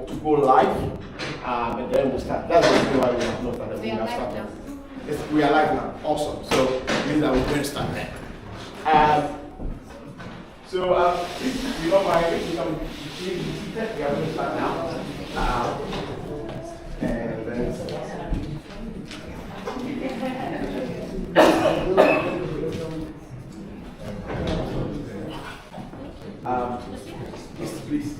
to go live, and then we'll start. That's the reason why we have not started. We have started. We are live now. Awesome. So it means that we're going to start there. If you don't mind, if you can be seated, we are going to start now. And then. Please.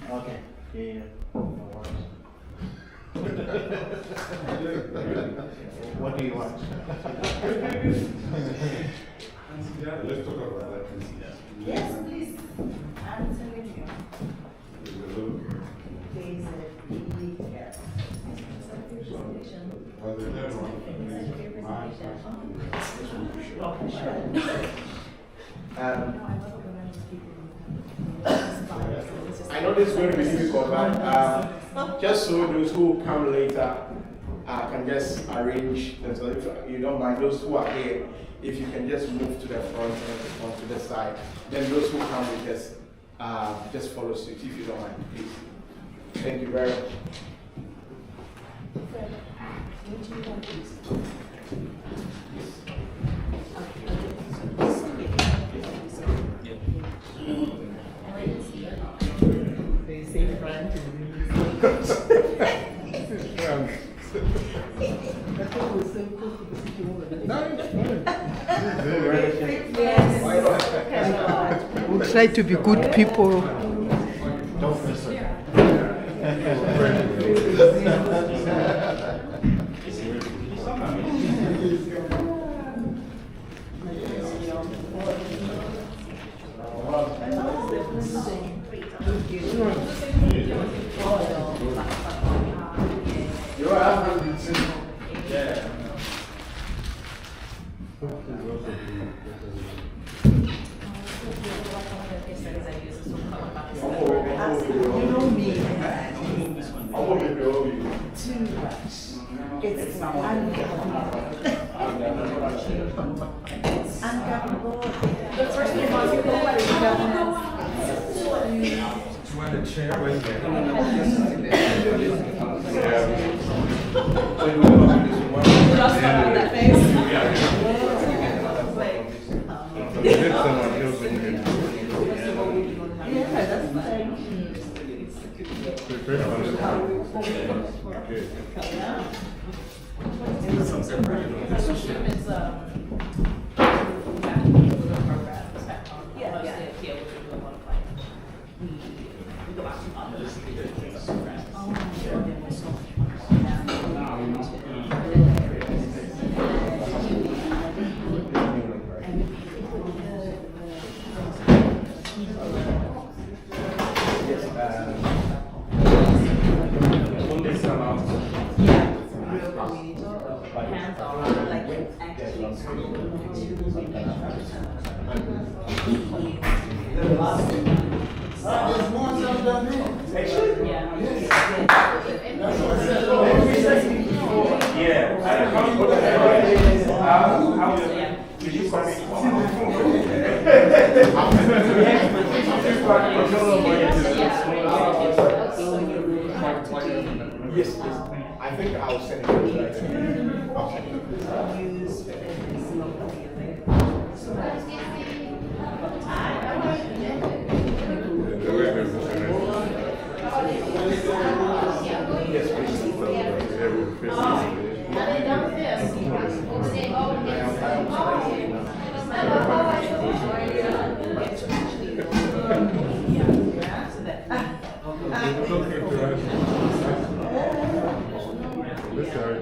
Okay. Yeah. What do you want? Let's talk about that. Yes, please. I'm telling you. I know this is going to be difficult, but just so those who come later can just arrange themselves. If you don't mind, those who are here, if you can just move to the front and onto the side, then those who come will just follow suit, if you don't mind, please. Thank you very much. They say front and we try to be good people. Don't miss it. Yes, I think I'll send it. I'll send it. Yes,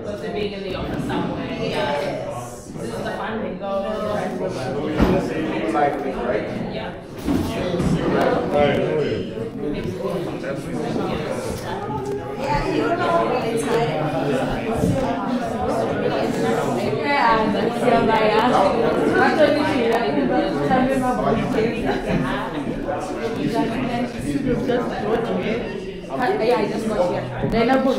Was it being in the office somewhere? Yes. This is the funding go. Right? Yeah. Yeah, you know, it's tired. Yeah, Yeah, I just got here. Then I put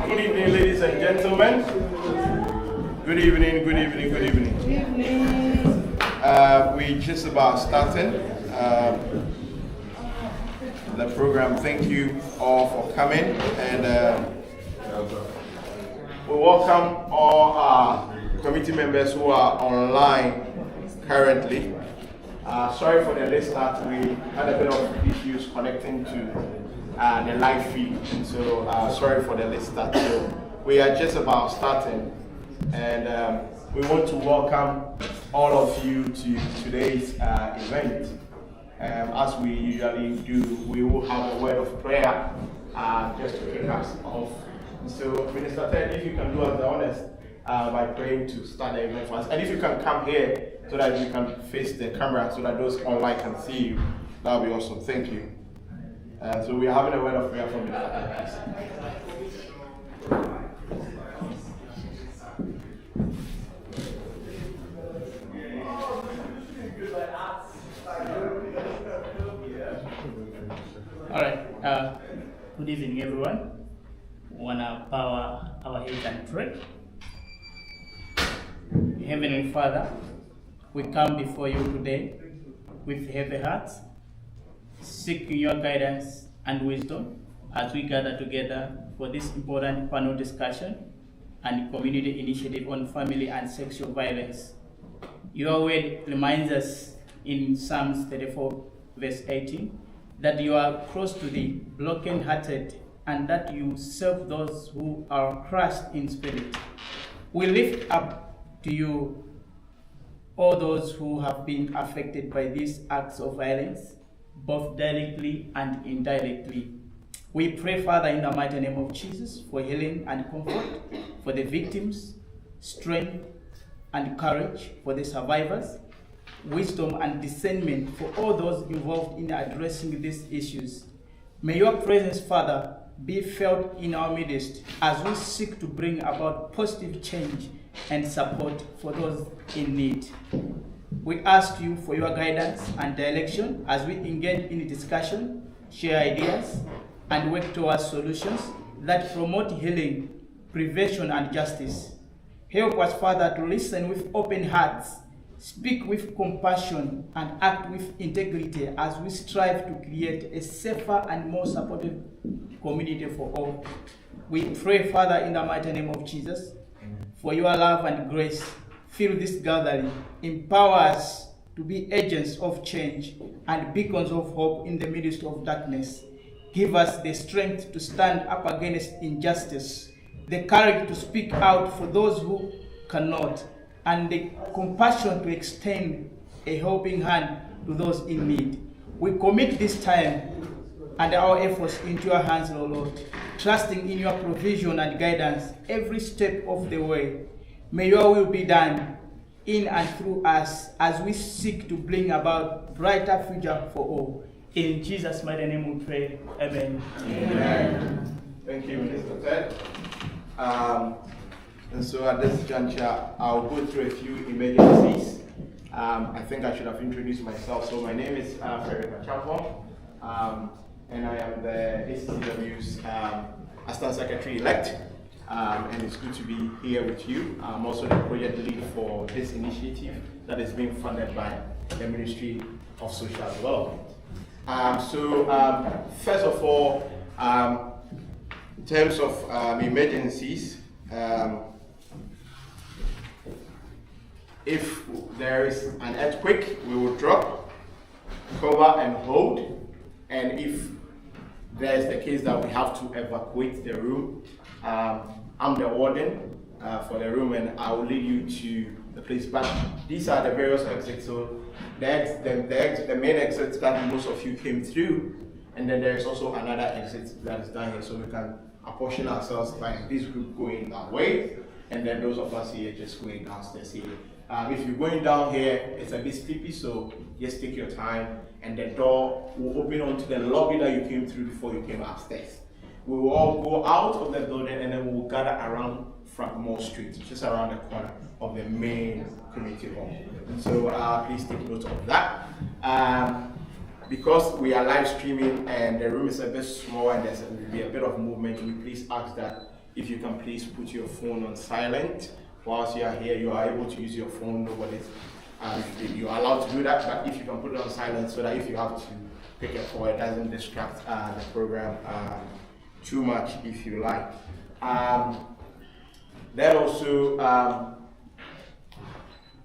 Good evening, ladies and gentlemen. Good evening, good evening, good evening. We're just about starting the program. Thank you all for coming, and we welcome all our committee members who are online currently. Sorry for the late start. We had a bit of issues connecting to the live feed, and so sorry for the late start. So we are just about starting, and we want to welcome all of you to today's event. As we usually do, we will have a word of prayer just to kick us off. So, Minister Ted, if you can do us the honors by praying to start the event for us, and if you can come here so that you can face the camera so that those online can see you, that would be awesome. Thank you. So we are having a word of prayer from Minister Ted, please. All right. Good evening, everyone. We wanna bow our heads and pray. Heavenly Father, we come before you today with heavy hearts, seeking your guidance and wisdom as we gather together for this important panel discussion and community initiative on family and sexual violence. Your word reminds us in Psalms 34, verse 18, that you are close to the broken-hearted and that you serve those who are crushed in spirit. We lift up to you all those who have been affected by these acts of violence, both directly and indirectly. We pray, Father, in the mighty name of Jesus, for healing and comfort for the victims, strength and courage for the survivors, wisdom and discernment for all those involved in addressing these issues. May your presence, Father, be felt in our midst as we seek to bring about positive change and support for those in need. We ask you for your guidance and direction as we engage in discussion, share ideas, and work towards solutions that promote healing, prevention, and justice. Help us, Father, to listen with open hearts, speak with compassion, and act with integrity as we strive to create a safer and more supportive community for all. We pray, Father, in the mighty name of Jesus, for your love and grace. Fill this gathering, empower us to be agents of change and beacons of hope in the midst of darkness. Give us the strength to stand up against injustice, the courage to speak out for those who cannot, and the compassion to extend a helping hand to those in need. We commit this time and our efforts into your hands, O Lord, trusting in your provision and guidance every step of the way. May your will be done in and through us as we seek to bring about brighter future for all. In Jesus' mighty name we pray. Amen. Amen. Thank you, Minister Ted. And so at this juncture, I'll go through a few emergencies. I think I should have introduced myself. So my name is Frederick Achapo, and I am the ACCW's Assistant Secretary-elect. And it's good to be here with you. I'm also the project lead for this initiative that is being funded by the Ministry of Social Development. First of all, in terms of emergencies, if there is an earthquake, we will drop, cover and hold, and if there is the case that we have to evacuate the room, I'm the warden for the room and I will lead you to the place. But these are the various exits. So the main exit that most of you came through, and then there is also another exit that is down here. So we can apportion ourselves by this group going that way, and then those of us here just going downstairs here. If you're going down here, it's a bit sleepy, so just take your time, and the door will open onto the lobby that you came through before you came upstairs. We will all go out of the building and then we will gather around Frankmore Street, just around the corner of the main community hall. And so please take note of that. Because we are live streaming and the room is a bit small and there's will be a bit of movement, we please ask that if you can please put your phone on silent. Whilst you are here, you are able to use your phone. Nobody's you are allowed to do that, but if you can put it on silent so that if you have to pick a call, it doesn't distract the program too much, if you like. Then also,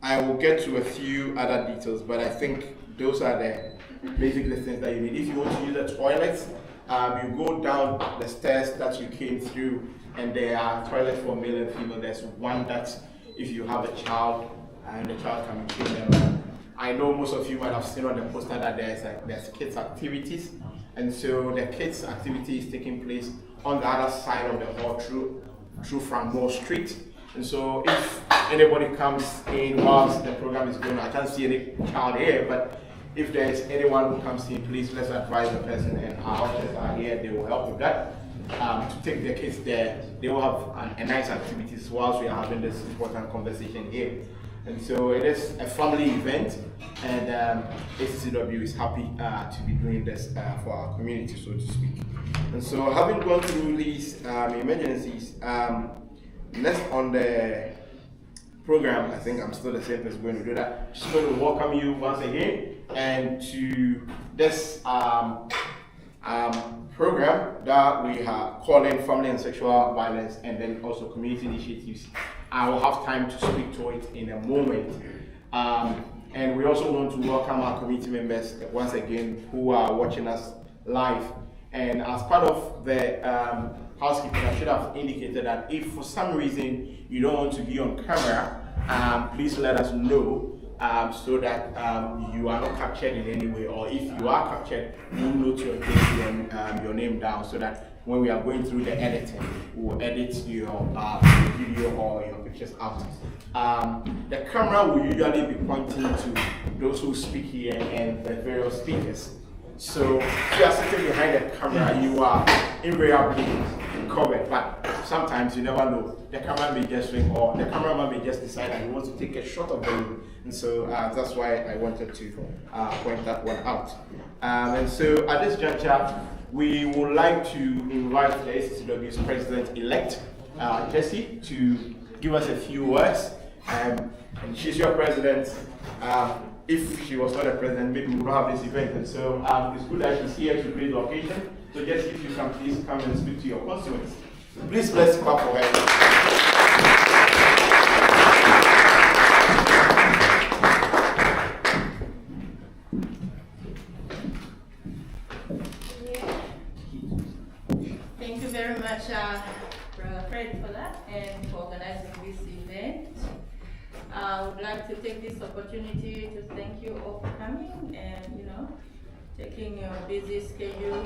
I will get to a few other details, but I think those are the basic things that you need. If you want to use the toilets, you go down the stairs that you came through, and there are toilets for male and female. There's one that if you have a child, and the child can be changed. I know most of you might have seen on the poster that there's kids activities, and so the kids activity is taking place on the other side of the hall through Frankmore Street. And so if anybody comes in whilst the program is going on, I can't see any child here, but if there is anyone who comes in, please let's advise the person, and our officers are here, they will help with that. To take their kids there, they will have a nice activities whilst we are having this important conversation here. And so it is a family event, and ACCW is happy to be doing this for our community, so to speak. And so, having gone through these emergencies, next on the program, I think I'm still the same person going to do that. Just going to welcome you once again and to this program that we are calling Family and Sexual Violence, and then also Community Initiatives. I will have time to speak to it in a moment. And we also want to welcome our community members once again who are watching us live. And as part of the housekeeping, I should have indicated that if for some reason you don't want to be on camera, please let us know so that you are not captured in any way, or if you are captured, we'll note your name down so that when we are going through the editing, we'll edit your video or your pictures out. The camera will usually be pointing to those who speak here and the various speakers. So if you are sitting behind the camera, you are invariably covered, but sometimes you never know. The camera may just swing, or the cameraman may just decide that he wants to take a shot of the room. And so that's why I wanted to point that one out. And so at this juncture, we would like to invite the ACCW's president-elect, Jessie, to give us a few words. And she's your president. If she was not a president, maybe we would have this event. And so it's good that she's here to grace the occasion. So Jessie, if you can please come and speak to your constituents. Please let's clap for her. Thank you very much, Brother Fred, for that and for organizing this event. I would like to take this opportunity to thank you all for coming and, taking your busy schedule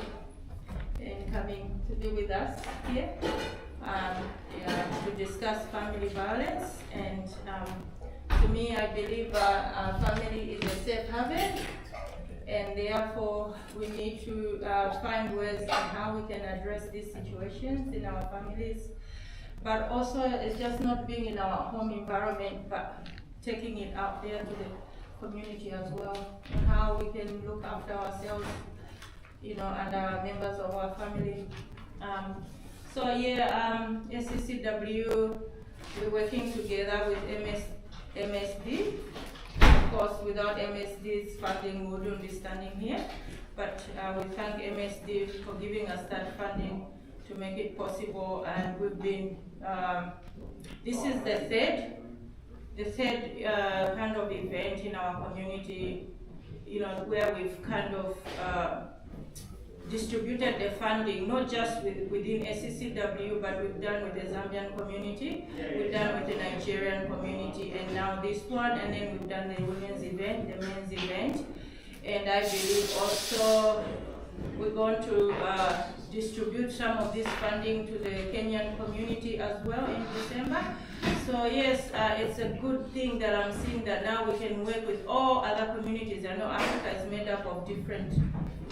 and coming to be with us here to discuss family violence. And to me, I believe family is a safe haven, and therefore we need to find ways on how we can address these situations in our families. But also, it's just not being in our home environment, but taking it out there to the community as well, and how we can look after ourselves, and our members of our family. SCCW, we're working together with MSD. Of course, without MSD's funding, we wouldn't be standing here. But we thank MSD for giving us that funding to make it possible, and we've been, this is the third kind of event in our community, where we've kind of distributed the funding, not just within SCCW, but we've done with the Zambian community, we've done with the Nigerian community, and now this one, and then we've done the women's event, the men's event, and I believe also we're going to distribute some of this funding to the Kenyan community as well in December. So yes, it's a good thing that I'm seeing that now we can work with all other communities. I know Africa is made up of different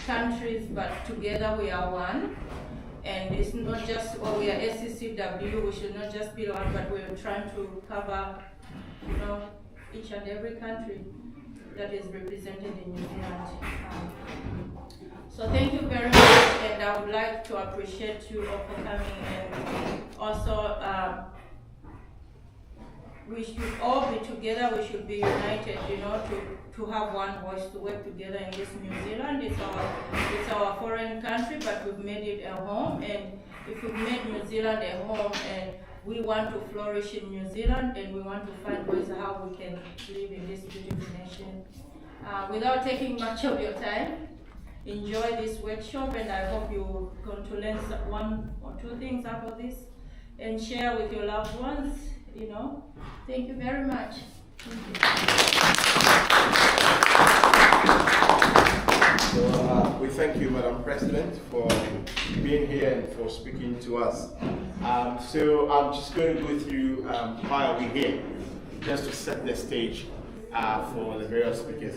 countries, but together we are one. And it's not just, we are SCCW, we should not just be one, but we're trying to cover, each and every country that is represented in New Zealand. So thank you very much, and I would like to appreciate you all for coming, and also we should all be together, we should be united, to have one voice to work together in this New Zealand. It's our foreign country, but we've made it a home, and if we've made New Zealand a home, and we want to flourish in New Zealand, and we want to find ways how we can live in this beautiful nation. Without taking much of your time, enjoy this workshop, and I hope you're going to learn one or two things out of this and share with your loved ones, Thank you very much. Thank you. So we thank you, Madam President, for being here and for speaking to us. So I'm just going to go through why are we here, just to set the stage for the various speakers.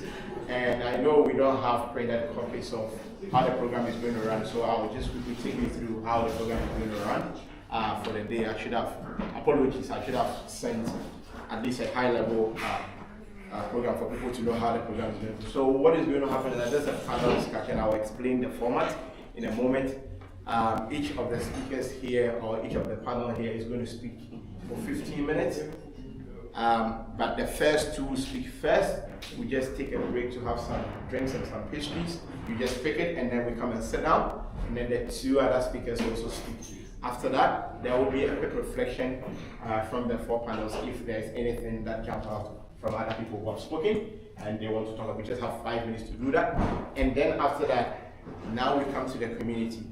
And I know we don't have printed copies of how the program is going to run, so I will just quickly take you through how the program is going to run for the day. I should have sent at least a high level program for people to know how the program is going. So what is going to happen is that there's a panel discussion. I'll explain the format in a moment. Each of the speakers here, or each of the panel here, is going to speak for 15 minutes. But the first two speak first. We just take a break to have some drinks and some pastries. You just pick it, and then we come and sit down. And then the two other speakers also speak. After that, there will be a quick reflection from the four panels if there's anything that jumps out from other people who have spoken and they want to talk about. We just have 5 minutes to do that. And then after that, now we come to the community.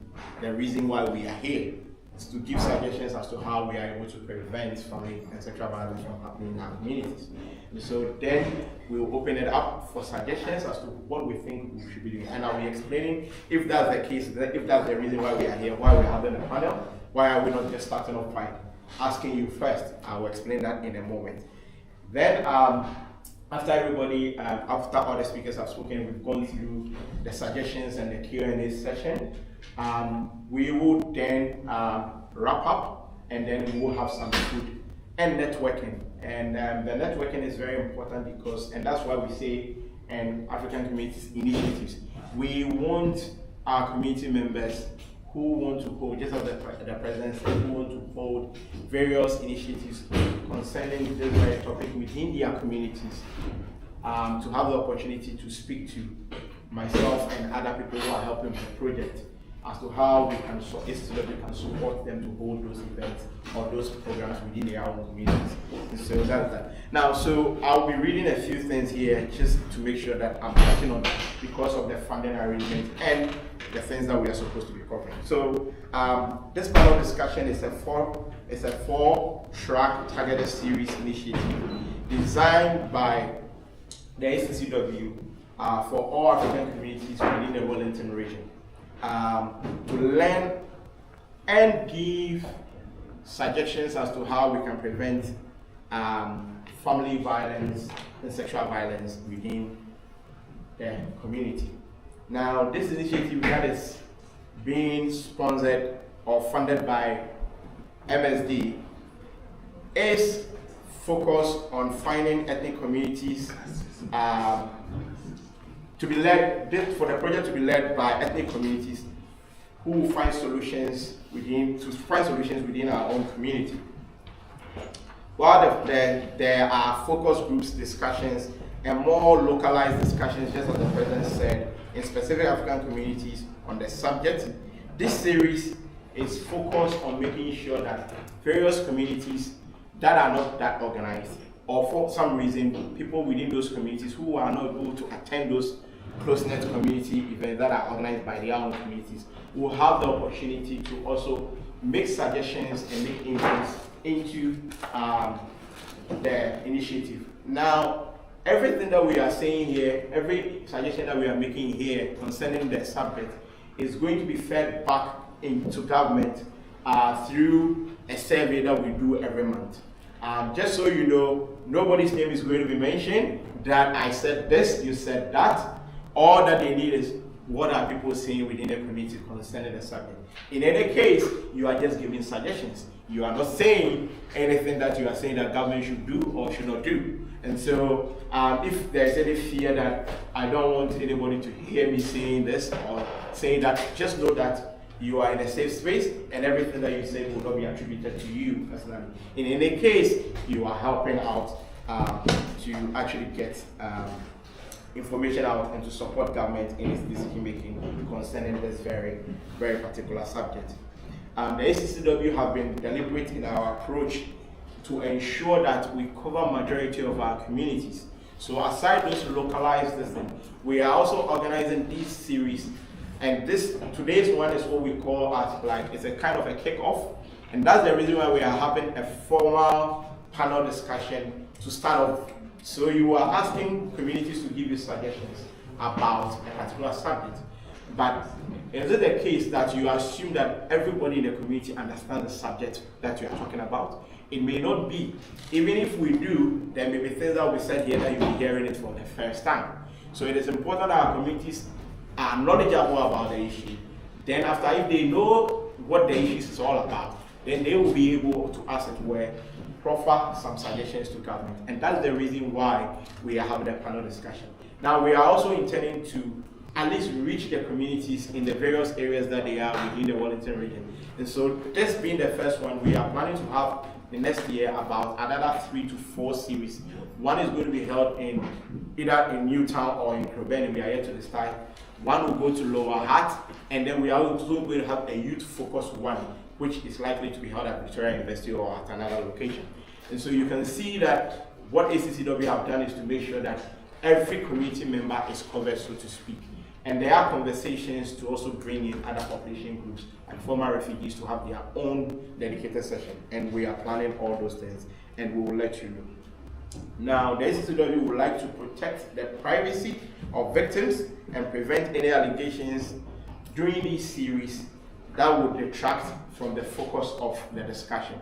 The reason why we are here is to give suggestions as to how we are able to prevent family and sexual violence from happening in our communities. And so then we'll open it up for suggestions as to what we think we should be doing. And I'll be explaining, if that's the case, if that's the reason why we are here, why we're having a panel, why are we not just starting off by asking you first. I will explain that in a moment. Then after everybody, after all the speakers have spoken, we've gone through the suggestions and the Q&A session. We will then wrap up, and then we will have some food and networking. And the networking is very important because, and that's why we say, African Communities Initiatives. We want our community members who want to hold, just as the President said, who want to hold various initiatives concerning this very topic within their communities, to have the opportunity to speak to myself and other people who are helping the project as to how we can support them to hold those events or those programs within their own communities. And so that's that. Now, so I'll be reading a few things here just to make sure that I'm touching on because of the funding arrangement and the things that we are supposed to be covering. So this panel discussion is a four-track targeted series initiative designed by the ACCW for all African communities within the Wellington region. To learn and give suggestions as to how we can prevent family violence and sexual violence within the community. Now, this initiative that is being sponsored or funded by MSD is focused on finding ethnic communities to be led, for the project to be led by ethnic communities who will find solutions within our own community. While there are focus groups discussions and more localized discussions, just as the President said, in specific African communities on the subject, this series is focused on making sure that various communities that are not that organized, or for some reason, people within those communities who are not able to attend those close-knit community events that are organized by their own communities, will have the opportunity to also make suggestions and make inputs into the initiative. Now, everything that we are saying here, every suggestion that we are making here concerning the subject is going to be fed back into government through a survey that we do every month. Just so you know, nobody's name is going to be mentioned, that I said this, you said that. All that they need is what are people saying within the community concerning the subject. In any case, you are just giving suggestions. You are not saying anything that you are saying that government should do or should not do. And so if there's any fear that I don't want anybody to hear me saying this or saying that, just know that you are in a safe space and everything that you say will not be attributed to you personally. In any case, you are helping out to actually get information out and to support government in its decision making concerning this very, very particular subject. The ACCW have been deliberate in our approach to ensure that we cover majority of our communities. So aside those localized things, we are also organizing these series, and today's one is what we call it's a kind of a kickoff, and that's the reason why we are having a formal panel discussion to start off. So you are asking communities to give you suggestions about a particular subject. But is it the case that you assume that everybody in the community understands the subject that you are talking about? It may not be. Even if we do, there may be things that will be said here that you'll be hearing it for the first time. So it is important that our communities are knowledgeable about the issue. Then after, if they know what the issue is all about, then they will be able to, as it were, proffer some suggestions to government. And that's the reason why we are having a panel discussion. Now, we are also intending to at least reach the communities in the various areas that they are within the Wellington region. And so this being the first one, we are planning to have the next year about another 3 to 4 series. One is going to be held in either in Newtown or in Crowbern. We are yet to decide. One will go to Lower Hart, and then we are also going to have a youth-focused one, which is likely to be held at Victoria University or at another location. And so you can see that what ACCW have done is to make sure that every community member is covered, so to speak. And there are conversations to also bring in other population groups and former refugees to have their own dedicated session. And we are planning all those things, and we will let you know. Now, the ACCW would like to protect the privacy of victims and prevent any allegations during this series that would detract from the focus of the discussion.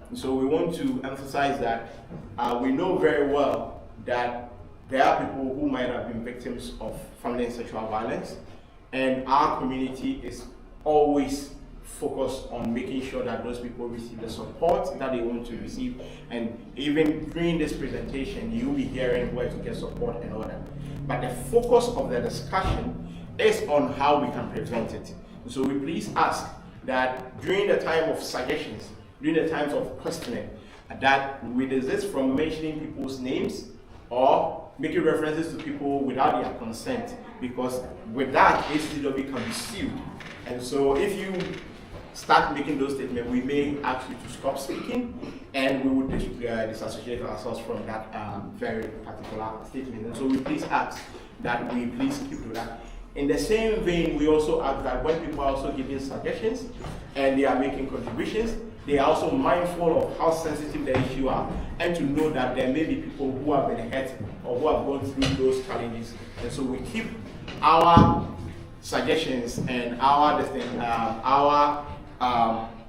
And so we want to emphasize that we know very well that there are people who might have been victims of family and sexual violence, and our community is always focused on making sure that those people receive the support that they want to receive. And even during this presentation, you'll be hearing where to get support and all that. But the focus of the discussion is on how we can prevent it. So we please ask that during the time of suggestions, during the times of questioning, that we desist from mentioning people's names or making references to people without their consent, because with that, ACCW can be sued. And so if you start making those statements, we may ask you to stop speaking, and we would disassociate ourselves from that very particular statement. And so we please ask that we please keep to that. In the same vein, we also ask that when people are also giving suggestions and they are making contributions, they are also mindful of how sensitive the issue are, and to know that there may be people who have been hurt or who have gone through those challenges. And so we keep our suggestions and our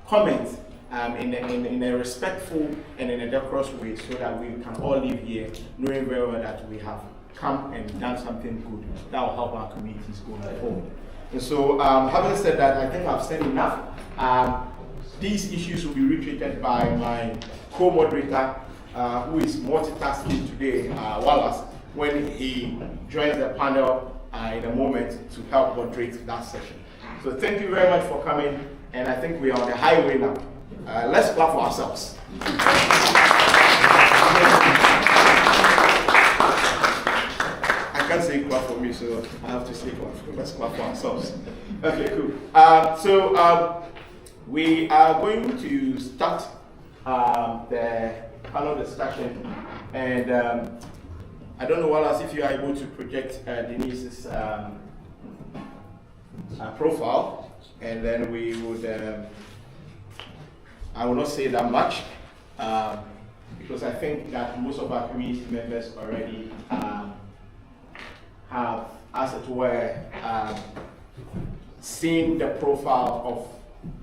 comments in a respectful and in a decorous way, so that we can all live here knowing very well that we have come and done something good that will help our communities going forward. And so having said that, I think I've said enough. These issues will be retreated by my co-moderator, who is multitasking today, Wallace, when he joins the panel in a moment to help moderate that session. So thank you very much for coming, and I think we are on the highway now. Let's clap for ourselves. I can't say clap for me, so I have to say clap. Let's clap for ourselves. Okay, cool. We are going to start the panel discussion, and I don't know, Wallace, if you are able to project Denise's profile, and then we would, I will not say that much, because I think that most of our community members already have, as it were, seen the profile of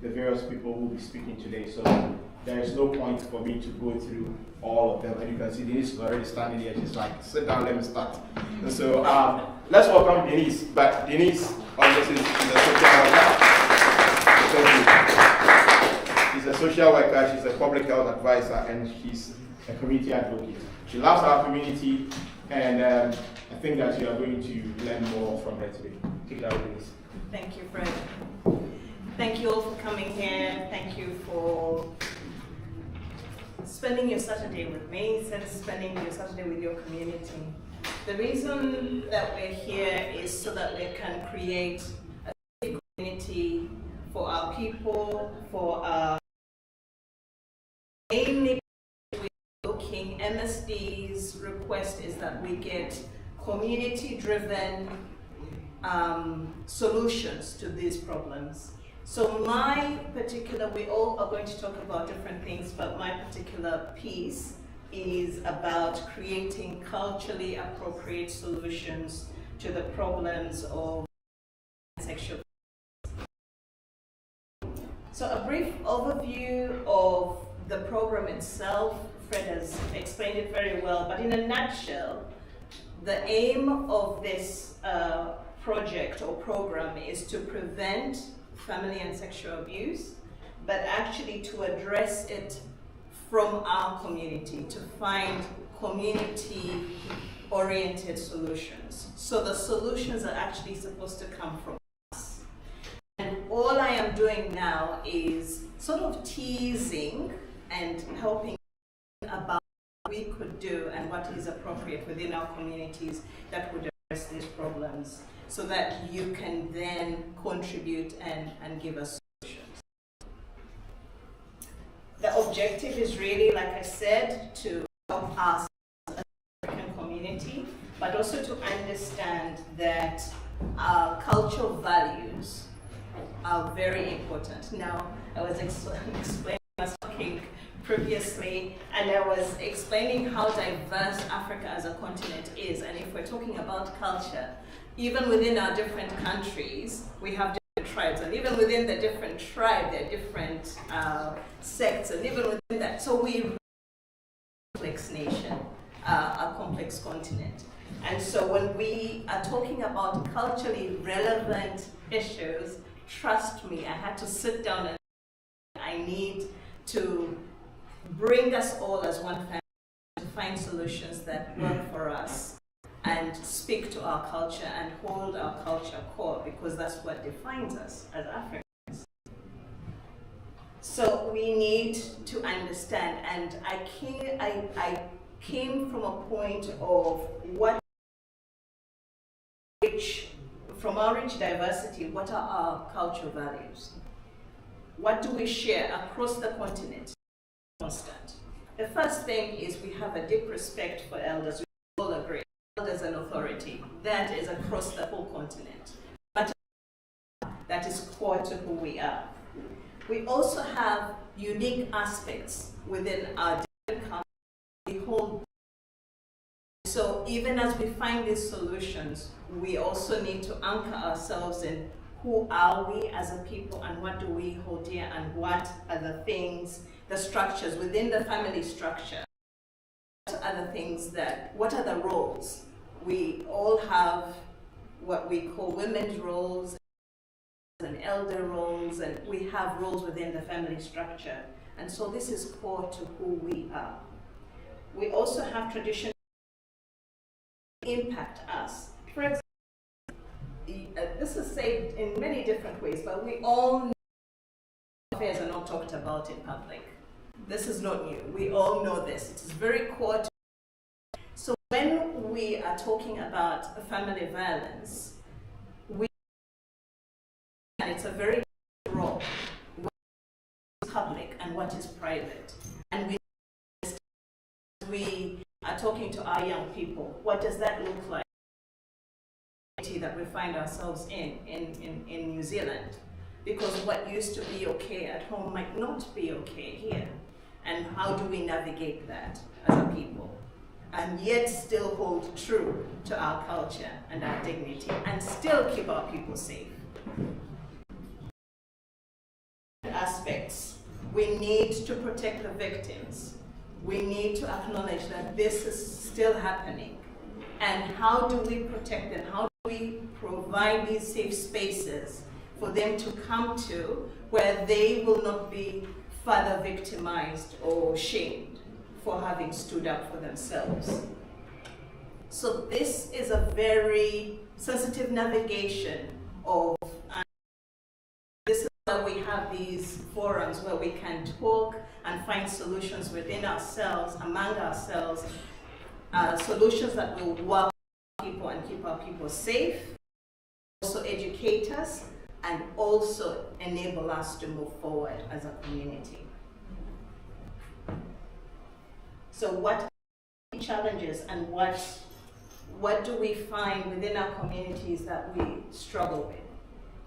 the various people who will be speaking today. So there is no point for me to go through all of them. And you can see Denise is already standing here. She's like, sit down, let me start. And so let's welcome Denise. But Denise, obviously, she's a social worker. She's a social worker, she's a public health advisor, and she's a community advocate. She loves our community, and I think that you are going to learn more from her today. Take it away, Denise. Thank you, Fred. Thank you all for coming here. Thank you for spending your Saturday with me, spending your Saturday with your community. The reason that we're here is so that we can create a safe community for our people, for our mainly looking. MSD's request is that we get community-driven solutions to these problems. So my particular, we all are going to talk about different things, but my particular piece is about creating culturally appropriate solutions to the problems of sexual. So a brief overview of the program itself. Fred has explained it very well, but in a nutshell, the aim of this project or program is to prevent family and sexual abuse, but actually to address it from our community, to find community-oriented solutions. So the solutions are actually supposed to come from us. And all I am doing now is sort of teasing and helping about what we could do and what is appropriate within our communities that would address these problems, so that you can then contribute and give us solutions. The objective is really, like I said, to help us as an African community, but also to understand that our cultural values are very important. Now, I was explaining, I was talking previously, and I was explaining how diverse Africa as a continent is. And if we're talking about culture, even within our different countries, we have different tribes, and even within the different tribe, there are different sects, and even within that, so we're a complex nation, a complex continent. And so when we are talking about culturally relevant issues, trust me, I had to sit down and I need to bring us all as one family to find solutions that work for us and speak to our culture and hold our culture core, because that's what defines us as Africans. So we need to understand, and I came from a point of from our rich diversity, what are our cultural values? What do we share across the continent? Constant. The first thing is we have a deep respect for elders. We all agree. Elders and authority. That is across the whole continent. But that is core to who we are. We also have unique aspects within our different cultures. We hold. So even as we find these solutions, we also need to anchor ourselves in who are we as a people and what do we hold dear, and what are the things, the structures within the family structure. What are the things what are the roles? We all have what we call women's roles and elder roles, and we have roles within the family structure. And so this is core to who we are. We also have traditions that impact us. For example, this is said in many different ways, but we all know affairs are not talked about in public. This is not new. We all know this. It is very core to. So when we are talking about family violence, and it's a very raw, what is public and what is private. And we are talking to our young people. What does that look like that we find ourselves in New Zealand? Because what used to be okay at home might not be okay here. And how do we navigate that as a people? And yet still hold true to our culture and our dignity, and still keep our people safe. Aspects. We need to protect the victims. We need to acknowledge that this is still happening. And how do we protect them? How do we provide these safe spaces for them to come to, where they will not be further victimized or shamed for having stood up for themselves? So this is a very sensitive navigation of, this is why we have these forums where we can talk and find solutions within ourselves, among ourselves, solutions that will work for people and keep our people safe, also educate us, and also enable us to move forward as a community. So what are the challenges, and what do we find within our communities that we struggle with?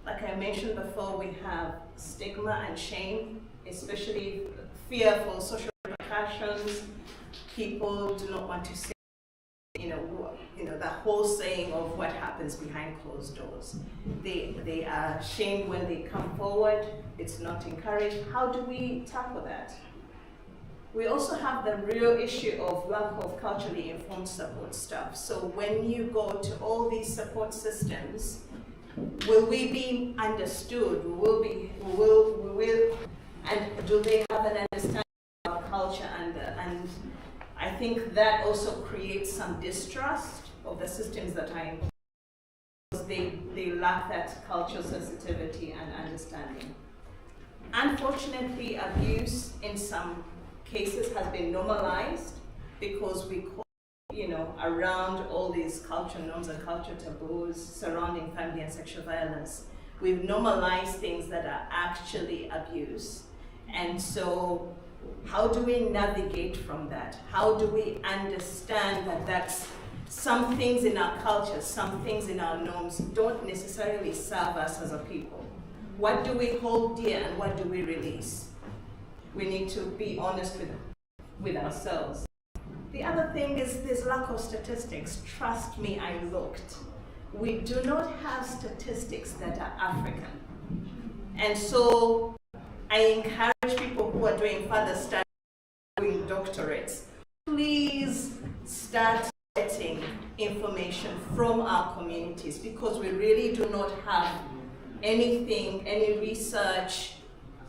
Like I mentioned before, we have stigma and shame, especially fear for social repercussions. People do not want to say, the whole saying of what happens behind closed doors. They are shamed when they come forward. It's not encouraged. How do we tackle that? We also have the real issue of lack of culturally informed support staff. So when you go to all these support systems, will we be understood? And that also creates some distrust of the systems that are in place because they lack that cultural sensitivity and understanding. Unfortunately, abuse in some cases has been normalized because we call, around all these cultural norms and cultural taboos surrounding family and sexual violence, we've normalized things that are actually abuse. And so how do we navigate from that? How do we understand that that's some things in our culture, some things in our norms don't necessarily serve us as a people? What do we hold dear and what do we release? We need to be honest with ourselves. The other thing is this lack of statistics. Trust me, I looked. We do not have statistics that are African. And so I encourage people who are doing further studies, doing doctorates, please start getting information from our communities because we really do not have anything, any research.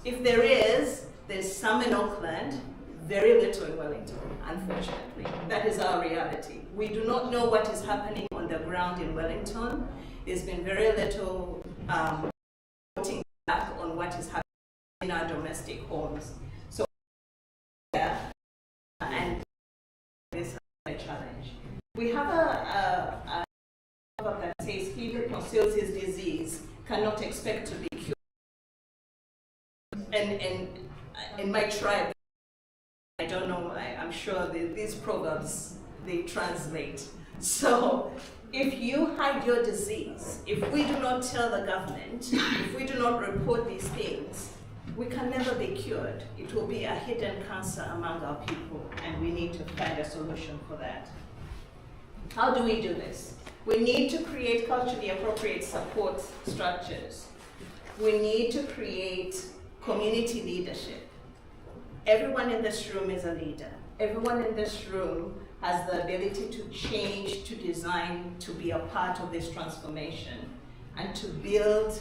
If there is, there's some in Auckland, very little in Wellington, unfortunately. That is our reality. We do not know what is happening on the ground in Wellington. There's been very little reporting back on what is happening in our domestic homes. So, and this is a challenge. We have a proverb that says, he who conceals his disease cannot expect to be cured. And in my tribe, I don't know, I'm sure these proverbs, they translate. So if you hide your disease, if we do not tell the government, if we do not report these things, we can never be cured. It will be a hidden cancer among our people, and we need to find a solution for that. How do we do this? We need to create culturally appropriate support structures. We need to create community leadership. Everyone in this room is a leader. Everyone in this room has the ability to change, to design, to be a part of this transformation, and to build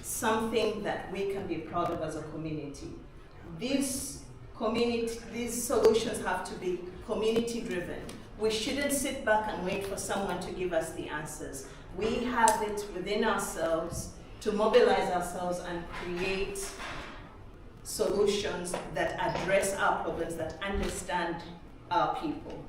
something that we can be proud of as a community. These solutions have to be community driven. We shouldn't sit back and wait for someone to give us the answers. We have it within ourselves to mobilize ourselves and create solutions that address our problems, that understand our people.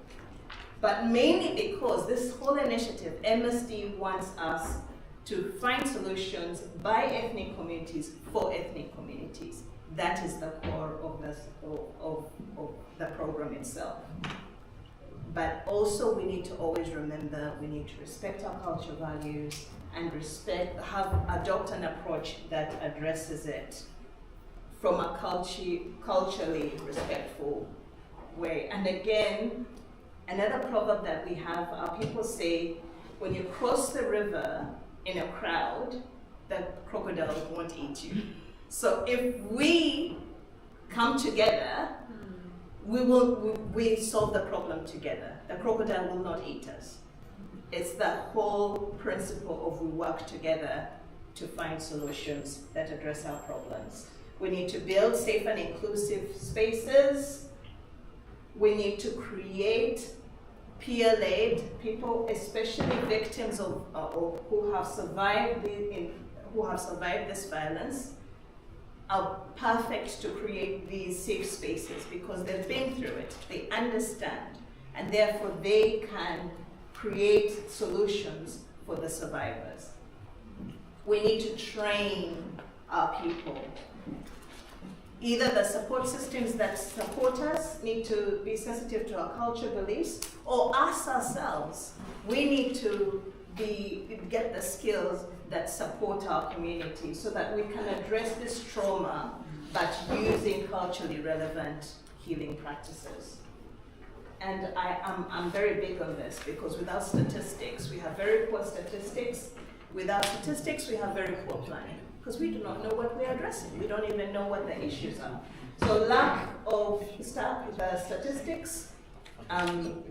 But mainly because this whole initiative, MSD wants us to find solutions by ethnic communities for ethnic communities. That is the core of the program itself. But also we need to always remember, we need to respect our cultural values and adopt an approach that addresses it from a culturally respectful way. And again, another proverb that we have, our people say, when you cross the river in a crowd, the crocodile won't eat you. So if we come together, we solve the problem together. The crocodile will not eat us. It's the whole principle of we work together to find solutions that address our problems. We need to build safe and inclusive spaces. We need to create peer-led people, especially victims of who have survived this violence, are perfect to create these safe spaces because they've been through it, they understand, and therefore they can create solutions for the survivors. We need to train our people. Either the support systems that support us need to be sensitive to our culture beliefs, or us ourselves. We need to get the skills that support our community so that we can address this trauma, but using culturally relevant healing practices. And I'm very big on this because without statistics, we have very poor statistics. Without statistics, we have very poor planning because we do not know what we're addressing. We don't even know what the issues are. So lack of statistics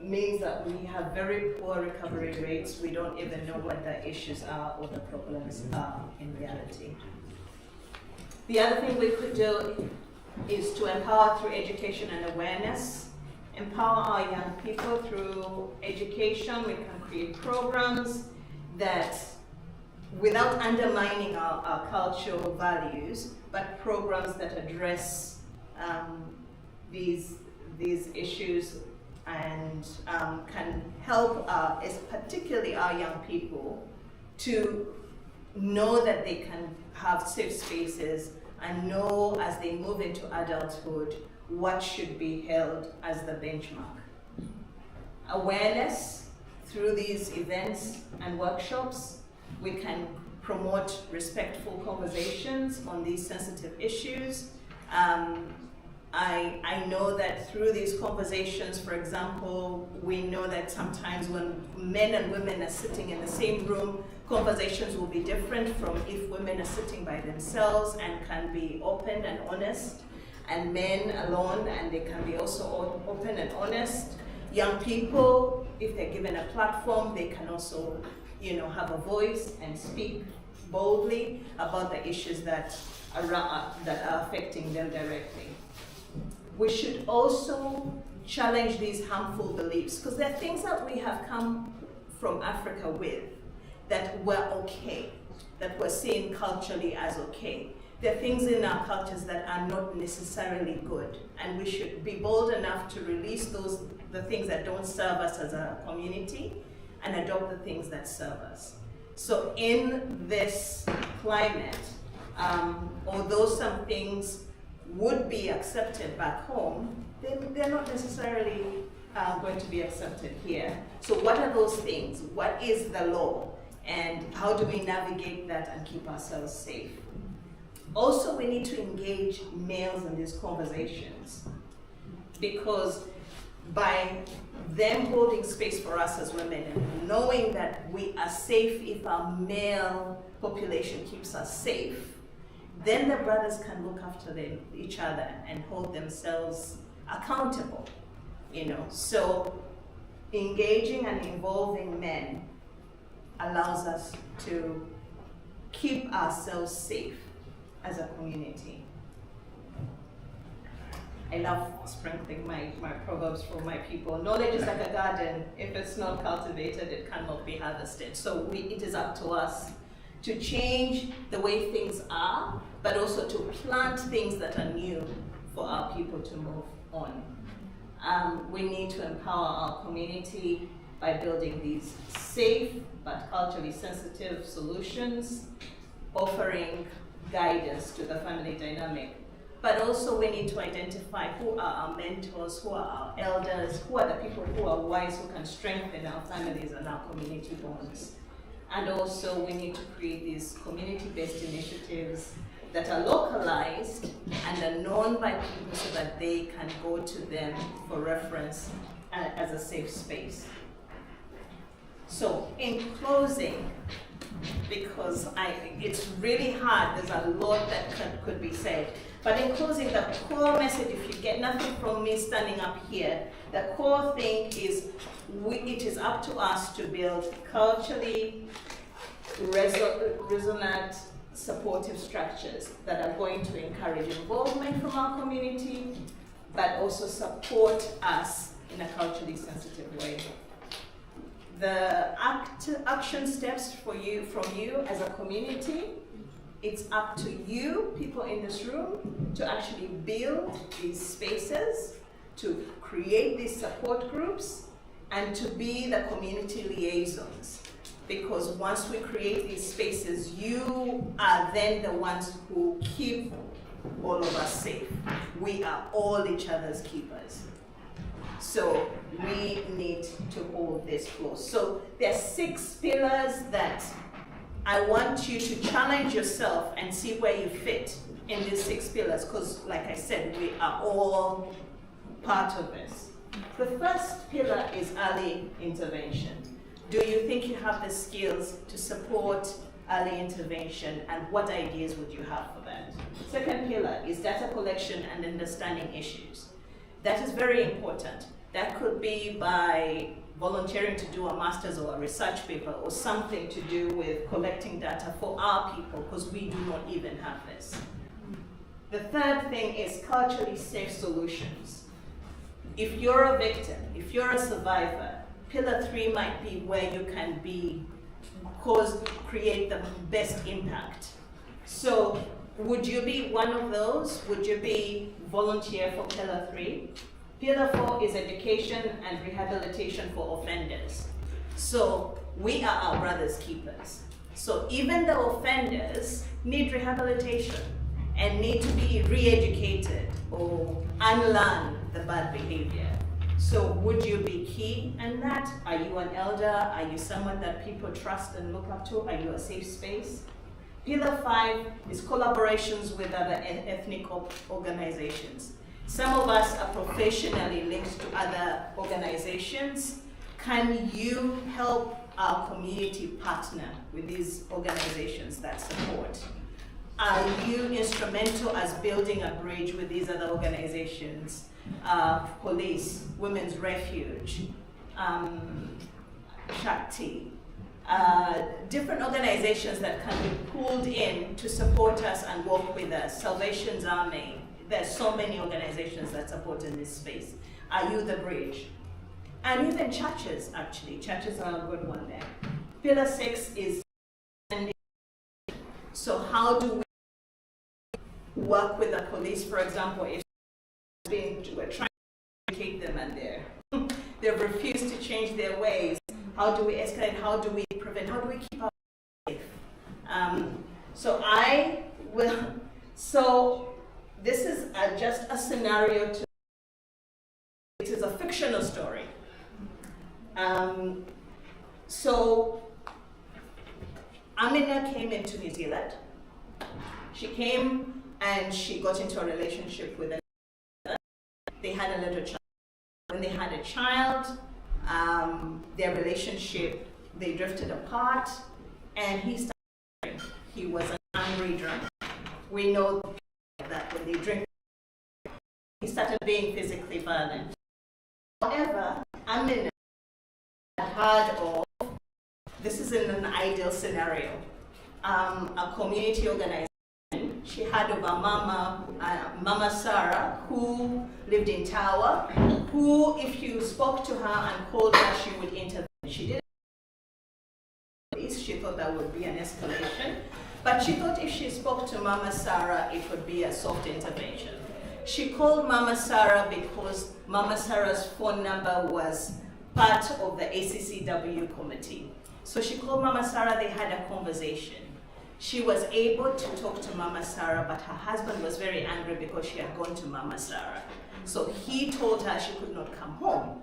means that we have very poor recovery rates. We don't even know what the issues are or the problems are in reality. The other thing we could do is to empower through education and awareness empower our young people through education. We can create programs that, without undermining our cultural values, but programs that address these issues and can help particularly our young people to know that they can have safe spaces and know as they move into adulthood what should be held as the benchmark. Awareness through these events and workshops, we can promote respectful conversations on these sensitive issues. I know that through these conversations, for example, we know that sometimes when men and women are sitting in the same room, conversations will be different from if women are sitting by themselves and can be open and honest, and men alone, and they can be also open and honest. Young people, if they're given a platform, they can also, have a voice and speak boldly about the issues that are affecting them directly. We should also challenge these harmful beliefs, because there are things that we have come from Africa with that were okay, that we're seen culturally as okay. There are things in our cultures that are not necessarily good, and we should be bold enough to release the things that don't serve us as a community and adopt the things that serve us. So in this climate, although some things would be accepted back home, they're not necessarily going to be accepted here. So what are those things? What is the law? And how do we navigate that and keep ourselves safe? Also, we need to engage males in these conversations, because by them holding space for us as women and knowing that we are safe if our male population keeps us safe, then the brothers can look after each other and hold themselves accountable, So engaging and involving men allows us to keep ourselves safe as a community. I love sprinkling my proverbs for my people. Knowledge is like a garden. If it's not cultivated, it cannot be harvested. So it is up to us to change the way things are, but also to plant things that are new for our people to move on. We need to empower our community by building these safe but culturally sensitive solutions, offering guidance to the family dynamic. But also we need to identify who are our mentors, who are our elders, who are the people who are wise, who can strengthen our families and our community bonds. And also we need to create these community-based initiatives that are localized and are known by people so that they can go to them for reference as a safe space. So in closing, because it's really hard, there's a lot that could be said. But in closing, the core message, if you get nothing from me standing up here, the core thing is it is up to us to build culturally resonant, supportive structures that are going to encourage involvement from our community, but also support us in a culturally sensitive way. The action steps from you as a community, it's up to you, people in this room, to actually build these spaces, to create these support groups, and to be the community liaisons. Because once we create these spaces, you are then the ones who keep all of us safe. We are all each other's keepers. So we need to hold this close. So there are 6 pillars that I want you to challenge yourself and see where you fit in these 6 pillars, because like I said, we are all part of this. The first pillar is early intervention. Do you think you have the skills to support early intervention, and what ideas would you have for that? Second pillar is data collection and understanding issues. That is very important. That could be by volunteering to do a master's or a research paper or something to do with collecting data for our people, because we do not even have this. The third thing is culturally safe solutions. if you're a victim, if you're a survivor, Pillar 3 might be where you can create the best impact. So would you be one of those? Would you be volunteer for Pillar 3? Pillar 4 is education and rehabilitation for offenders. So we are our brother's keepers. So even the offenders need rehabilitation and need to be re-educated or unlearn the bad behavior. So would you be key in that? Are you an elder? Are you someone that people trust and look up to? Are you a safe space? Pillar 5 is collaborations with other ethnic organizations. Some of us are professionally linked to other organizations. Can you help our community partner with these organizations that support? Are you instrumental as building a bridge with these other organizations? Police, Women's Refuge, Shakti, different organizations that can be pulled in to support us and work with us. Salvation's Army, there's so many organizations that support in this space. Are you the bridge? And even churches, actually. Churches are a good one there. Pillar 6 is, so how do we work with the police, for example, if we're trying to educate them and they've refused to change their ways? How do we escalate? How do we prevent? How do we keep our safe? So this is just a scenario it is a fictional story. So Amina came into New Zealand. She came and she got into a relationship with they had a little child. When they had a child, their relationship, they drifted apart, and he was an angry drunk. We know that when they drink, he started being physically violent. However, Amina heard of, this is in an ideal scenario, a community organization. She heard of a Mama Sarah, who lived in Tawa, who, if you spoke to her and called her, she would intervene. She didn't. She thought that would be an escalation, but she thought if she spoke to Mama Sarah, it would be a soft intervention. She called Mama Sarah because Mama Sarah's phone number was part of the ACCW committee. So she called Mama Sarah, they had a conversation. She was able to talk to Mama Sarah, but her husband was very angry because she had gone to Mama Sarah. So he told her she could not come home.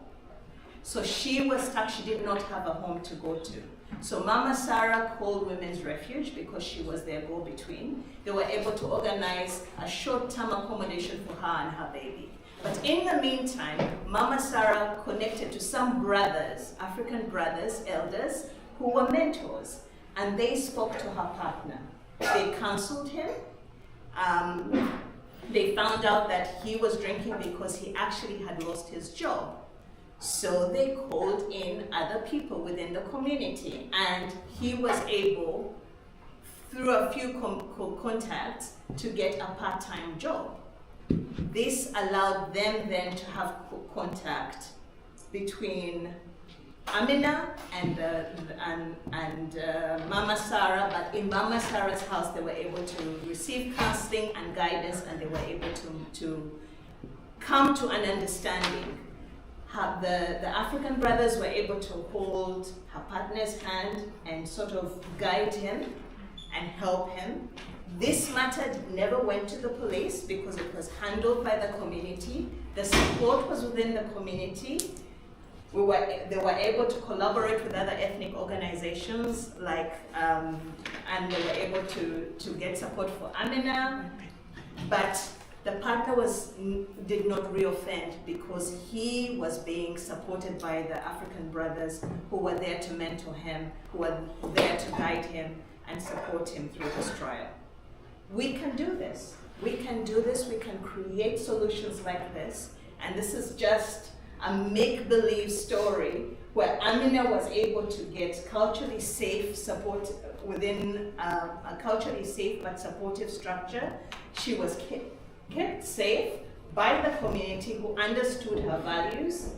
So she was stuck, she did not have a home to go to. So Mama Sarah called Women's Refuge because she was their go-between. They were able to organize a short-term accommodation for her and her baby. But in the meantime, Mama Sarah connected to some brothers, African brothers, elders, who were mentors. And they spoke to her partner. They counseled him. They found out that he was drinking because he actually had lost his job. So they called in other people within the community, and he was able, through a few contacts, to get a part-time job. This allowed them then to have contact between Amina and Mama Sarah, but in Mama Sarah's house they were able to receive counseling and guidance, and they were able to come to an understanding. The African brothers were able to hold her partner's hand and sort of guide him and help him. This matter never went to the police because it was handled by the community. The support was within the community. They were able to collaborate with other ethnic organizations, and they were able to get support for Amina, but the partner did not reoffend because he was being supported by the African brothers who were there to mentor him, who were there to guide him and support him through this trial. We can do this. We can do this. We can create solutions like this. And this is just a make-believe story where Amina was able to get culturally safe support within a culturally safe but supportive structure. She was kept safe, by the community who understood her values.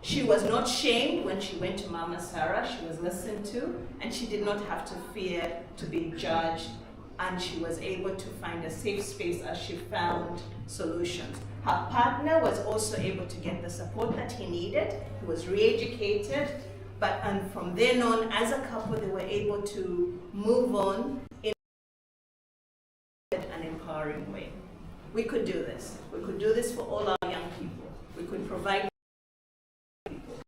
She was not shamed when she went to Mama Sarah. She was listened to, and she did not have to fear to be judged, and she was able to find a safe space as she found solutions. Her partner was also able to get the support that he needed. He was re-educated, and from then on, as a couple, they were able to move on in an empowering way. We could do this. We could do this for all our young people. We could provide people.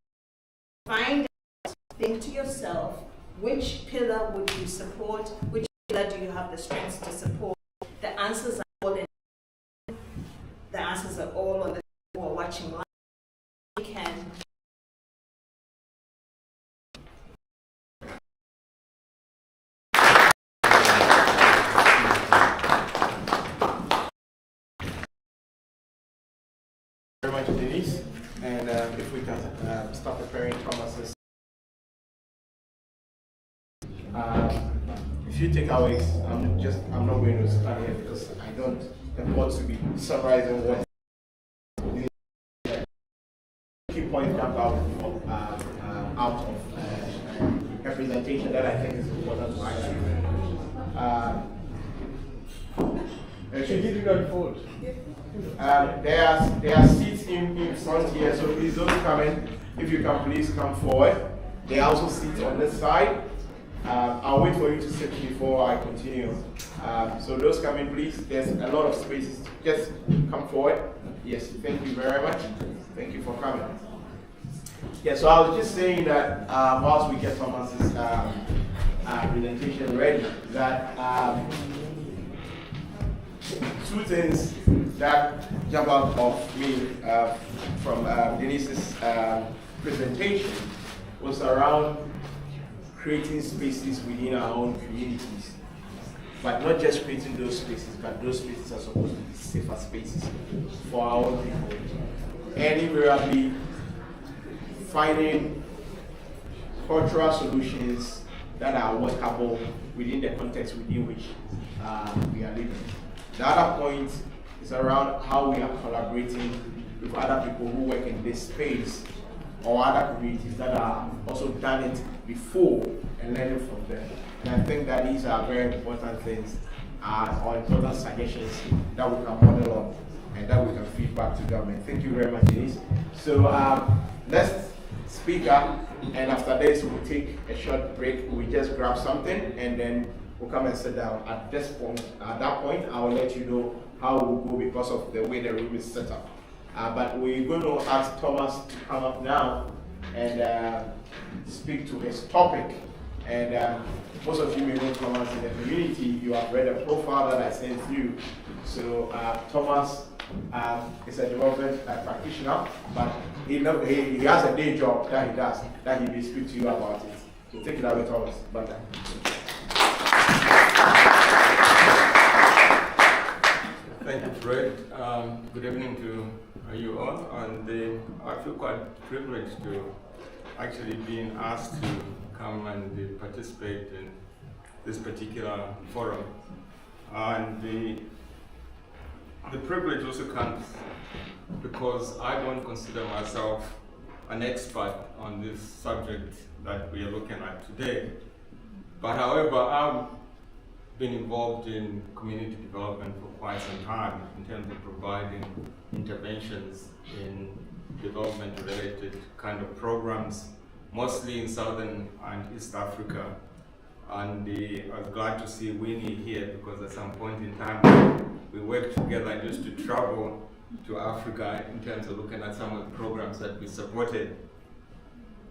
Find out, think to yourself, which pillar would you support? Which pillar do you have the strength to support? The answers are all in. The answers are all on the people who are watching live. We can. Very much, Denise. And if we can start preparing Thomas's. If you take our I'm not going to start here because I don't want to be summarizing what key points come out of representation that I think is important to highlight. She did not vote. There are seats in front here, so please those coming, if you can please come forward. There are also seats on this side. I'll wait for you to sit before I continue. So those coming, please, there's a lot of spaces. Just come forward. Yes, thank you very much. Thank you for coming. Yeah, so I was just saying that whilst we get Thomas's presentation ready, that two things that jump out of me from Denise's presentation was around creating spaces within our own communities. But not just creating those spaces, but those spaces are supposed to be safer spaces for our own people. And invariably finding cultural solutions that are workable within the context within which we are living. The other point is around how we are collaborating with other people who work in this space or other communities that are also done it before and learning from them. And I think that these are very important things or important suggestions that we can model on and that we can feed back to government. Thank you very much, Denise. So next speaker, and after this we'll take a short break. We just grab something and then we'll come and sit down. At that point, I will let you know how we'll go because of the way the room is set up. But we're going to ask Thomas to come up now and speak to his topic. And most of you may know Thomas in the community. You have read a profile that I sent you. So Thomas is a development practitioner, but he has a day job that he does, that he will speak to you about it. So take it away, Thomas. Bye. Thank you, Fred. Good evening to you all, and I feel quite privileged to actually being asked to come and participate in this particular forum. And the privilege also comes because I don't consider myself an expert on this subject that we are looking at today. But however, I've been involved in community development for quite some time in terms of providing interventions in development-related kind of programs, mostly in Southern and East Africa. And I was glad to see Winnie here because at some point in time we worked together just to travel to Africa in terms of looking at some of the programs that we supported.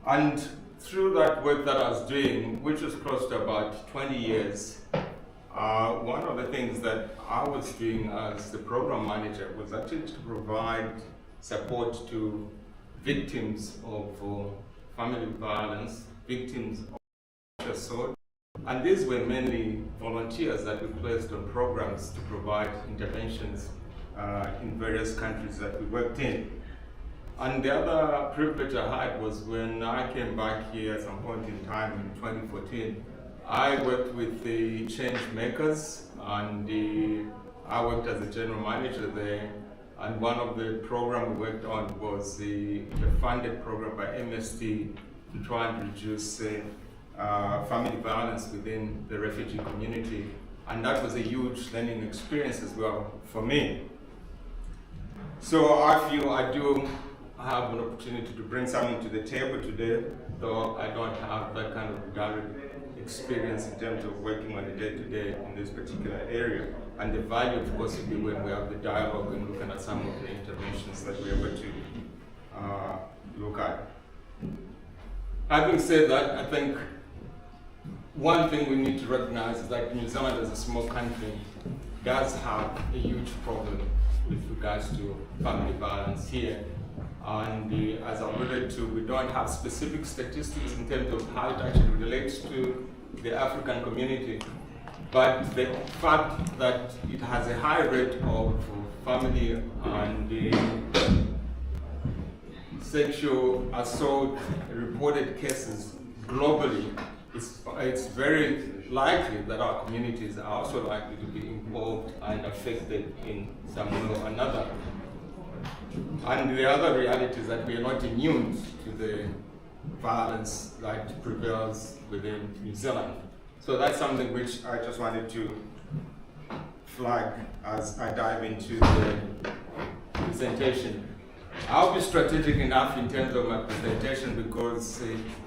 And through that work that I was doing, which was close to about 20 years, one of the things that I was doing as the program manager was actually to provide support to victims of family violence, victims of assault. And these were mainly volunteers that we placed on programs to provide interventions in various countries that we worked in. And the other privilege I had was when I came back here at some point in time in 2014, I worked with the change makers, and I worked as a general manager there, And one of the programs we worked on was the funded program by MST to try and reduce family violence within the refugee community. And that was a huge learning experience as well for me. So I feel I do have an opportunity to bring something to the table today, though I don't have that kind of direct experience in terms of working on a day-to-day in this particular area. And the value, of course, will be when we have the dialogue and looking at some of the interventions that we're able to look at. Having said that, I think one thing we need to recognize is that New Zealand, as a small country, does have a huge problem with regards to family violence here. And as I alluded to, we don't have specific statistics in terms of how it actually relates to the African community. But the fact that it has a high rate of family and sexual assault reported cases globally, it's very likely that our communities are also likely to be involved and affected in some way or another. And the other reality is that we are not immune to the violence that prevails within New Zealand. So that's something which I just wanted to flag as I dive into the presentation. I'll be strategic enough in terms of my presentation because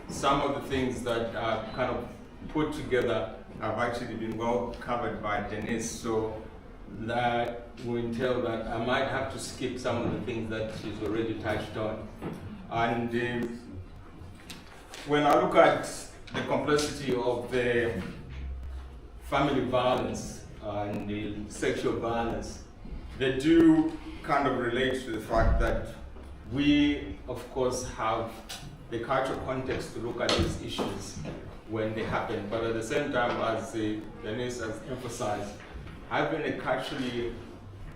some of the things that are kind of put together have actually been well covered by Denise. So that will entail that I might have to skip some of the things that she's already touched on. And when I look at the complexity of the family violence and the sexual violence, they do kind of relate to the fact that we, of course, have the cultural context to look at these issues when they happen. But at the same time, as Denise has emphasized, having a culturally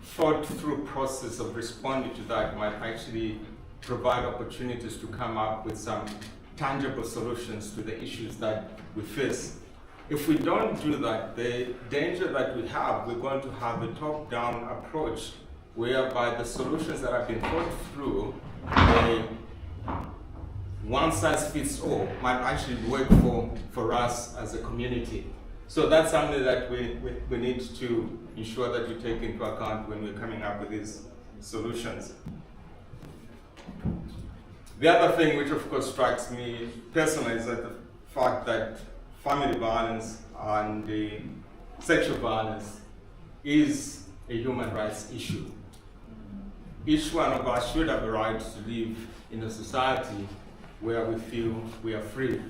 thought through process of responding to that might actually provide opportunities to come up with some tangible solutions to the issues that we face. If we don't do that, the danger that we have, we're going to have a top-down approach whereby the solutions that have been thought through, one size fits all, might actually work for us as a community. So that's something that we need to ensure that we take into account when we're coming up with these solutions. The other thing which of course strikes me personally is that the fact that family violence and sexual violence is a human rights issue. Each one of us should have a right to live in a society where we feel we are free.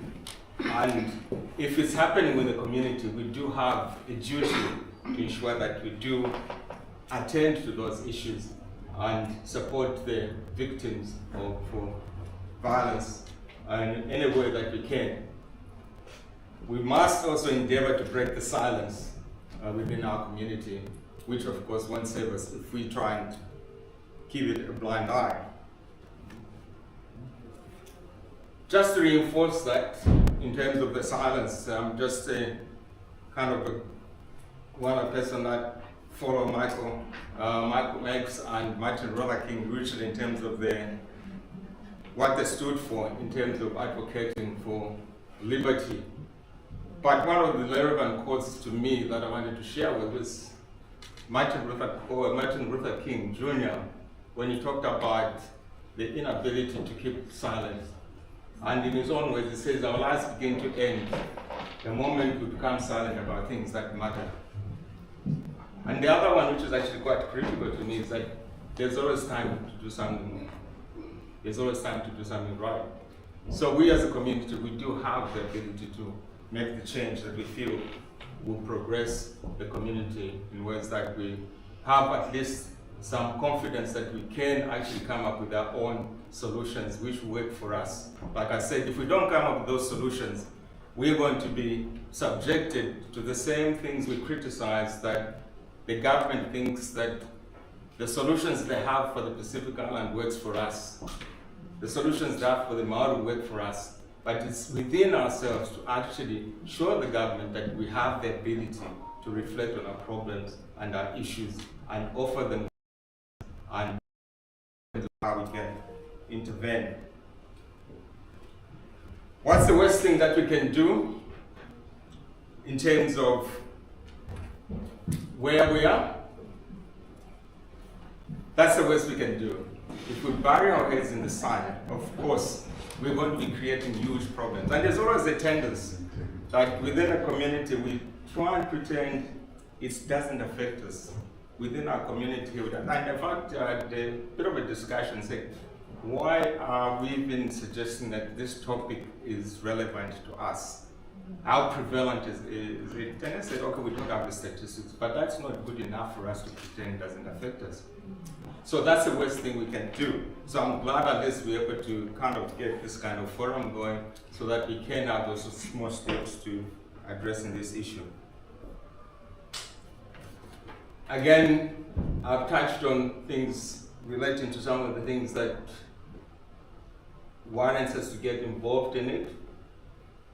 And if it's happening in the community, we do have a duty to ensure that we do attend to those issues and support the victims of violence in any way that we can. We must also endeavor to break the silence within our community, which of course won't save us if we try and keep it a blind eye. Just to reinforce that, in terms of the silence, I'm just a person that follow Michael X and Martin Luther King hugely in terms of what they stood for in terms of advocating for liberty. But one of the relevant quotes to me that I wanted to share was Martin Luther King Jr. when he talked about the inability to keep silent. And in his own words, he says, our lives begin to end the moment we become silent about things that matter. And the other one, which is actually quite critical to me, is that there's always time to do something. There's always time to do something right. So we as a community, we do have the ability to make the change that we feel will progress the community in ways that we have at least some confidence that we can actually come up with our own solutions which work for us. Like I said, if we don't come up with those solutions, we're going to be subjected to the same things we criticize, that the government thinks that the solutions they have for the Pacific Island works for us. The solutions they have for the Maori work for us. But it's within ourselves to actually show the government that we have the ability to reflect on our problems and our issues and offer them and how we can intervene. What's the worst thing that we can do in terms of where we are? That's the worst we can do. If we bury our heads in the sand, of course, we're going to be creating huge problems. And there's always a tendency that within a community, we try and pretend it doesn't affect us. Within our community, and in fact, a bit of a discussion saying, why are we even suggesting that this topic is relevant to us? How prevalent is it? And I said, okay, we don't have the statistics, but that's not good enough for us to pretend it doesn't affect us. So that's the worst thing we can do. So I'm glad at least we're able to kind of get this kind of forum going so that we can have those small steps to addressing this issue. Again, I've touched on things relating to some of the things that warrants us to get involved in it.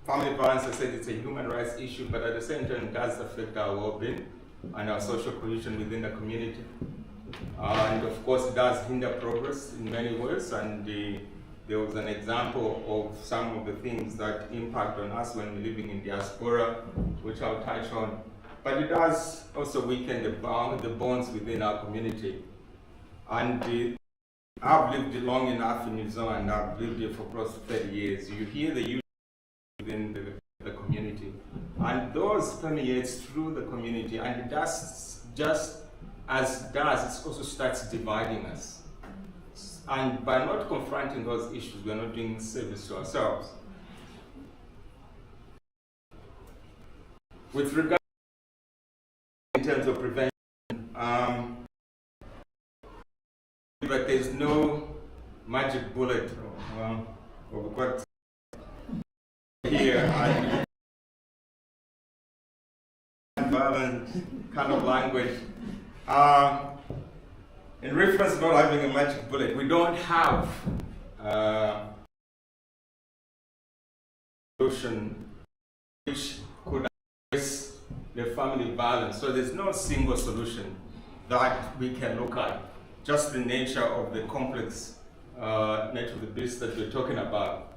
Family violence, I said, it's a human rights issue, but at the same time, it does affect our well-being and our social cohesion within the community. And of course, it does hinder progress in many ways. And there was an example of some of the things that impact on us when we're living in diaspora, which I'll touch on. But it does also weaken the bonds within our community. And I've lived long enough in New Zealand, I've lived here for close to 30 years. You hear the youth within the community, and those permeates through the community, and it does, just as it does, it also starts dividing us. And by not confronting those issues, we're not doing service to ourselves. With regard in terms of prevention, but there's no magic bullet. Well, we've got here and violent kind of language. In reference to not having a magic bullet, we don't have a solution which could address the family violence. So there's no single solution that we can look at. Just the nature of the complex nature of the beast that we're talking about.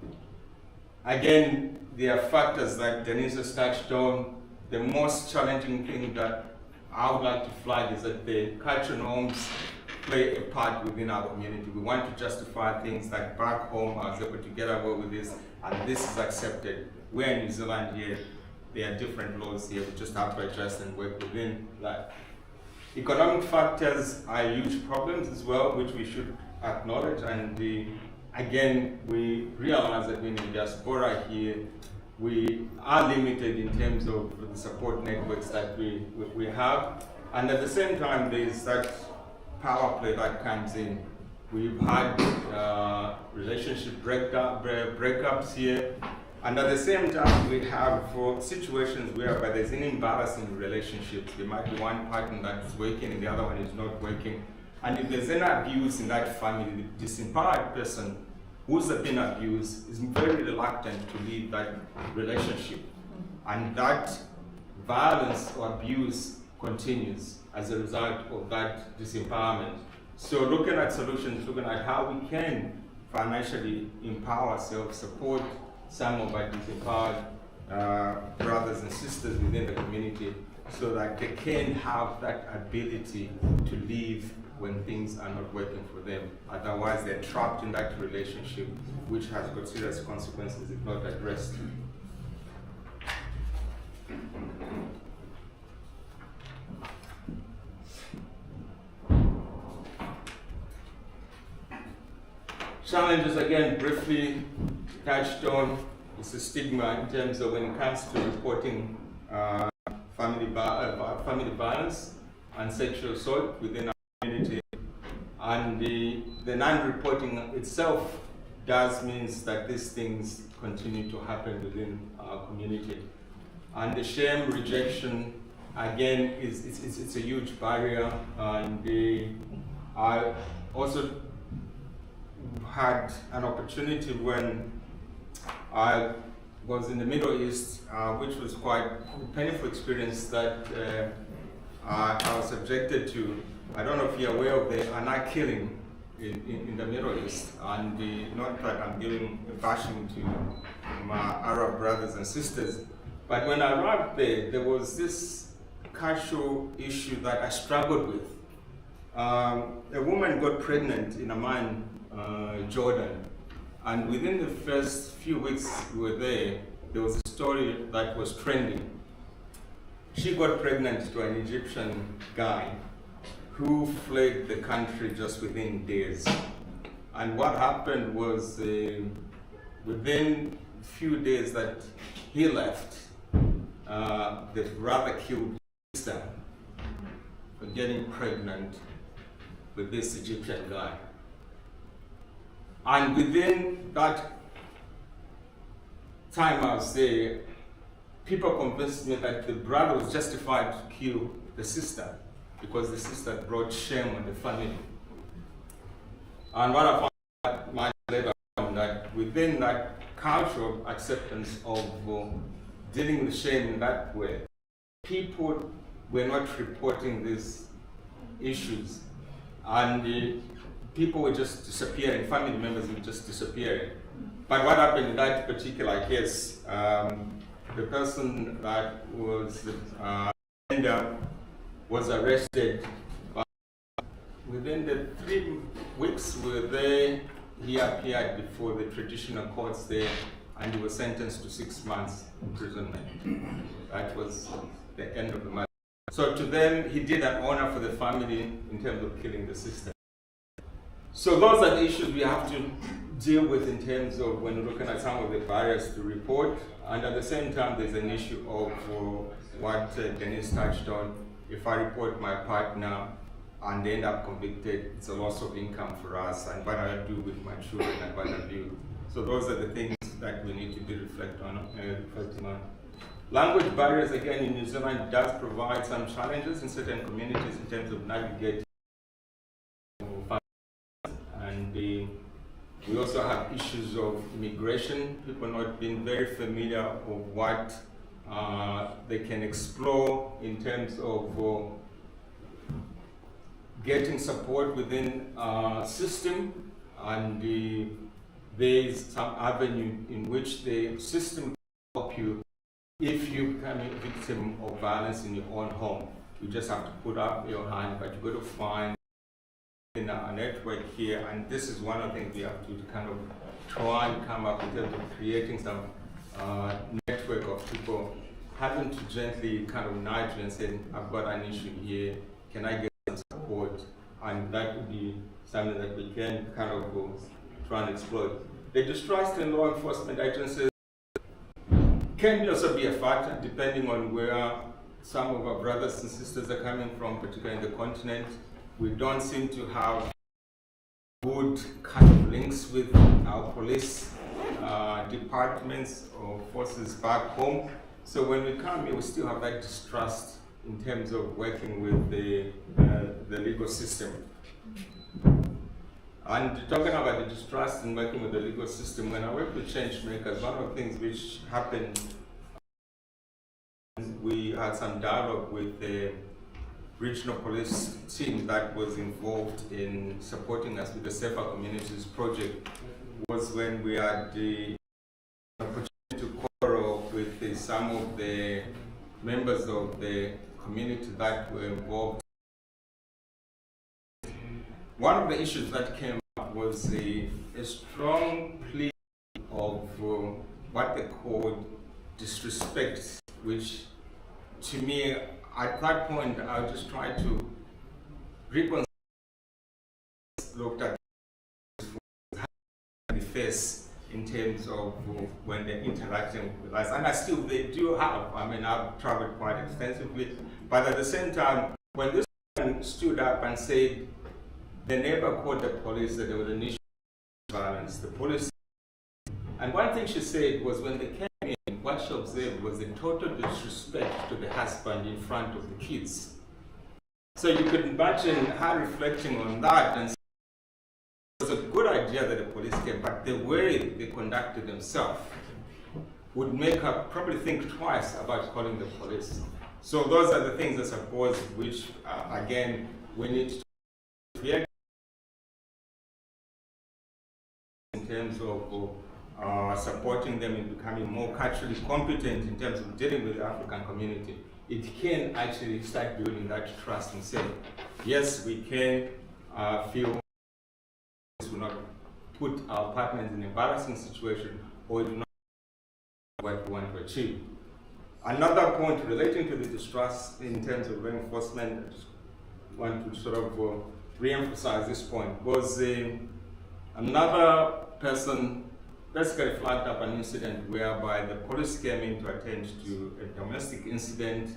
Again, there are factors that Denise has touched on. The most challenging thing that I would like to flag is that the cultural norms play a part within our community. We want to justify things like back home, I was able to get away with this, and this is accepted. We're in New Zealand here, there are different laws here, we just have to adjust and work within that. Economic factors are huge problems as well, which we should acknowledge, and again, we realize that when in diaspora here, we are limited in terms of the support networks that we have, and at the same time, there's that power play that comes in. We've had relationship breakups here, and at the same time, we have for situations whereby there's an imbalance in relationships. There might be one partner that's working and the other one is not working. And if there's any abuse in that family, the disempowered person who's been abused is very reluctant to leave that relationship. And that violence or abuse continues as a result of that disempowerment. So looking at solutions, looking at how we can financially empower ourselves, support some of our disempowered brothers and sisters within the community so that they can have that ability to leave when things are not working for them. Otherwise, they're trapped in that relationship, which has got serious consequences if not addressed. Challenges, again, briefly touched on, is the stigma in terms of when it comes to reporting family violence and sexual assault within our community. And the non-reporting itself does means that these things continue to happen within our community. And the shame, rejection, again, it's a huge barrier. And I also had an opportunity when I was in the Middle East, which was quite a painful experience that I was subjected to. I don't know if you're aware of the Anak killing in the Middle East. And not that I'm giving a bashing to my Arab brothers and sisters, but when I arrived there, there was this cultural issue that I struggled with. A woman got pregnant in Amman, Jordan, and within the first few weeks we were there, there was a story that was trending. She got pregnant to an Egyptian guy who fled the country just within days. And what happened was within a few days that he left, the brother killed his sister for getting pregnant with this Egyptian guy. And within that time I was there, people convinced me that the brother was justified to kill the sister because the sister brought shame on the family. And what I found much later on, that within that culture of acceptance of dealing with shame in that way, people were not reporting these issues, and people were just disappearing, family members were just disappearing. But what happened in that particular case, the person that was the offender was arrested. But within the 3 weeks we were there, he appeared before the traditional courts there, and he was sentenced to 6 months imprisonment. That was the end of the matter. So to them, he did an honor for the family in terms of killing the sister. So those are the issues we have to deal with in terms of when we're looking at some of the barriers to report. And at the same time, there's an issue of what Denise touched on. If I report my partner and they end up convicted, it's a loss of income for us, and what I do with my children and what I do. So those are the things that we need to be reflecting on. Language barriers, again, in New Zealand does provide some challenges in certain communities in terms of navigating. And we also have issues of immigration, people not being very familiar of what they can explore in terms of getting support within a system, and there is some avenue in which the system can help you if you become a victim of violence in your own home. You just have to put up your hand, but you've got to find in a network here, and this is one of the things we have to kind of try and come up in terms of creating some network of people, having to gently kind of nudge and say, I've got an issue here, can I get some support? And that would be something that we can kind of try and exploit. The distrust in law enforcement agencies can also be a factor depending on where some of our brothers and sisters are coming from, particularly in the continent. We don't seem to have good kind of links with our police departments or forces back home. So when we come here, we still have that distrust in terms of working with the legal system. And talking about the distrust in working with the legal system, when I work with change makers, one of the things which happened, we had some dialogue with the regional police team that was involved in supporting us with the Safer Communities project, was when we had the opportunity to quarrel with some of the members of the community that were involved. One of the issues that came up was a strong plea of what they called disrespect, which to me, at that point, I just tried to reconcile, looked at the face in terms of when they're interacting with us. And they do have, I've traveled quite extensively, but at the same time, when this man stood up and said, the neighbor called the police that there was an issue of violence, the police, and one thing she said was when they came in, what she observed was a total disrespect to the husband in front of the kids. So you could imagine her reflecting on that and saying it was a good idea that the police came, but the way they conducted themselves would make her probably think twice about calling the police. So those are the things, I suppose, which, again, we need to terms of supporting them in becoming more culturally competent in terms of dealing with the African community, it can actually start building that trust and say, yes, we can feel this will not put our partners in an embarrassing situation or do not what we want to achieve. Another point relating to the distrust in terms of law enforcement, I just want to sort of re-emphasize this point, was another person basically flagged up an incident whereby the police came in to attend to a domestic incident,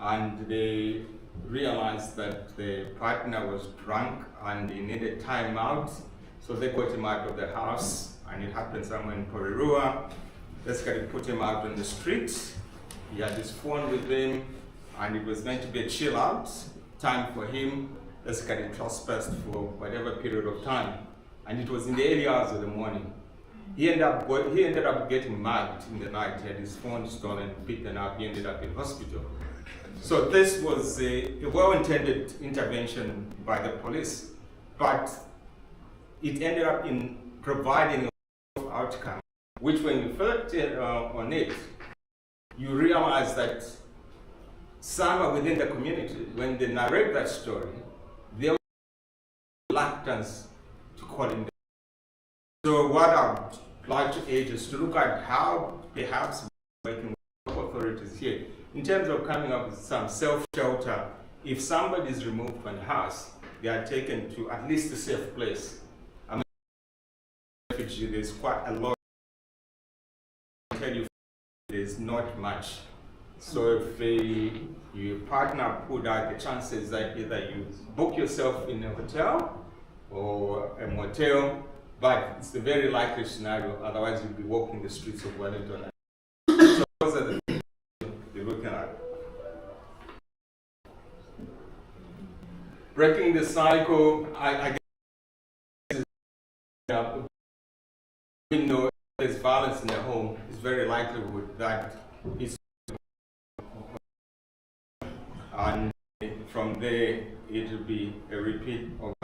and they realized that the partner was drunk and he needed time out, so they got him out of the house, and it happened somewhere in Porirua. Basically put him out on the street. He had his phone with him, and it was meant to be a chill out time for him. Basically trespassed for whatever period of time, and it was in the early hours of the morning. He ended up getting mugged in the night. He had his phone stolen, beaten up. He ended up in hospital. So this was a well-intended intervention by the police, but it ended up in providing an outcome, which when you reflect on it, you realize that somewhere within the community, when they narrate that story, there was reluctance to call him. So what I'd like to urge is to look at how perhaps working with authorities here, in terms of coming up with some self-shelter. If somebody is removed from the house, they are taken to at least a safe place. I mean, refugee, there's quite a lot. I tell you, there's not much. So if your partner put out, the chances that either you book yourself in a hotel or a motel, but it's a very likely scenario, otherwise you'll be walking the streets of Wellington. So those are the things you're looking at. Breaking the cycle, I guess, we know there's violence in the home, it's very likelihood that it's, and from there it will be a repeat of.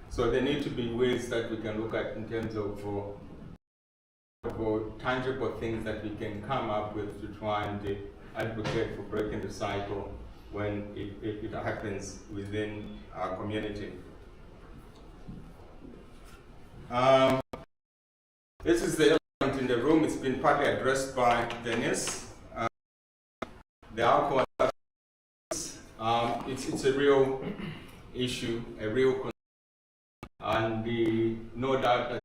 So there need to be ways that we can look at in terms of tangible things that we can come up with to try and advocate for breaking the cycle when it happens within our community. This is the element in the room. It's been partly addressed by Dennis. The alcohol, it's a real issue, a real concern. And no doubt that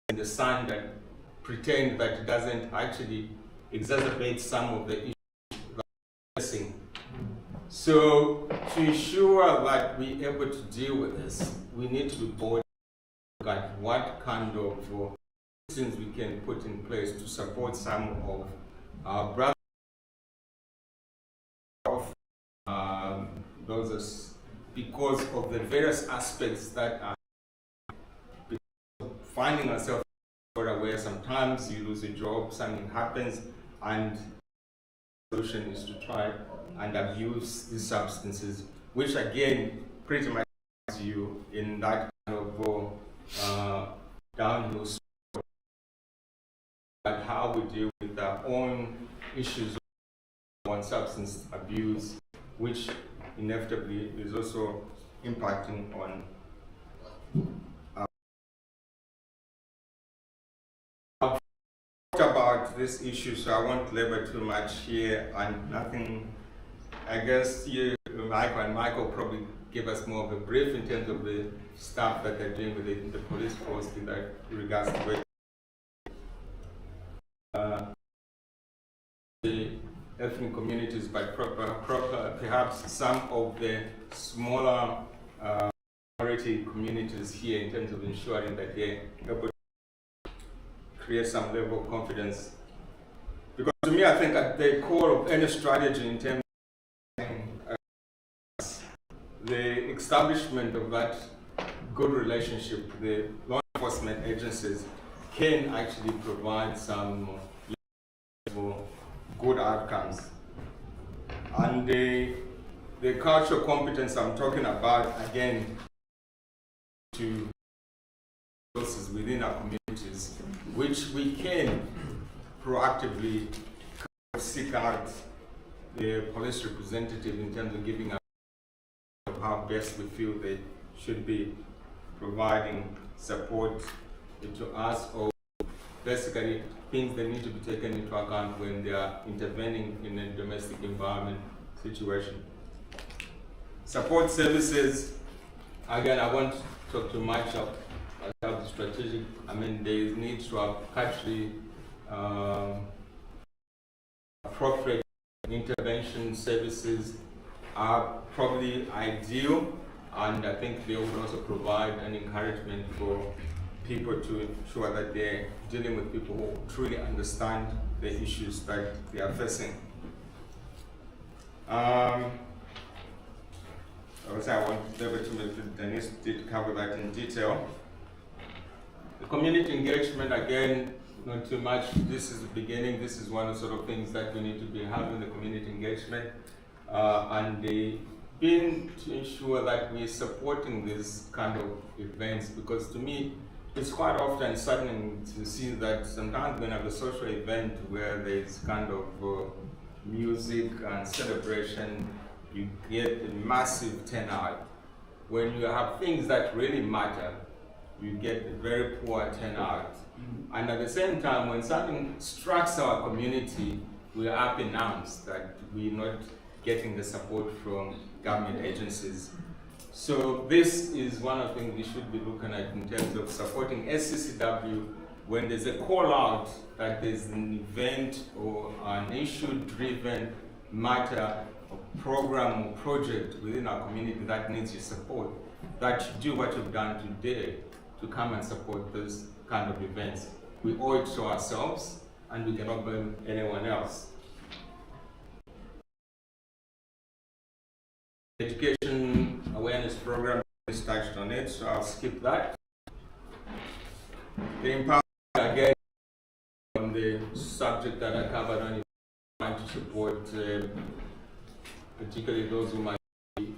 in the sun that pretend that it doesn't actually exacerbate some of the issues that we're facing. So to ensure that we're able to deal with this, we need to be bold at what kind of things we can put in place to support some of our brothers, those because of the various aspects that are finding ourselves where sometimes you lose a job, something happens, and the solution is to try and abuse these substances, which again pretty much puts you in that kind of downhill spiral. But how we deal with our own issues on substance abuse, which inevitably is also impacting on I've talked about this issue, so I won't labor too much here, and nothing, I guess you, Michael and Michael probably give us more of a brief in terms of the stuff that they're doing with the police force in that regards to it. The ethnic communities, but perhaps some of the smaller minority communities here in terms of ensuring that they're able to create some level of confidence. Because to me, I think at the core of any strategy in terms of the establishment of that good relationship with the law enforcement agencies can actually provide some good outcomes. And the cultural competence I'm talking about, again, to resources within our communities, which we can proactively seek out the police representative in terms of giving us how best we feel they should be providing support to us, or basically things that need to be taken into account when they are intervening in a domestic environment situation. Support services, again, I want to talk too much about strategic. I mean, there needs to have actually appropriate intervention services are probably ideal, and I think they would also provide an encouragement for people to ensure that they're dealing with people who truly understand the issues that they are facing. Also, I want Denise did cover that in detail. The community engagement, again, not too much. This is the beginning. This is one of the sort of things that we need to be having, the community engagement. And they been to ensure that we're supporting these kind of events, because to me, it's quite often saddening to see that sometimes when you have a social event where there's kind of music and celebration, you get a massive turnout. When you have things that really matter, you get a very poor turnout. And at the same time, when something strikes our community, we are up in arms that we're not getting the support from government agencies. So this is one of the things we should be looking at in terms of supporting SCCW when there's a call out that there's an event or an issue-driven matter or program or project within our community that needs your support, that you do what you've done today to come and support those kind of events. We owe it to ourselves, and we cannot blame anyone else. Education awareness program is touched on it, so I'll skip that. The empowerment, again, on the subject that I covered on trying to support particularly those who might be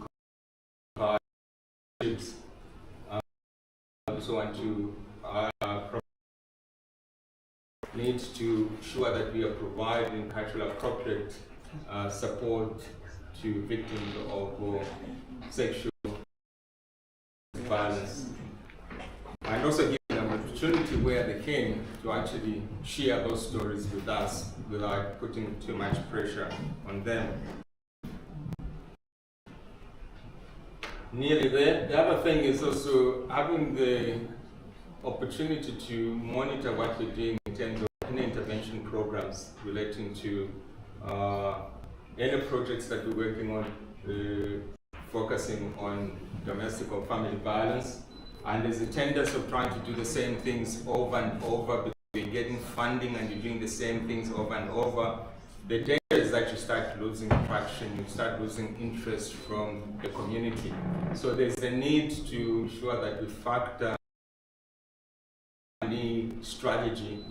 ships. I also want to need to ensure that we are providing culturally appropriate support to victims of sexual violence, and also give them an opportunity where they can to actually share those stories with us without putting too much pressure on them. Nearly there. The other thing is also having the opportunity to monitor what we're doing in terms of any intervention programs relating to any projects that we're working on, focusing on domestic or family violence. And there's a tendency of trying to do the same things over and over because you're getting funding and you're doing the same things over and over. The danger is that you start losing traction, you start losing interest from the community. So there's the need to ensure that we factor any strategy,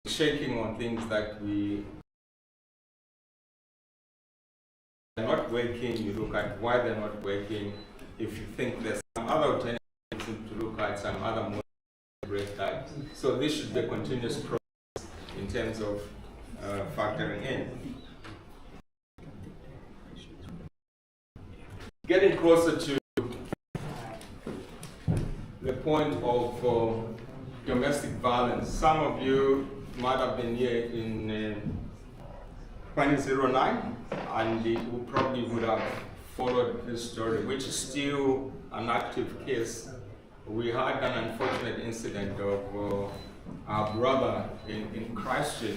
shaking on things that we are not working. You look at why they're not working. If you think there's some other alternatives, to look at some other more break that. So this should be a continuous process in terms of factoring in. Getting closer to the point of domestic violence. Some of you might have been here in 2009, and you probably would have followed this story, which is still an active case. We had an unfortunate incident of our brother in Christchurch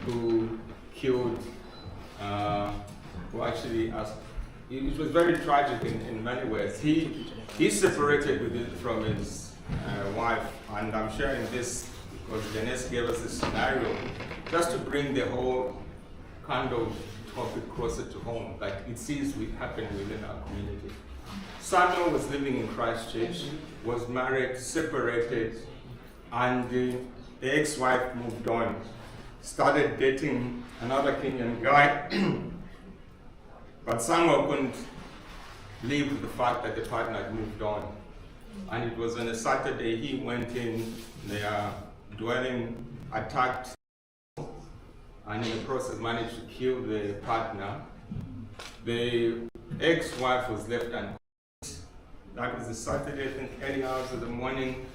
who killed, who actually asked. It was very tragic in many ways. He separated from his wife, and I'm sharing this because Denise gave us a scenario just to bring the whole kind of topic closer to home, like it seems to happen within our community. Samuel was living in Christchurch, was married, separated, and the ex-wife moved on, started dating another Kenyan guy. But Samuel couldn't live with the fact that the partner had moved on. And it was on a Saturday he went in their dwelling, attacked, and in the process managed to kill the partner. The ex-wife was left unconscious. That was the Saturday, I think, early hours of the morning.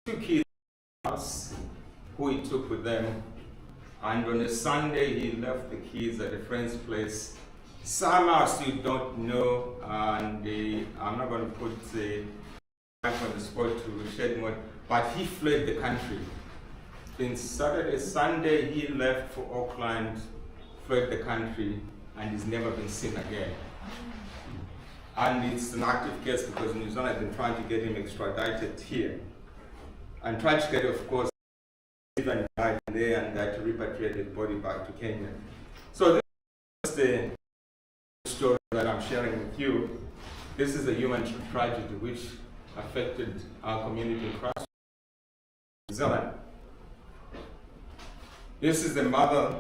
2 kids in the house who he took with them. And on a Sunday, he left the keys at a friend's place. Somehow I still don't know, and I'm not going to put the wife on the spot to shed more, but he fled the country. Then Saturday, Sunday, he left for Auckland, fled the country, and he's never been seen again. And it's an active case because New Zealand has been trying to get him extradited here. And tragically, of course, even died there and had to repatriate his body back to Kenya. So this is the story that I'm sharing with you. This is a human tragedy which affected our community in Christchurch, New Zealand. This is the mother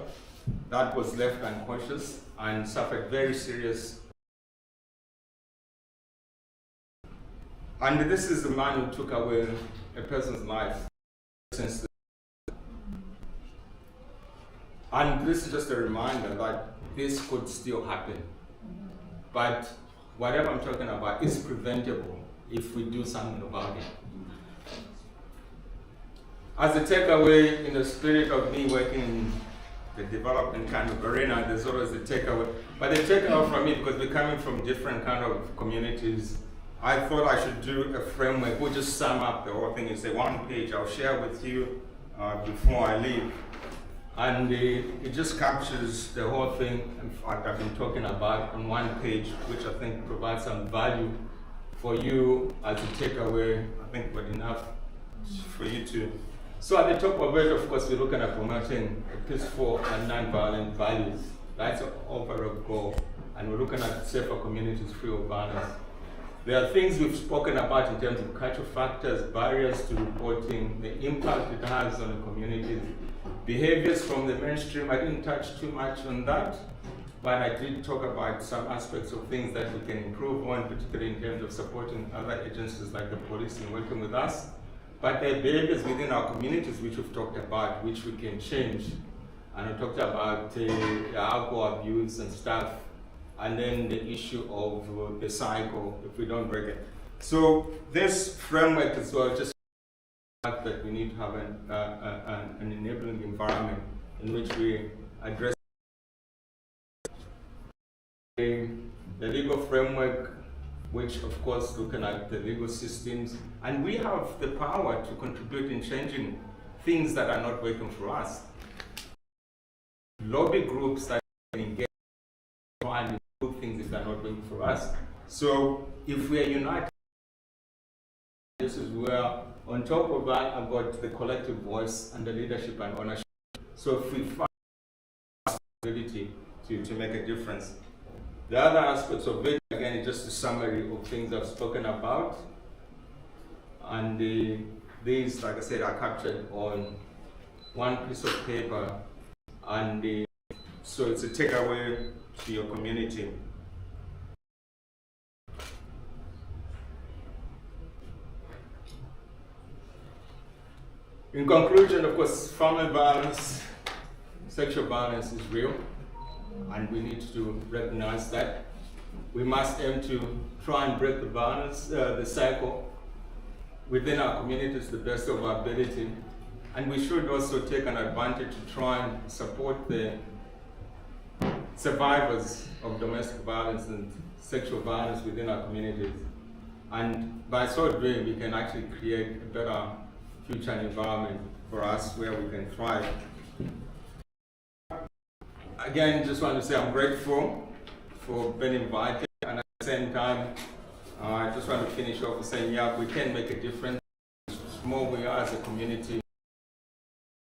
that was left unconscious and suffered very serious. And this is the man who took away a person's life since. And this is just a reminder that this could still happen. But whatever I'm talking about is preventable if we do something about it. As a takeaway, in the spirit of me working in the development kind of arena, there's always the takeaway. But the takeaway from it, because we're coming from different kind of communities, I thought I should do a framework. We'll just sum up the whole thing and say 1 page I'll share with you before I leave. And it just captures the whole thing, in fact, I've been talking about on 1 page, which I think provides some value for you as a takeaway. I think but enough for you to. So at the top of it, of course, we're looking at promoting peaceful and non-violent values. That's our overall goal. And we're looking at safer communities free of violence. There are things we've spoken about in terms of cultural factors, barriers to reporting, the impact it has on the communities, behaviors from the mainstream. I didn't touch too much on that, but I did talk about some aspects of things that we can improve on, particularly in terms of supporting other agencies like the police in working with us. But there are behaviors within our communities which we've talked about, which we can change. And I talked about alcohol abuse and stuff, and then the issue of the cycle, if we don't break it. So this framework as well, just that we need to have an enabling environment in which we address the legal framework, which of course looking at the legal systems, and we have the power to contribute in changing things that are not working for us. Lobby groups that can engage and improve things if they're not working for us. So if we are united, this is where on top of that I've got the collective voice and the leadership and ownership. So if we find ability to make a difference. The other aspects of it, again, is just a summary of things I've spoken about. And these, like I said, are captured on 1 piece of paper. And so it's a takeaway to your community. In conclusion, of course, family violence, sexual violence is real. And we need to recognize that. We must aim to try and break the violence, the cycle within our communities to the best of our ability. And we should also take an advantage to try and support the survivors of domestic violence and sexual violence within our communities. And by so doing, we can actually create a better future environment for us where we can thrive. Again, just want to say I'm grateful for being invited, and at the same time, I just want to finish off with saying, yeah, we can make a difference. The more we are as a community,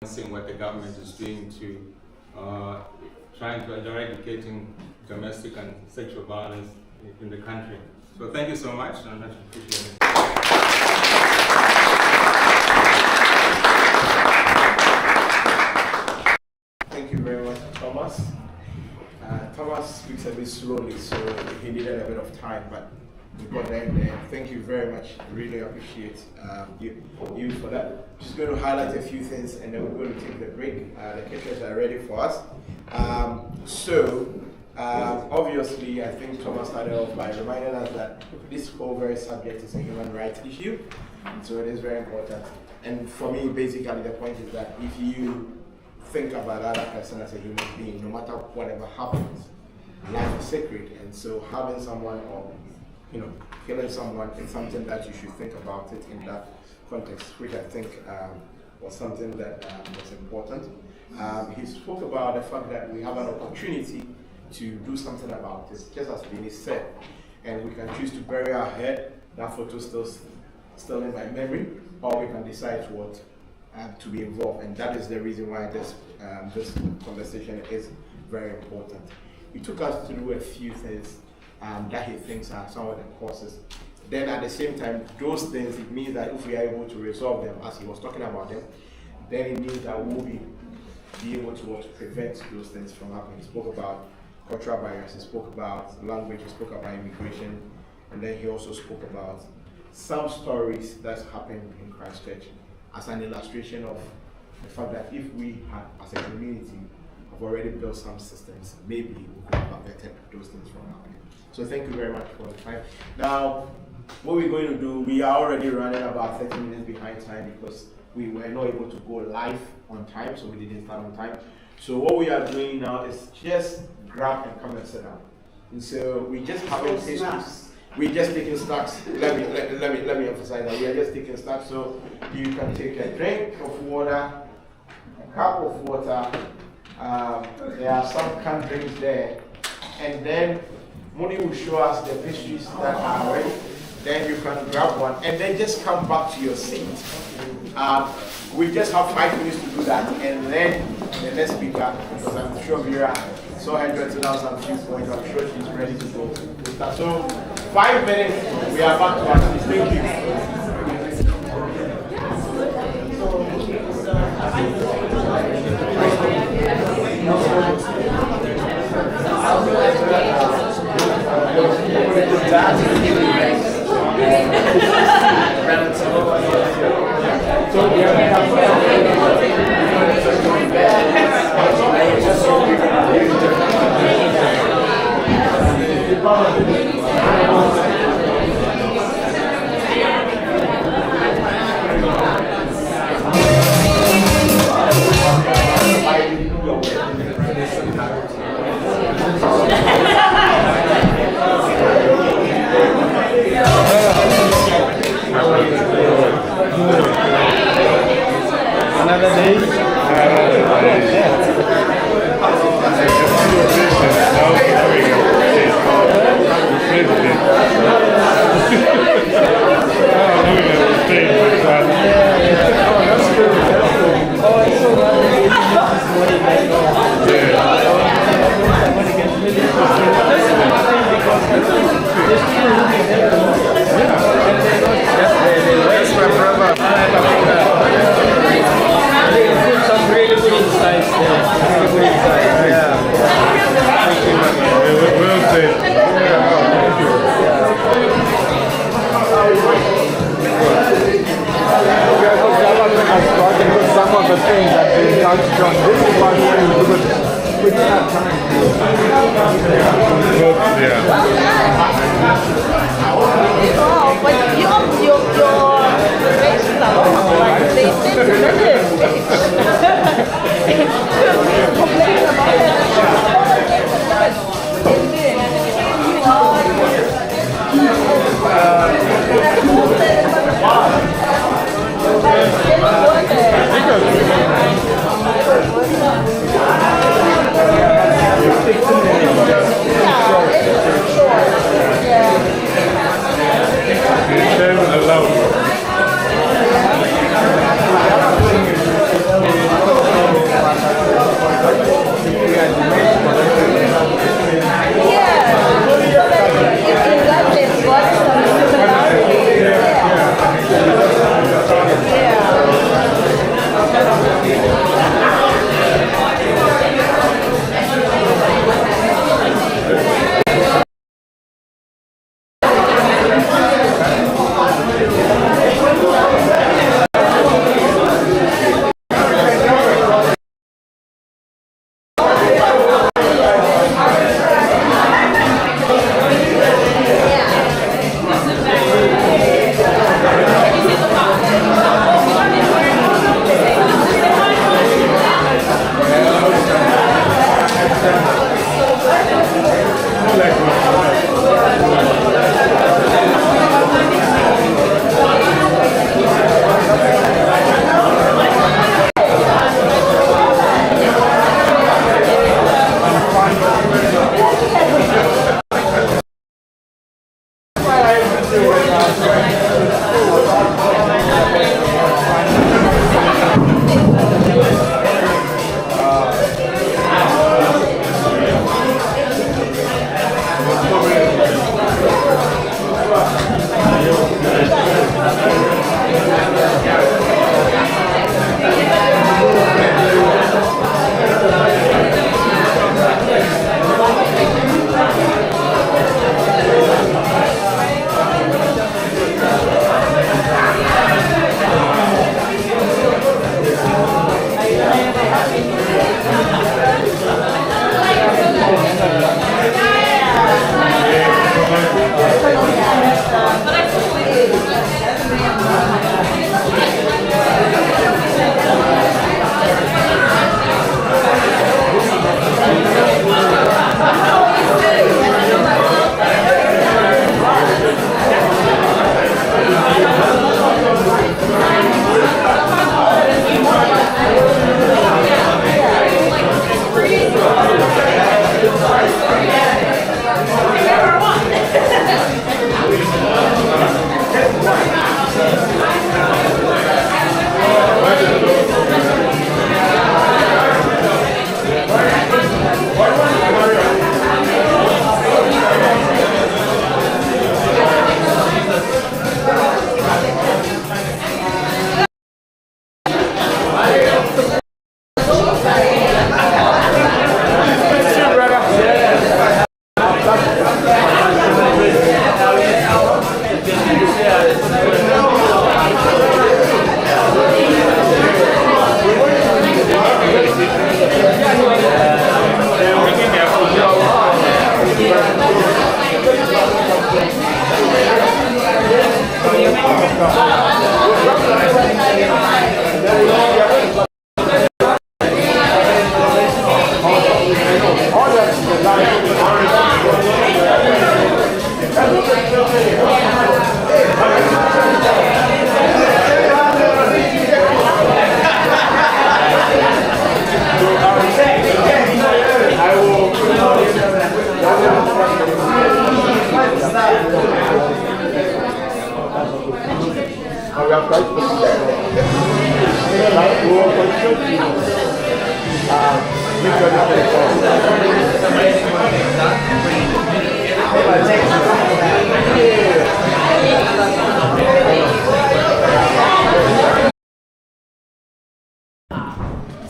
seeing what the government is doing to trying to eradicating domestic and sexual violence in the country. So thank you so much, and I appreciate it. Thank you very much, Thomas. Thomas speaks a bit slowly, so he needed a bit of time, but we got them there. Thank you very much. Really appreciate you for that. Just going to highlight a few things and then we're going to take the break. The caterers are ready for us. Obviously, I think Thomas started off by reminding us that this whole very subject is a human rights issue, so it is very important. And for me, basically, the point is that if you think about that other person as a human being, no matter whatever happens, life is sacred, and so having someone or killing someone is something that you should think about it in that context, which I think was something that was important. He spoke about the fact that we have an opportunity to do something about this, just as Vinny said, and we can choose to bury our head. That photo still in my memory, or we can decide what to be involved, and that is the reason why this conversation is very important. He took us through a few things that he thinks are some of the causes. Then at the same time, those things, it means that if we are able to resolve them, as he was talking about them, then it means that we'll be able to prevent those things from happening. He spoke about cultural barriers, he spoke about language, he spoke about immigration, and then he also spoke about some stories that's happened in Christchurch as an illustration of the fact that if we had, as a community, have already built some systems, maybe we could have averted those things from happening. So thank you very much for the time. Now, what we're going to do, we are already running about 30 minutes behind time because we were not able to go live on time, so we didn't start on time. So what we are doing now is just grab and come and sit down. And so we just having pastries. We're just taking snacks. Let me emphasize that we are just taking snacks. So you can take a drink of water, a cup of water. There are some canned drinks there, and then Moni will show us the pastries that are ready. Then you can grab one, and then just come back to your seat. We just have 5 minutes to do that, and then the next speaker, because I'm sure Vera saw her dressing out some few points, I'm sure she's ready to go. So 5 minutes, we are back to our seats. Thank you. Another day? Some of the things that they touched on, this is one thing we didn't have time but your races are all like they complain about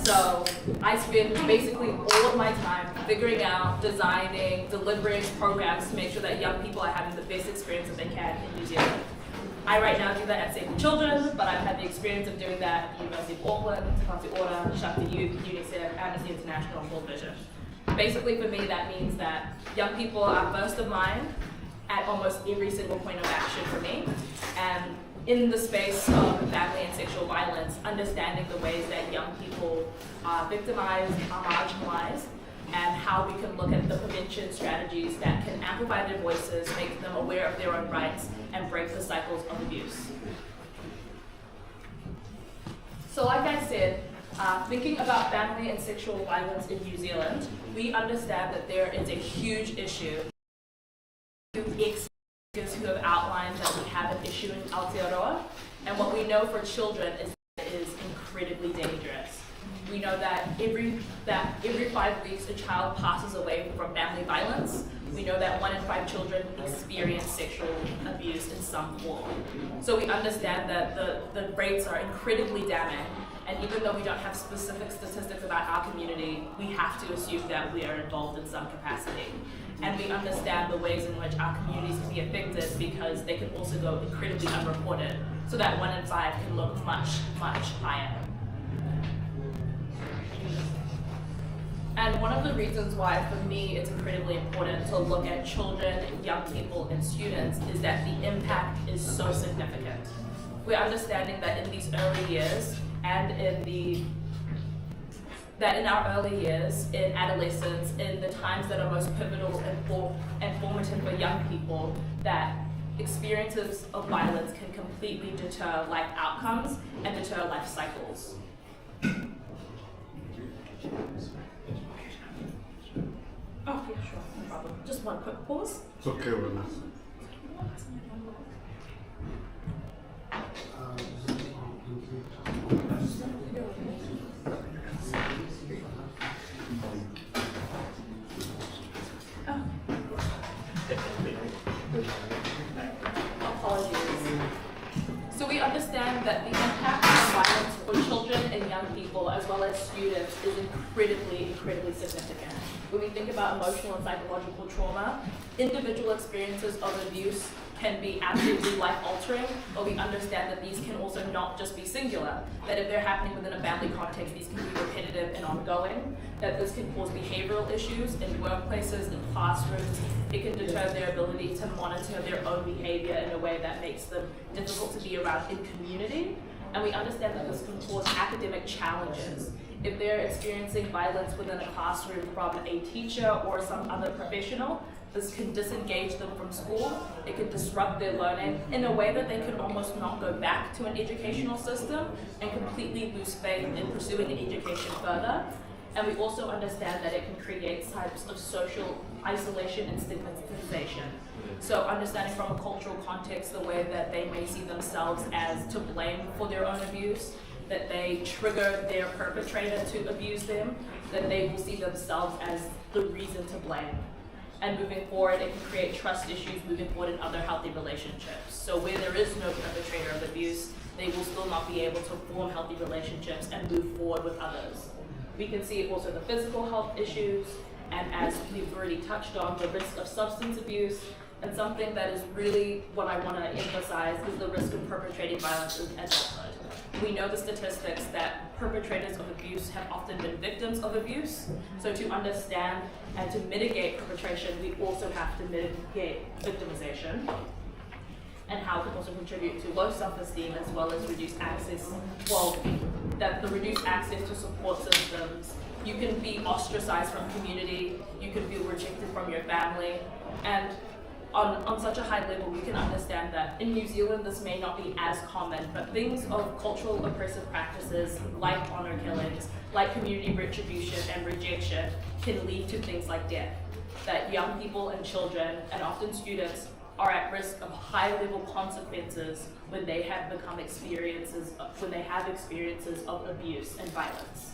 So I spend basically all of my time figuring out, designing, delivering programs to make sure that young people are having the best experience that they can in New Zealand. I right now do that at Save the Children, but I've had the experience of doing that at the University of Auckland, Te Whatu Ora, Shakti Youth, UNICEF, Amnesty International, and World Vision. Basically for me that means that young people are first of mind at almost every single point of action for me. And in the space of family and sexual violence, understanding the ways that young people are victimized, are marginalized, and how we can look at the prevention strategies that can amplify their voices, make them aware of their own rights, and break the cycles of abuse. So like I said, thinking about family and sexual violence in New Zealand, we understand that there is a huge issue. Ex-speakers who have outlined that we have an issue in Aotearoa, and what we know for children is that it is incredibly dangerous. We know that every 5 weeks a child passes away from family violence. We know that 1 in 5 children experience sexual abuse in some form. So we understand that the rates are incredibly damning, and even though we don't have specific statistics about our community, we have to assume that we are involved in some capacity. And we understand the ways in which our communities can be affected because they can also go incredibly unreported, so that 1 in 5 can look much, much higher. And one of the reasons why, for me, it's incredibly important to look at children, young people, and students is that the impact is so significant. We're understanding that in these early years, and in our early years, in adolescence, in the times that are most pivotal and formative for young people, that experiences of violence can completely deter life outcomes and deter life cycles. Oh, yeah, sure, no problem. Just one quick pause. It's okay with us. Apologies. So we understand that the impact of violence for children and young people, as well as students, is incredibly significant. When we think about emotional and psychological trauma, individual experiences of abuse can be absolutely life-altering, but we understand that these can also not just be singular, that if they're happening within a family context, these can be repetitive and ongoing, that this can cause behavioral issues in workplaces, in classrooms. It can deter their ability to monitor their own behavior in a way that makes them difficult to be around in community. And we understand that this can cause academic challenges. If they're experiencing violence within a classroom from a teacher or some other professional, this can disengage them from school. It can disrupt their learning in a way that they can almost not go back to an educational system and completely lose faith in pursuing an education further. And we also understand that it can create types of social isolation and stigmatization. So understanding from a cultural context the way that they may see themselves as to blame for their own abuse, that they trigger their perpetrator to abuse them, that they will see themselves as the reason to blame. And moving forward, it can create trust issues moving forward in other healthy relationships. So where there is no perpetrator of abuse, they will still not be able to form healthy relationships and move forward with others. We can see also the physical health issues, and as we've already touched on, the risk of substance abuse, and something that is really what I want to emphasize is the risk of perpetrating violence in adulthood. We know the statistics that perpetrators of abuse have often been victims of abuse. So to understand and to mitigate perpetration, we also have to mitigate victimization, and how it can also contribute to low self-esteem as well as reduced access, that the reduced access to support systems. You can be ostracized from community, you can feel rejected from your family, and on such a high level, we can understand that in New Zealand, this may not be as common, but things of cultural oppressive practices like honor killings, like community retribution and rejection can lead to things like death. That young people and children, and often students, are at risk of high-level consequences when they have experiences of abuse and violence.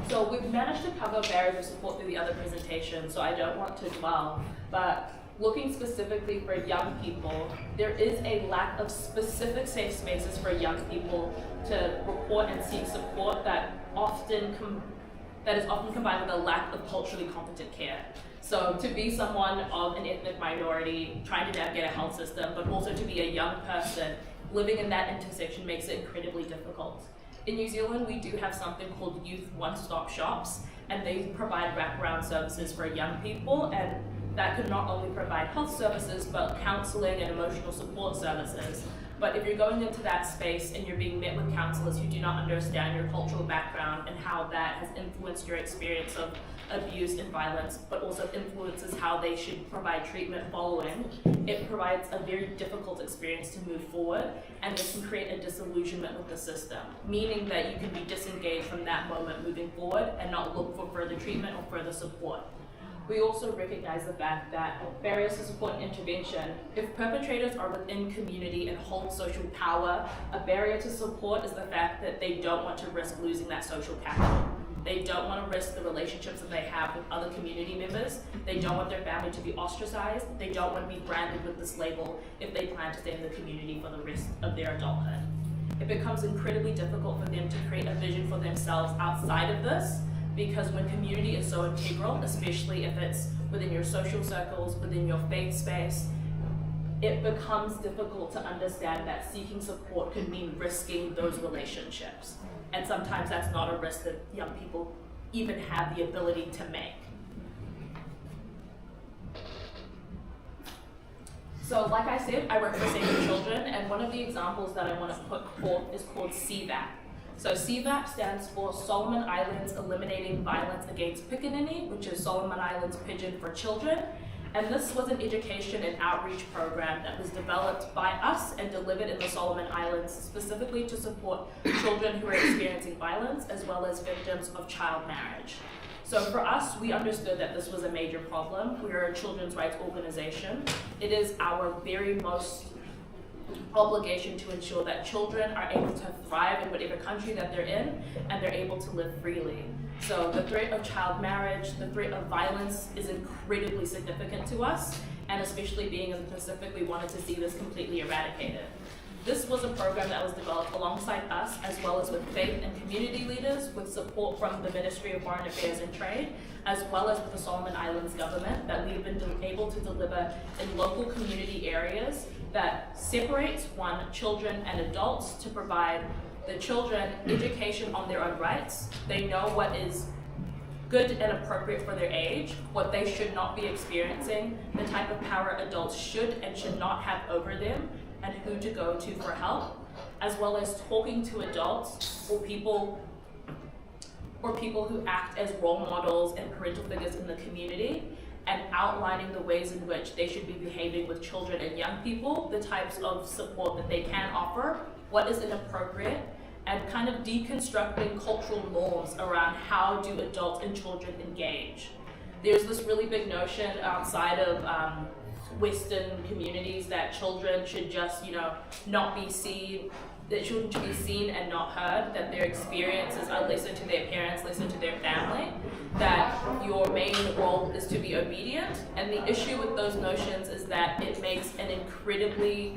So we've managed to cover barriers of support through the other presentations, so I don't want to dwell, but looking specifically for young people, there is a lack of specific safe spaces for young people to report and seek support that is often combined with a lack of culturally competent care. So to be someone of an ethnic minority, trying to navigate a health system, but also to be a young person, living in that intersection makes it incredibly difficult. In New Zealand, we do have something called youth one-stop shops, and they provide wraparound services for young people, and that could not only provide health services, but counseling and emotional support services. But if you're going into that space and you're being met with counselors who do not understand your cultural background and how that has influenced your experience of abuse and violence, but also influences how they should provide treatment following, it provides a very difficult experience to move forward, and this can create a disillusionment with the system, meaning that you can be disengaged from that moment moving forward and not look for further treatment or further support. We also recognize the fact that barriers to support and intervention, if perpetrators are within community and hold social power, a barrier to support is the fact that they don't want to risk losing that social capital. They don't want to risk the relationships that they have with other community members. They don't want their family to be ostracized. They don't want to be branded with this label if they plan to stay in the community for the rest of their adulthood. It becomes incredibly difficult for them to create a vision for themselves outside of this, because when community is so integral, especially if it's within your social circles, within your faith space, it becomes difficult to understand that seeking support could mean risking those relationships. And sometimes that's not a risk that young people even have the ability to make. So like I said, I work for Save the Children, and one of the examples that I want to put forth is called CVAP. So CVAP stands for Solomon Islands Eliminating Violence Against Pickaninny, which is Solomon Islands Pidgin for Children. And this was an education and outreach program that was developed by us and delivered in the Solomon Islands specifically to support children who are experiencing violence as well as victims of child marriage. So for us, we understood that this was a major problem. We are a children's rights organization. It is our very most obligation to ensure that children are able to thrive in whatever country that they're in, and they're able to live freely. So the threat of child marriage, the threat of violence is incredibly significant to us, and especially being in the Pacific, we wanted to see this completely eradicated. This was a program that was developed alongside us, as well as with faith and community leaders, with support from the Ministry of Foreign Affairs and Trade, as well as with the Solomon Islands government, that we've been able to deliver in local community areas that separates, one, children and adults, to provide the children education on their own rights. They know what is good and appropriate for their age, what they should not be experiencing, the type of power adults should and should not have over them, and who to go to for help, as well as talking to adults or people who act as role models and parental figures in the community, and outlining the ways in which they should be behaving with children and young people, the types of support that they can offer, what is inappropriate, and kind of deconstructing cultural norms around how do adults and children engage. There's this really big notion outside of Western communities that children should just, not be seen, that children should be seen and not heard, that their experiences are listen to their parents, listen to their family, that your main role is to be obedient. And the issue with those notions is that it makes an incredibly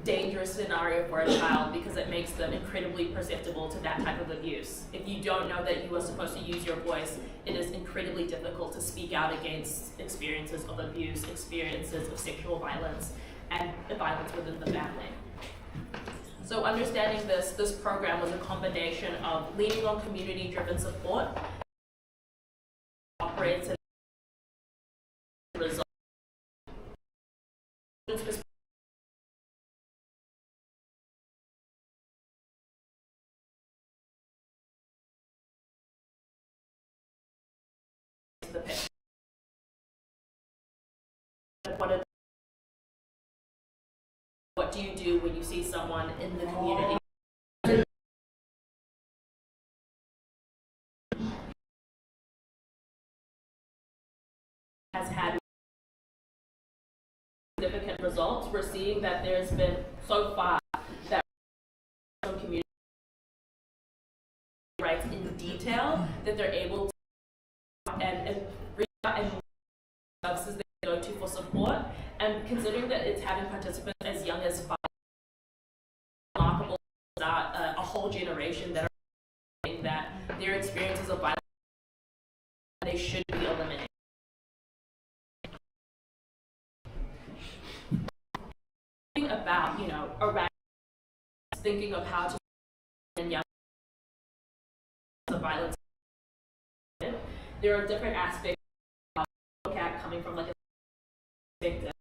dangerous scenario for a child, because it makes them incredibly susceptible to that type of abuse. If you don't know that you are supposed to use your voice, it is incredibly difficult to speak out against experiences of abuse, experiences of sexual violence, and violence within the family. So understanding this program was a combination of leaning on community-driven support, operates and results, the picture. What do you do when you see someone in the community has had significant results? We're seeing that there's been so far that some community rights in detail, that they're able to and reach out and services they go to for support. And considering that it's having participants as young as 5, remarkable to start a whole generation that are saying that their experiences of violence, they should be eliminated. Thinking about, around thinking of how to in young of violence, there are different aspects of look at coming from like a perspective.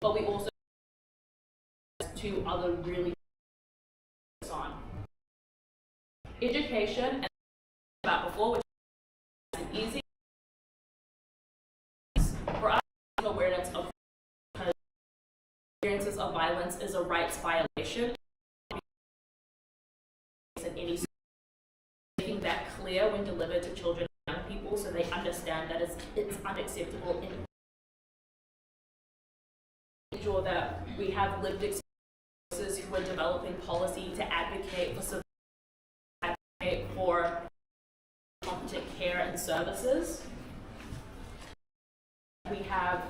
But we also have 2 other really on education, and about before, which is easy for us. Awareness of experiences of violence is a rights violation, and any making that clear when delivered to children and young people, so they understand that it's unacceptable. Ensure that we have lived experiences who are developing policy to advocate for competent care and services. We have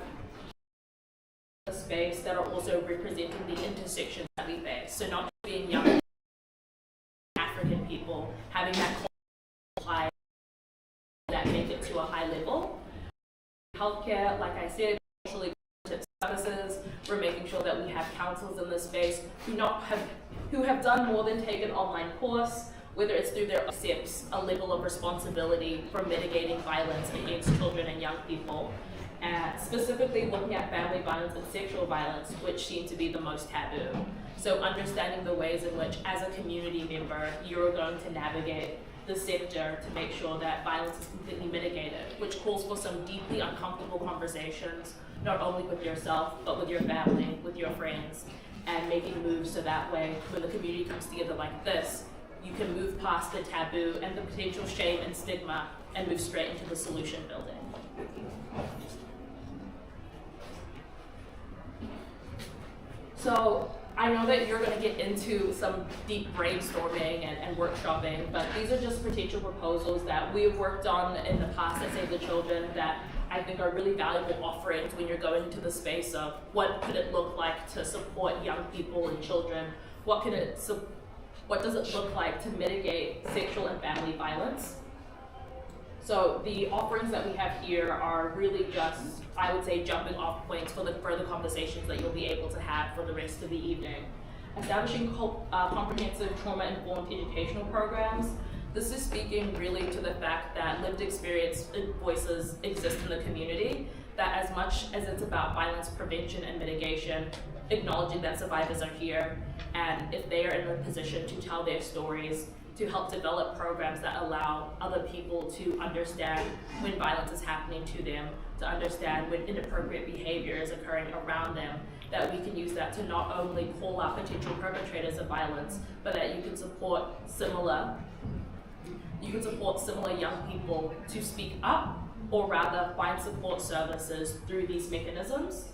a space that are also representing the intersections that we face. So not just being young African people, having that high that make it to a high level. Healthcare, like I said, culturally services. We're making sure that we have counsels in this space who have done more than take an online course, whether it's through their accepts a level of responsibility for mitigating violence against children and young people, and specifically looking at family violence and sexual violence, which seem to be the most taboo. So understanding the ways in which, as a community member, you're going to navigate the sector to make sure that violence is completely mitigated, which calls for some deeply uncomfortable conversations, not only with yourself, but with your family, with your friends, and making moves so that way, when the community comes together like this, you can move past the taboo and the potential shame and stigma and move straight into the solution building. So I know that you're going to get into some deep brainstorming and workshopping, but these are just potential proposals that we've worked on in the past at Save the Children that I think are really valuable offerings when you're going into the space of what could it look like to support young people and children, what does it look like to mitigate sexual and family violence. So the offerings that we have here are really just, I would say, jumping off points for the further conversations that you'll be able to have for the rest of the evening. Establishing comprehensive trauma-informed educational programs. This is speaking really to the fact that lived experience voices exist in the community, that as much as it's about violence prevention and mitigation, acknowledging that survivors are here, and if they are in a position to tell their stories, to help develop programs that allow other people to understand when violence is happening to them, to understand when inappropriate behavior is occurring around them, that we can use that to not only call out potential perpetrators of violence, but that you can support similar young people to speak up, or rather find support services through these mechanisms.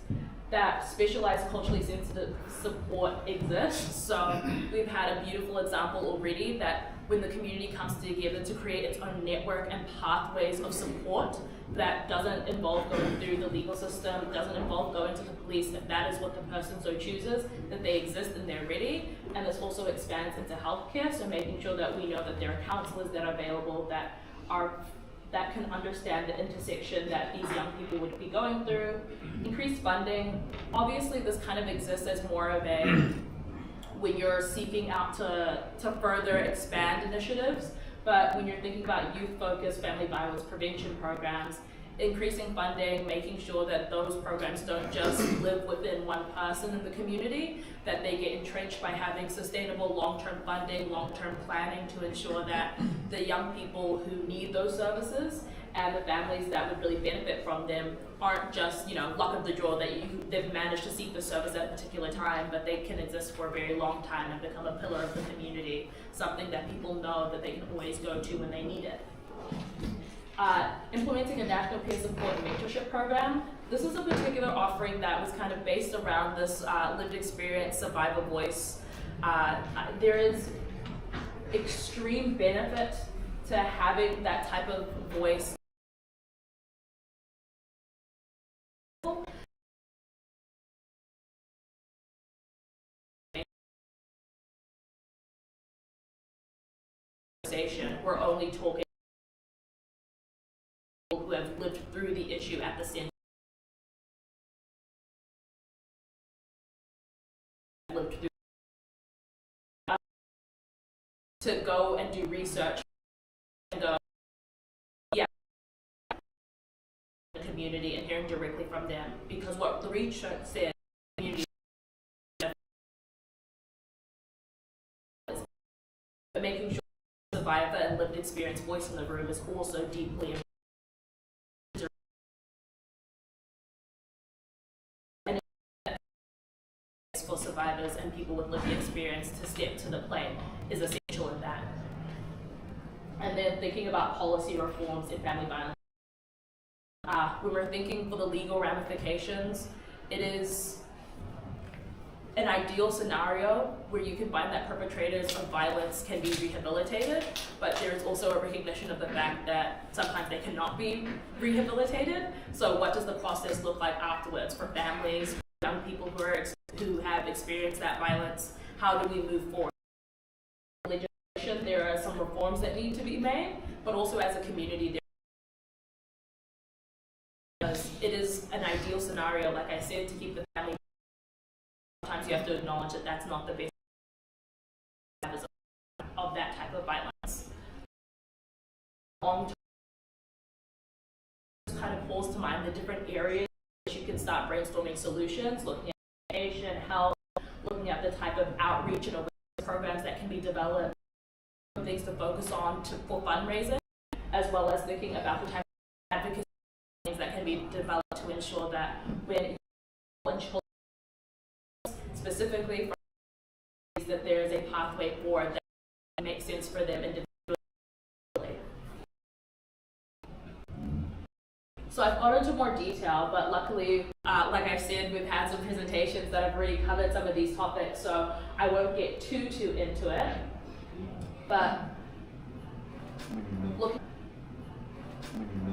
That specialized culturally sensitive support exists. So we've had a beautiful example already that when the community comes together to create its own network and pathways of support that doesn't involve going through the legal system, doesn't involve going to the police, if that is what the person so chooses, that they exist and they're ready. And this also expands into healthcare, so making sure that we know that there are counselors that are available that can understand the intersection that these young people would be going through. Increased funding. Obviously, this kind of exists as more of a, when you're seeking out to further expand initiatives, but when you're thinking about youth-focused family violence prevention programs, increasing funding, making sure that those programs don't just live within one person in the community, that they get entrenched by having sustainable long-term funding, long-term planning to ensure that the young people who need those services and the families that would really benefit from them aren't just, luck of the draw that they've managed to seek the service at a particular time, but they can exist for a very long time and become a pillar of the community, something that people know that they can always go to when they need it. Implementing a national peer support and mentorship program. This is a particular offering that was kind of based around this lived experience survivor voice. There is extreme benefit to having that type of voice. We're only talking who have lived through the issue at the center. Lived through to go and do research and go, yeah, the community and hearing directly from them, because what the research said, community, but making sure the survivor and lived experience voice in the room is also deeply important. For survivors and people with lived experience to step to the plate is essential in that. And then thinking about policy reforms in family violence. When we're thinking for the legal ramifications, it is an ideal scenario where you can find that perpetrators of violence can be rehabilitated, but there is also a recognition of the fact that sometimes they cannot be rehabilitated. So what does the process look like afterwards for families, young people who have experienced that violence? How do we move forward? Legislation, there are some reforms that need to be made, but also as a community, it is an ideal scenario, like I said, to keep the family. Sometimes you have to acknowledge that that's not the best of that type of violence. Long term, kind of calls to mind the different areas you can start brainstorming solutions, looking at education, health, looking at the type of outreach and awareness programs that can be developed, things to focus on for fundraising, as well as thinking about the type of advocacy things that can be developed to ensure that when children, specifically for that there is a pathway forward make sense for them individually. So I've gone into more detail, but luckily, like I've said, we've had some presentations that have already covered some of these topics, so I won't get too into it. But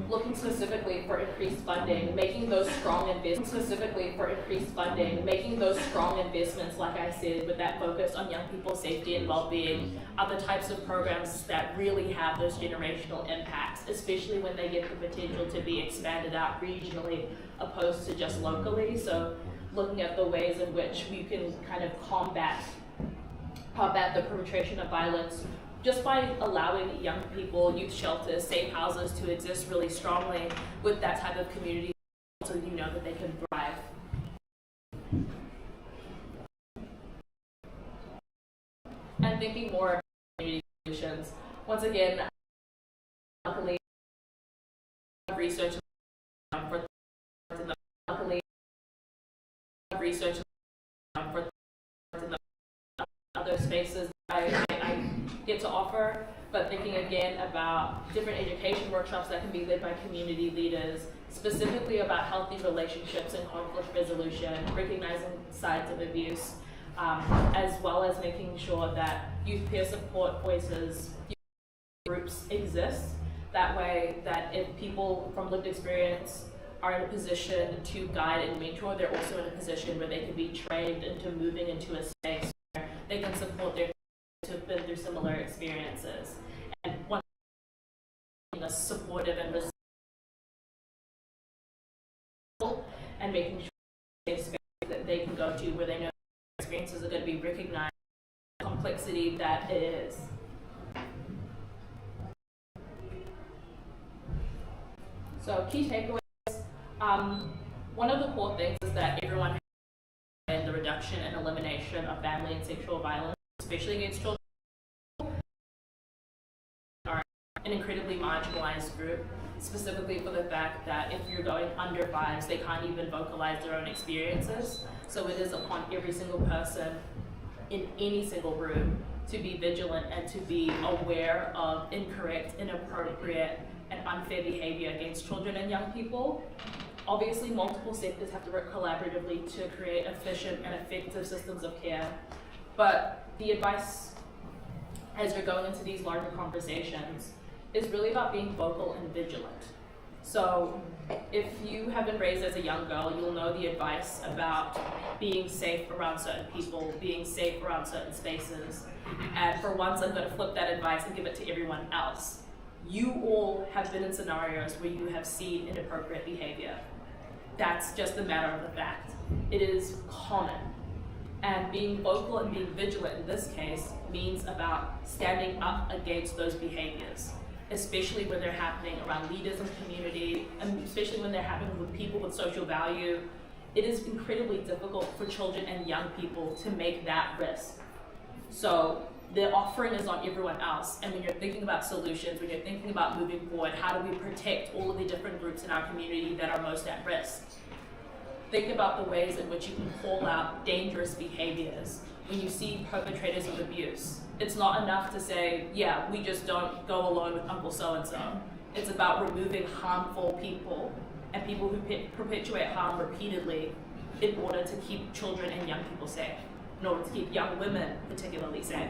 looking specifically for increased funding, making those strong investments, like I said, with that focus on young people's safety and well-being, are the types of programs that really have those generational impacts, especially when they get the potential to be expanded out regionally opposed to just locally. So looking at the ways in which we can kind of combat the perpetration of violence just by allowing young people, youth shelters, safe houses to exist really strongly with that type of community, so you know that they can thrive. And thinking more about community solutions. Once again, luckily, research for other spaces I get to offer, but thinking again about different education workshops that can be led by community leaders, specifically about healthy relationships and conflict resolution, recognizing signs of abuse, as well as making sure that youth peer support voices, groups exist. That way that if people from lived experience are in a position to guide and mentor, they're also in a position where they can be trained into moving into a space where they can support their to have been through similar experiences, and one supportive and resilient, and making sure they space that they can go to where they know experiences are going to be recognized, the complexity that it is. So key takeaways. One of the core things is that everyone has in the reduction and elimination of family and sexual violence, especially against children, are an incredibly marginalized group, specifically for the fact that if you're going under fives, they can't even vocalize their own experiences. So it is upon every single person in any single room to be vigilant and to be aware of incorrect, inappropriate, and unfair behavior against children and young people. Obviously, multiple sectors have to work collaboratively to create efficient and effective systems of care. But the advice, as you're going into these larger conversations, is really about being vocal and vigilant. So if you have been raised as a young girl, you'll know the advice about being safe around certain people, being safe around certain spaces. And for once, I'm going to flip that advice and give it to everyone else. You all have been in scenarios where you have seen inappropriate behavior. That's just a matter of the fact. It is common. And being vocal and being vigilant in this case means about standing up against those behaviors, especially when they're happening around leaders in the community, and especially when they're happening with people with social value. It is incredibly difficult for children and young people to make that risk. So the offering is on everyone else. And when you're thinking about solutions, when you're thinking about moving forward, how do we protect all of the different groups in our community that are most at risk? Think about the ways in which you can call out dangerous behaviors when you see perpetrators of abuse. It's not enough to say, yeah, we just don't go alone with Uncle So-and-so. It's about removing harmful people and people who perpetuate harm repeatedly in order to keep children and young people safe, in order to keep young women particularly safe.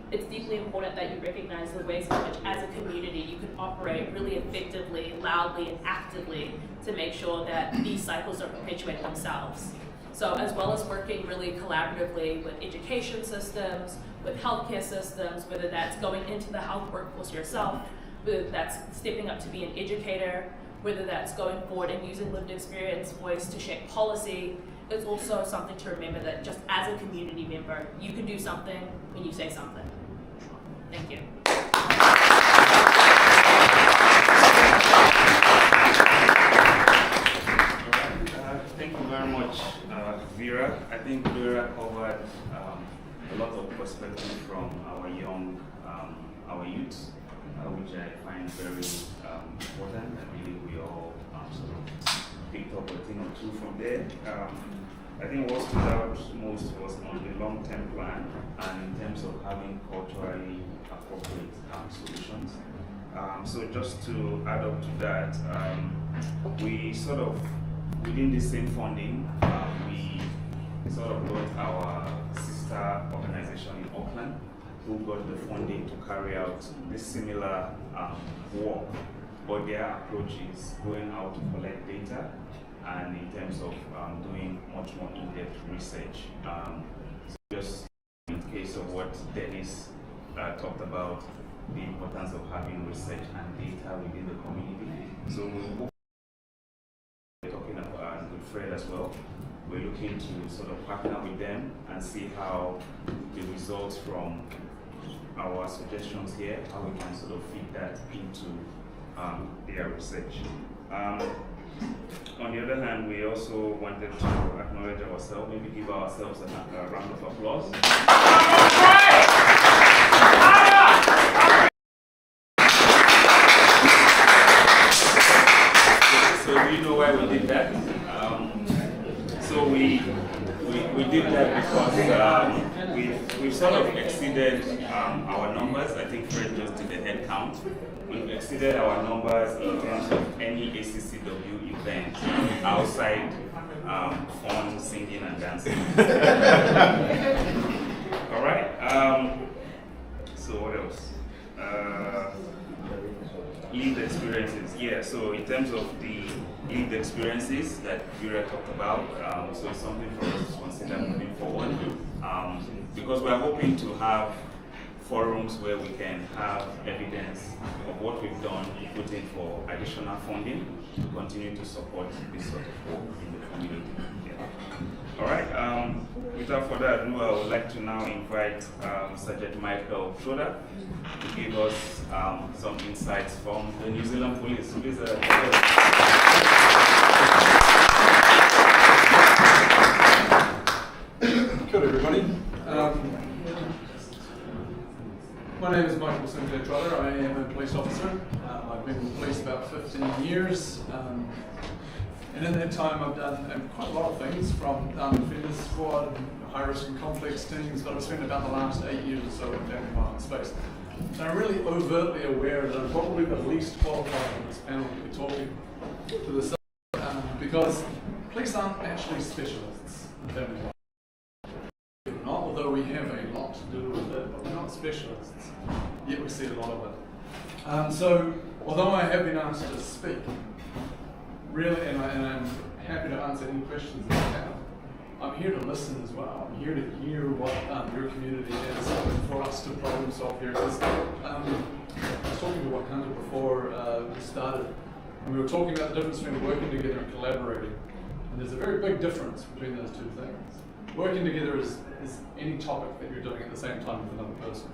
It's deeply important that you recognize the ways in which, as a community, you can operate really effectively, loudly, and actively to make sure that these cycles don't perpetuate themselves. So as well as working really collaboratively with education systems, with healthcare systems, whether that's going into the health workforce yourself, whether that's stepping up to be an educator, whether that's going forward and using lived experience voice to shape policy, it's also something to remember that just as a community member, you can do something when you say something. Thank you. Thank you very much, Vera. I think Vera covered a lot of perspective from our youth, which I find very important. I believe we all sort of picked up a thing or two from there. I think what stood out most was on the long-term plan and in terms of having culturally appropriate solutions. So just to add up to that, we sort of, within the same funding, we sort of got our sister organization in Auckland who got the funding to carry out this similar work, but their approach is going out to collect data and in terms of doing much more in-depth research. So just in case of what Dennis talked about, the importance of having research and data within the community. So we're talking about with Fred as well. We're looking to sort of partner with them and see how the results from our suggestions here, how we can sort of feed that into their research. On the other hand, we also wanted to acknowledge ourselves, maybe give ourselves a round of applause. So we know why we did that. So we did that because we've sort of exceeded our numbers. I think Fred just did the head count. We've exceeded our numbers in terms of any ACCW event outside fun, singing, and dancing. All right. So what else? Lived experiences. Yeah. So in terms of the lived experiences that Vera talked about, so it's something for us to consider moving forward, because we're hoping to have forums where we can have evidence of what we've done, put in for additional funding to continue to support this sort of work in the community. Yeah. All right. Without further ado, I would like to now invite Sergeant Michael Schroeder to give us some insights from the New Zealand Police. Please, Good everybody. My name is Michael Sinclair Trotter. I am a police officer. I've been in the police about 15 years. And in that time I've done quite a lot of things, from defenders squad, high risk and complex teams, but I've spent about the last 8 years or so in family violence space. So I'm really overtly aware that I'm probably the least qualified in this panel to be talking to the subject, because police aren't actually specialists in family violence. Although we have a lot to do with it, but we're not specialists, yet we see a lot of it. So, although I have been asked to speak, really, and I'm happy to answer any questions that you have, I'm here to listen as well. I'm here to hear what your community has for us to problem solve here. I was talking to Wakanda before we started, and we were talking about the difference between working together and collaborating. And there's a very big difference between those two things. Working together is any topic that you're doing at the same time with another person.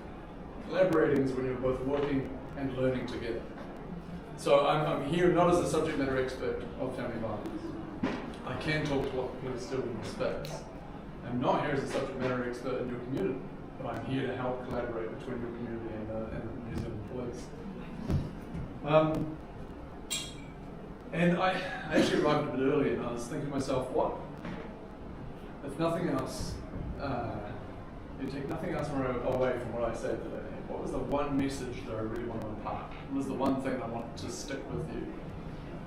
Collaborating is when you're both working and learning together. So I'm here not as a subject matter expert of family violence. I can talk to what police do in this space. I'm not here as a subject matter expert in your community, but I'm here to help collaborate between your community and the New Zealand police. And I actually arrived a bit early, and I was thinking to myself, what, if nothing else, you take nothing else away from what I said today, what was the one message that I really want to impart? What was the one thing I want to stick with you?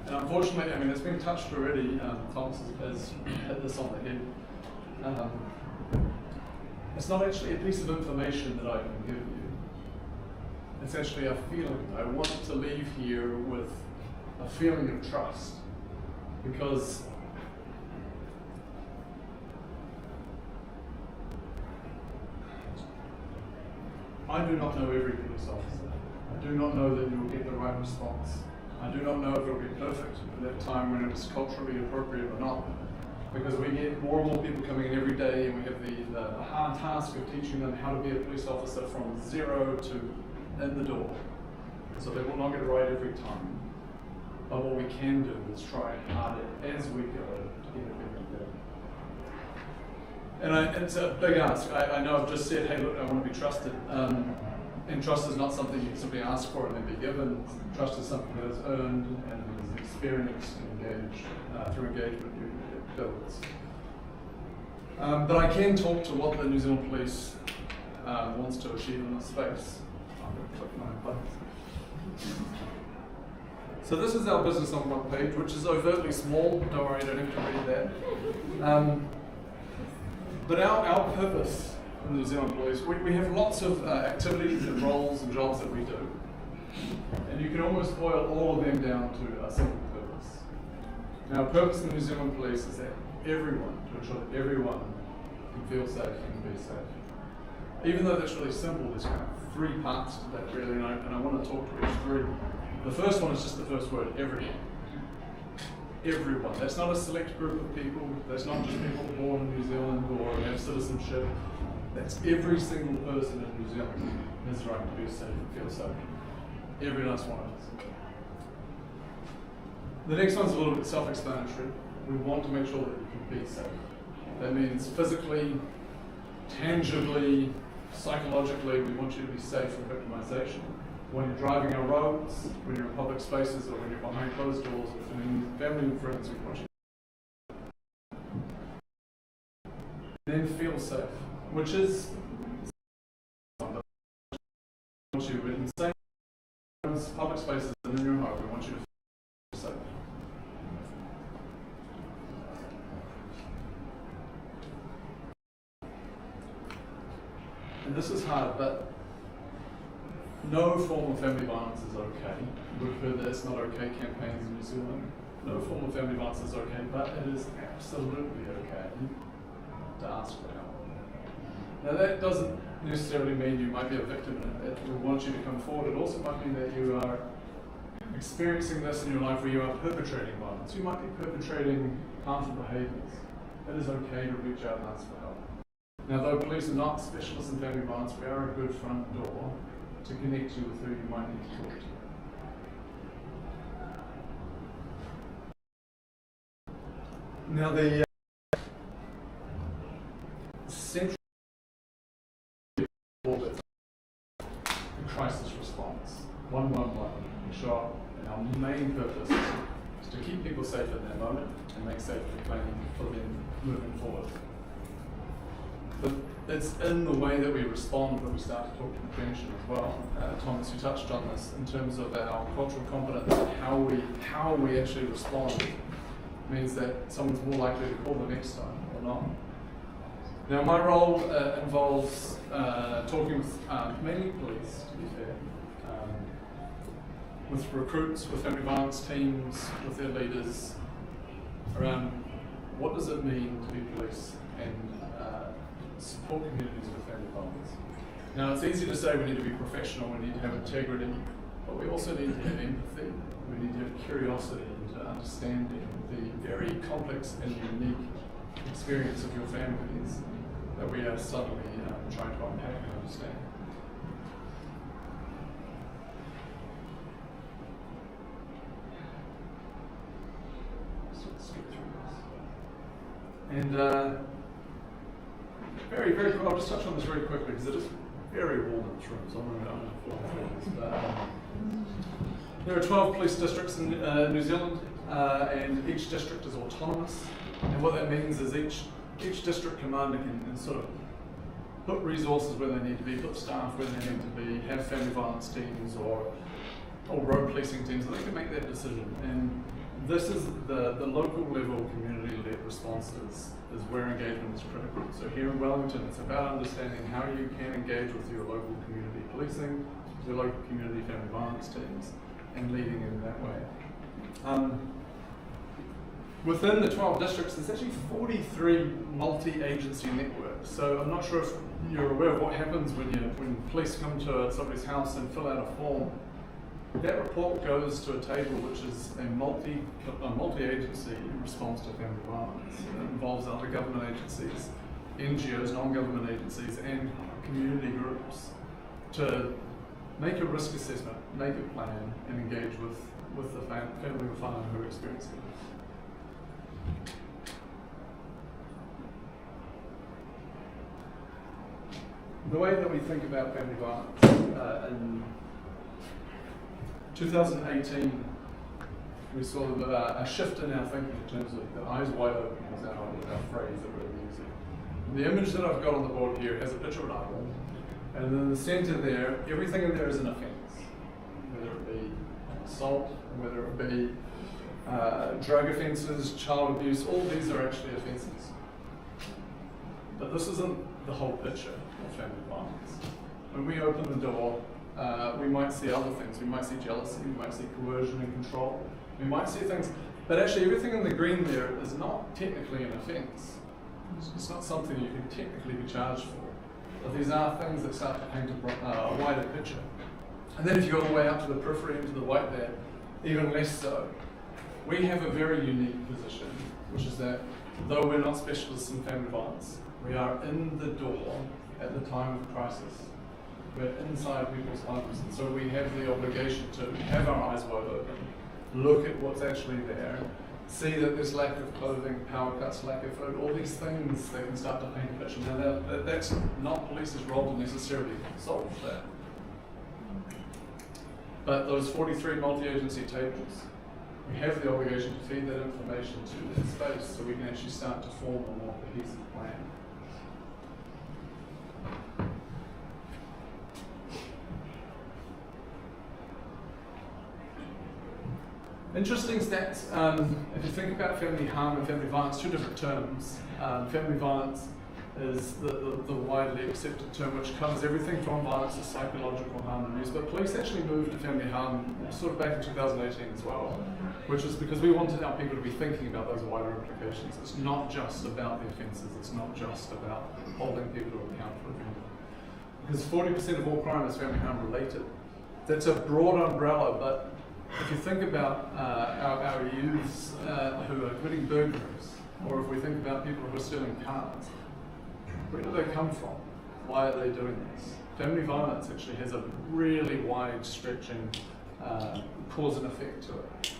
And unfortunately, I mean, it's been touched already. Thomas has hit this on the head. It's not actually a piece of information that I can give you. It's actually a feeling. I want to leave here with a feeling of trust, because I do not know every police officer. I do not know that you will get the right response. I do not know if it will be perfect at that time when it is culturally appropriate or not, because we get more and more people coming in every day, and we have the hard task of teaching them how to be a police officer from zero to in the door. So they will not get it right every time. But what we can do is try harder as we go to get it better and better. And it's a big ask. I know I've just said, hey, look, I want to be trusted. And trust is not something you can simply ask for and then be given. Trust is something that is earned and is experienced and engaged through engagement it builds. But I can talk to what the New Zealand Police wants to achieve in this space. I'm going to click my button. So this is our business on one page, which is overtly small. Don't worry, you don't have to read that. But our purpose in the New Zealand Police, we have lots of activities and roles and jobs that we do. And you can almost boil all of them down to a single purpose. Now, our purpose in the New Zealand Police is that everyone, to ensure that everyone can feel safe and be safe. Even though that's really simple, there's kind of three parts to that really, and I want to talk to each three. The first one is just the first word, everyone. Everyone. That's not a select group of people. That's not just people born in New Zealand or have citizenship. That's every single person in New Zealand has the right to be safe and feel safe. Every last one of us. The next one's a little bit self-explanatory. We want to make sure that you can be safe. That means physically, tangibly, psychologically, we want you to be safe from victimization. When you're driving our roads, when you're in public spaces, or when you're behind closed doors, or in family and friends, we want you to then feel safe, which is want you in safe public spaces and in your home. We want you to feel safe. And this is hard, but no form of family violence is okay. We've heard that it's not okay campaigns in New Zealand. No form of family violence is okay, but it is absolutely okay to ask for help. Now that doesn't necessarily mean you might be a victim in it. We want you to come forward. It also might mean that you are experiencing this in your life where you are perpetrating violence. You might be perpetrating harmful behaviours. It is okay to reach out and ask for help. Now though police are not specialists in family violence, we are a good front door to connect you with who you might need to talk to. Now the central orbit, the crisis response, 111, show up, and our main purpose is to keep people safe in that moment and make safety planning for them moving forward. But it's in the way that we respond when we start to talk to prevention as well. Thomas, you touched on this in terms of our cultural competence and how we actually respond means that someone's more likely to call the next time or not. Now my role involves talking with mainly police, to be fair, with recruits, with family violence teams, with their leaders, around what does it mean to be police and support communities with family violence. Now it's easy to say we need to be professional, we need to have integrity, but we also need to have empathy. We need to have curiosity into understanding the very complex and unique experience of your families that we are subtly trying to unpack and understand. So let's skip through this. And very quick, I'll just touch on this very quickly because it is very warm in this room, so I'm going to fall through this. There are 12 police districts in New Zealand, and each district is autonomous. And what that means is each district commander can sort of put resources where they need to be, put staff where they need to be, have family violence teams or road policing teams, and they can make that decision. And this is the local level community-led responses is where engagement is critical. So here in Wellington, it's about understanding how you can engage with your local community policing, your local community family violence teams, and leading in that way. Within the 12 districts, there's actually 43 multi-agency networks. So I'm not sure if you're aware of what happens when police come to somebody's house and fill out a form. That report goes to a table which is a multi-agency response to family violence. It involves other government agencies, NGOs, non-government agencies, and community groups to make a risk assessment, make a plan, and engage with the family or whānau who are experiencing this. The way that we think about family violence in 2018, we saw a shift in our thinking in terms of the eyes wide open is our phrase that we're using. The image that I've got on the board here has a picture of an eyeball, and in the center there, everything in there is an offence, whether it be assault, whether it be drug offences, child abuse, all these are actually offences. But this isn't the whole picture of family violence. When we open the door, we might see other things. We might see jealousy, we might see coercion and control. We might see things, but actually everything in the green there is not technically an offence. It's not something you can technically be charged for. But these are things that start to paint a wider picture. And then if you go all the way up to the periphery, into the white there, even less so. We have a very unique position, which is that though we're not specialists in family violence, we are in the door at the time of crisis. We're inside people's homes, and so we have the obligation to have our eyes wide open, look at what's actually there, see that there's lack of clothing, power cuts, lack of food, all these things that can start to paint a picture. Now that's not police's role to necessarily solve that. But those 43 multi-agency tables, we have the obligation to feed that information to that space so we can actually start to form a more cohesive plan. Interesting stats. If you think about family harm and family violence, two different terms. Family violence is the widely accepted term which covers everything from violence to psychological harm and abuse. But police actually moved to family harm sort of back in 2018 as well, which is because we wanted our people to be thinking about those wider implications. It's not just about the offences, it's not just about holding people to account for them. Because 40% of all crime is family harm related. That's a broad umbrella, but if you think about our youths who are committing burglaries, or if we think about people who are stealing cars, where do they come from? Why are they doing this? Family violence actually has a really wide stretching cause and effect to it.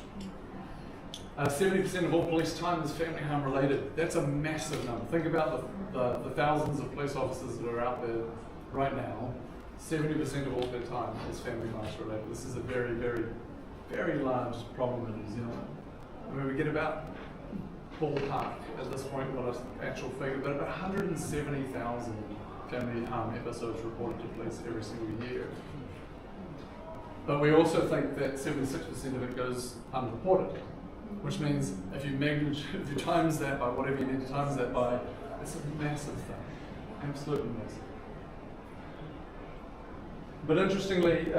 70% of all police time is family harm related. That's a massive number. Think about the thousands of police officers that are out there right now. 70% of all their time is family violence related. This is a very, very, very large problem in New Zealand. I mean, we get about ballpark at this point, what an actual figure, but about 170,000 family harm episodes reported to police every single year. But we also think that 76% of it goes unreported, which means if you times that by whatever you need to times that by, it's a massive thing, absolutely massive. But interestingly,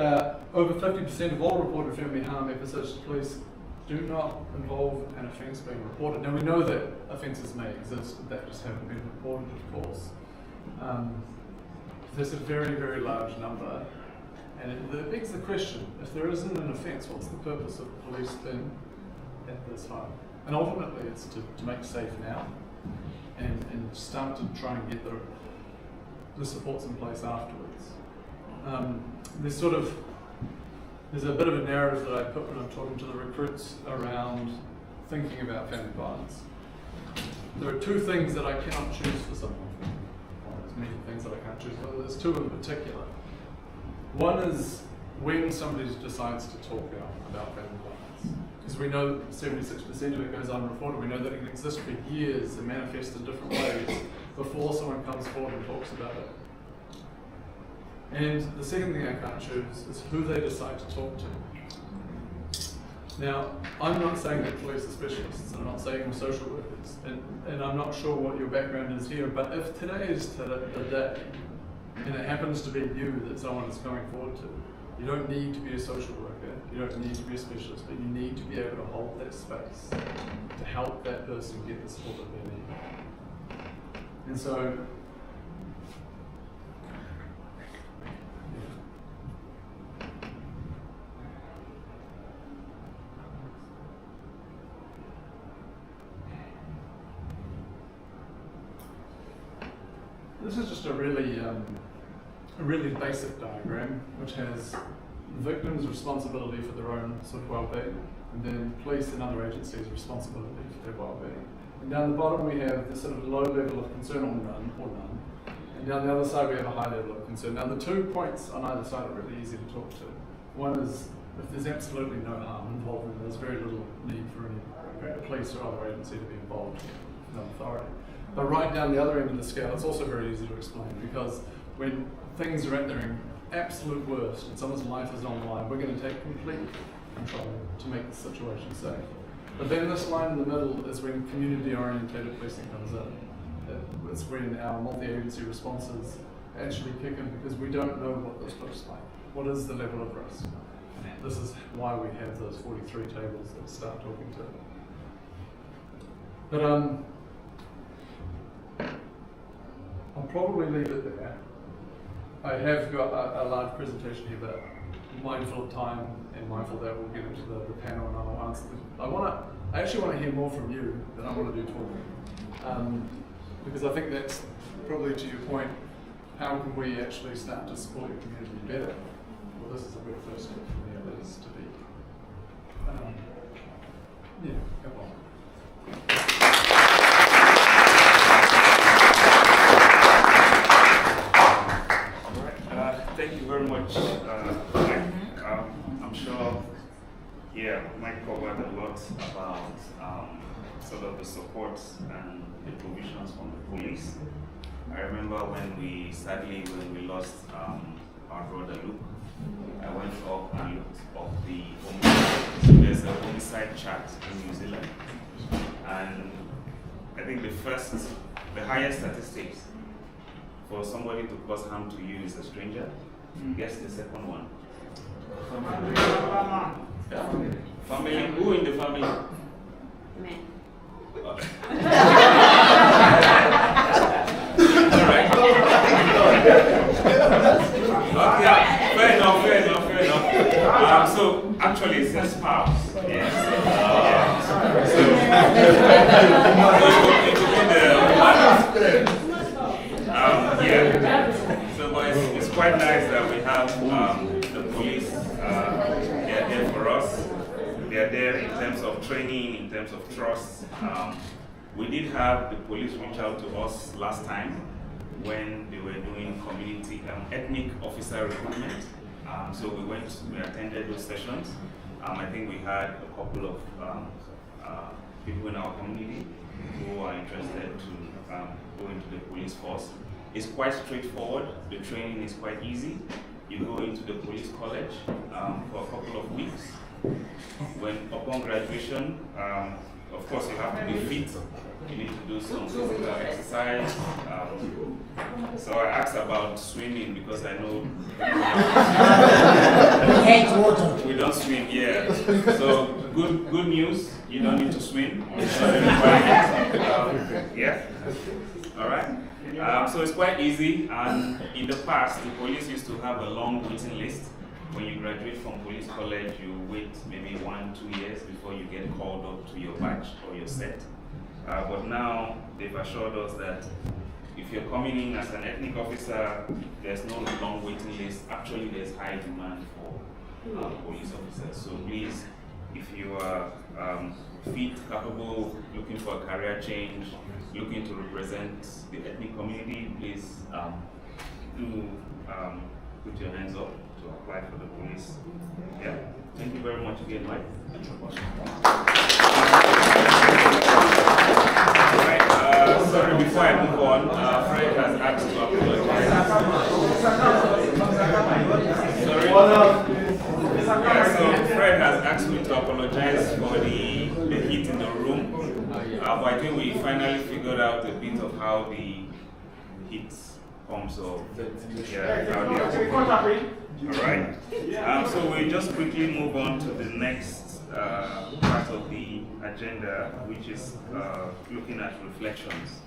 over 50% of all reported family harm episodes to police do not involve an offence being reported. Now we know that offences may exist, but that just haven't been reported, of course. There's a very, very large number, and it begs the question, if there isn't an offence, what's the purpose of the police then at this time? And ultimately it's to make safe now, and start to try and get the supports in place afterwards. There's a bit of a narrative that I put when I'm talking to the recruits around thinking about family violence. There are two things that I cannot choose for someone. Well, there's many things that I can't choose, but there's two in particular. One is when somebody decides to talk out about family violence. Because we know 76% of it goes unreported. We know that it can exist for years and manifest in different ways before someone comes forward and talks about it. And the second thing I can't choose is who they decide to talk to. Now, I'm not saying that police are specialists, and I'm not saying we're social workers, and I'm not sure what your background is here, but if today is the day, and it happens to be you that someone is coming forward to, you don't need to be a social worker, you don't need to be a specialist, but you need to be able to hold that space to help that person get the support that they need. And so, this is just a really basic diagram which has the victim's responsibility for their own sort of well-being, and then police and other agencies' responsibility for their well-being. And down the bottom we have this sort of low level of concern or none. And down the other side we have a high level of concern. Now the 2 points on either side are really easy to talk to. One is if there's absolutely no harm involved, there's very little need for any police or other agency to be involved, no authority. But right down the other end of the scale, it's also very easy to explain, because when things are at their absolute worst and someone's life is on the line, we're going to take complete control to make the situation safe. But then this line in the middle is when community-oriented policing comes in. It's when our multi-agency responses actually kick in, because we don't know what this looks like. What is the level of risk? This is why we have those 43 tables that we start talking to. But I'll probably leave it there. I have got a large presentation here, but mindful of time and mindful that we'll get into the panel and I'll answer them. I actually want to hear more from you than I want to do talking. Because I think that's probably to your point, how can we actually start to support your community better? Well, this is a good first step for me, it is to be. Yeah, come on. Thank you very much, Mike. I'm sure, Mike covered a lot about sort of the support and the provisions from the police. I remember when we lost our brother Luke, I went up and looked up the homicide. So there's a homicide chart in New Zealand, and I think the highest statistics for somebody to cause harm to you is a stranger. Guess the second one. Family. Who in the family? Men. Alright. Okay, fair enough. So actually it's a spouse. Yes. So but it's quite nice that we have the police. They're there for us. They're there in terms of training, in terms of trust. We did have the police reach out to us last time when they were doing community ethnic officer recruitment. So we attended those sessions. I think we had a couple of people in our community who are interested to go into the police force. It's quite straightforward. The training is quite easy. You go into the police college for a couple of weeks. Upon graduation, of course you have to be fit. You need to do some physical exercise. So I asked about swimming because I know we don't swim here. So good news, you don't need to swim. It's not a requirement. All right. So it's quite easy, and in the past, the police used to have a long waiting list. When you graduate from police college, you wait maybe 1-2 years before you get called up to your batch or your set. But now, they've assured us that if you're coming in as an ethnic officer, there's no long waiting list. Actually, there's high demand for police officers. So please, if you are fit, capable, looking for a career change, looking to represent the ethnic community, please do put your hands up to apply for the police. Yeah. Thank you very much again, Mike. Right. Sorry, before I move on, Fred has asked to apologize. Sorry. Yeah, so Fred has asked me to apologize for the heat in the room. But I think we finally figured out a bit of how the heat comes off. Alright. So we'll just quickly move on to the next part of the agenda, which is looking at reflections.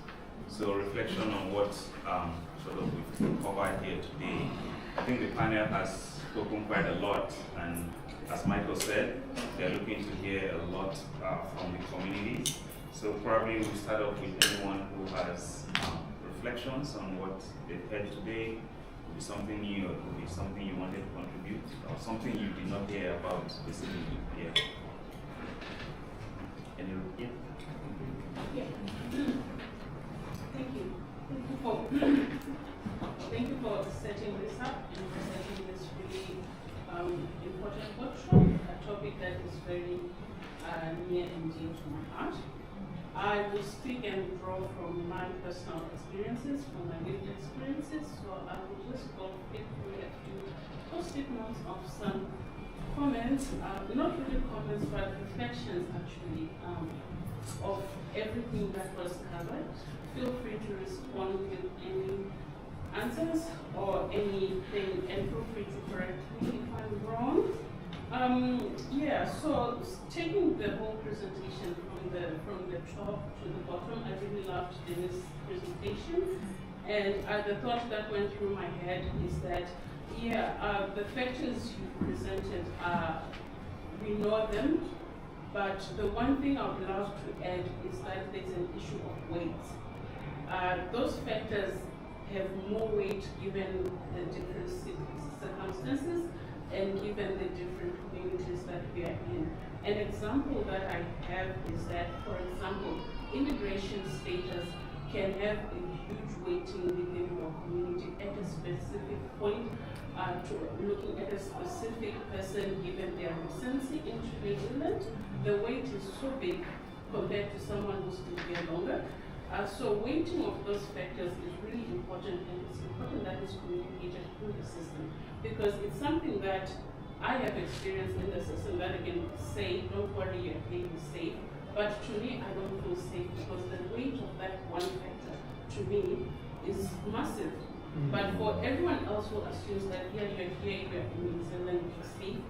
So reflection on what sort of we've covered here today. I think the panel has spoken quite a lot, and as Michael said, they're looking to hear a lot from the community. So probably we'll start off with anyone who has reflections on what they've heard today. Could be something new, or could be something you wanted to contribute, or something you did not hear about specifically here. Any? Yeah. Thank you. Thank you for setting this up and presenting this really important workshop, a topic that is very near and dear to my heart. I will speak and draw from my personal experiences, from my lived experiences. So I will just go through a few post-it notes of some comments, not really comments, but reflections actually, of everything that was covered. Feel free to respond with any answers or anything, and feel free to correct me if I'm wrong. So taking the whole presentation from the top to the bottom, I really loved Dennis' presentation, and the thought that went through my head is that the factors you presented we know them, but the one thing I would love to add is that there's an issue of weight. Those factors have more weight given the different circumstances and given the different communities that we are in. An example that I have is that, for example, immigration status can have a huge weighting within your community at a specific point, to looking at a specific person given their recency into New Zealand. The weight is so big compared to someone who's been here longer. So weighting of those factors is really important, and it's important that it's communicated through the system, because it's something that I have experienced in the system that I can say, don't worry, you're being safe. But to me, I don't feel safe because the weight of that one factor, to me, is massive. But for everyone else who assumes that you're here, you're in New Zealand, you're safe,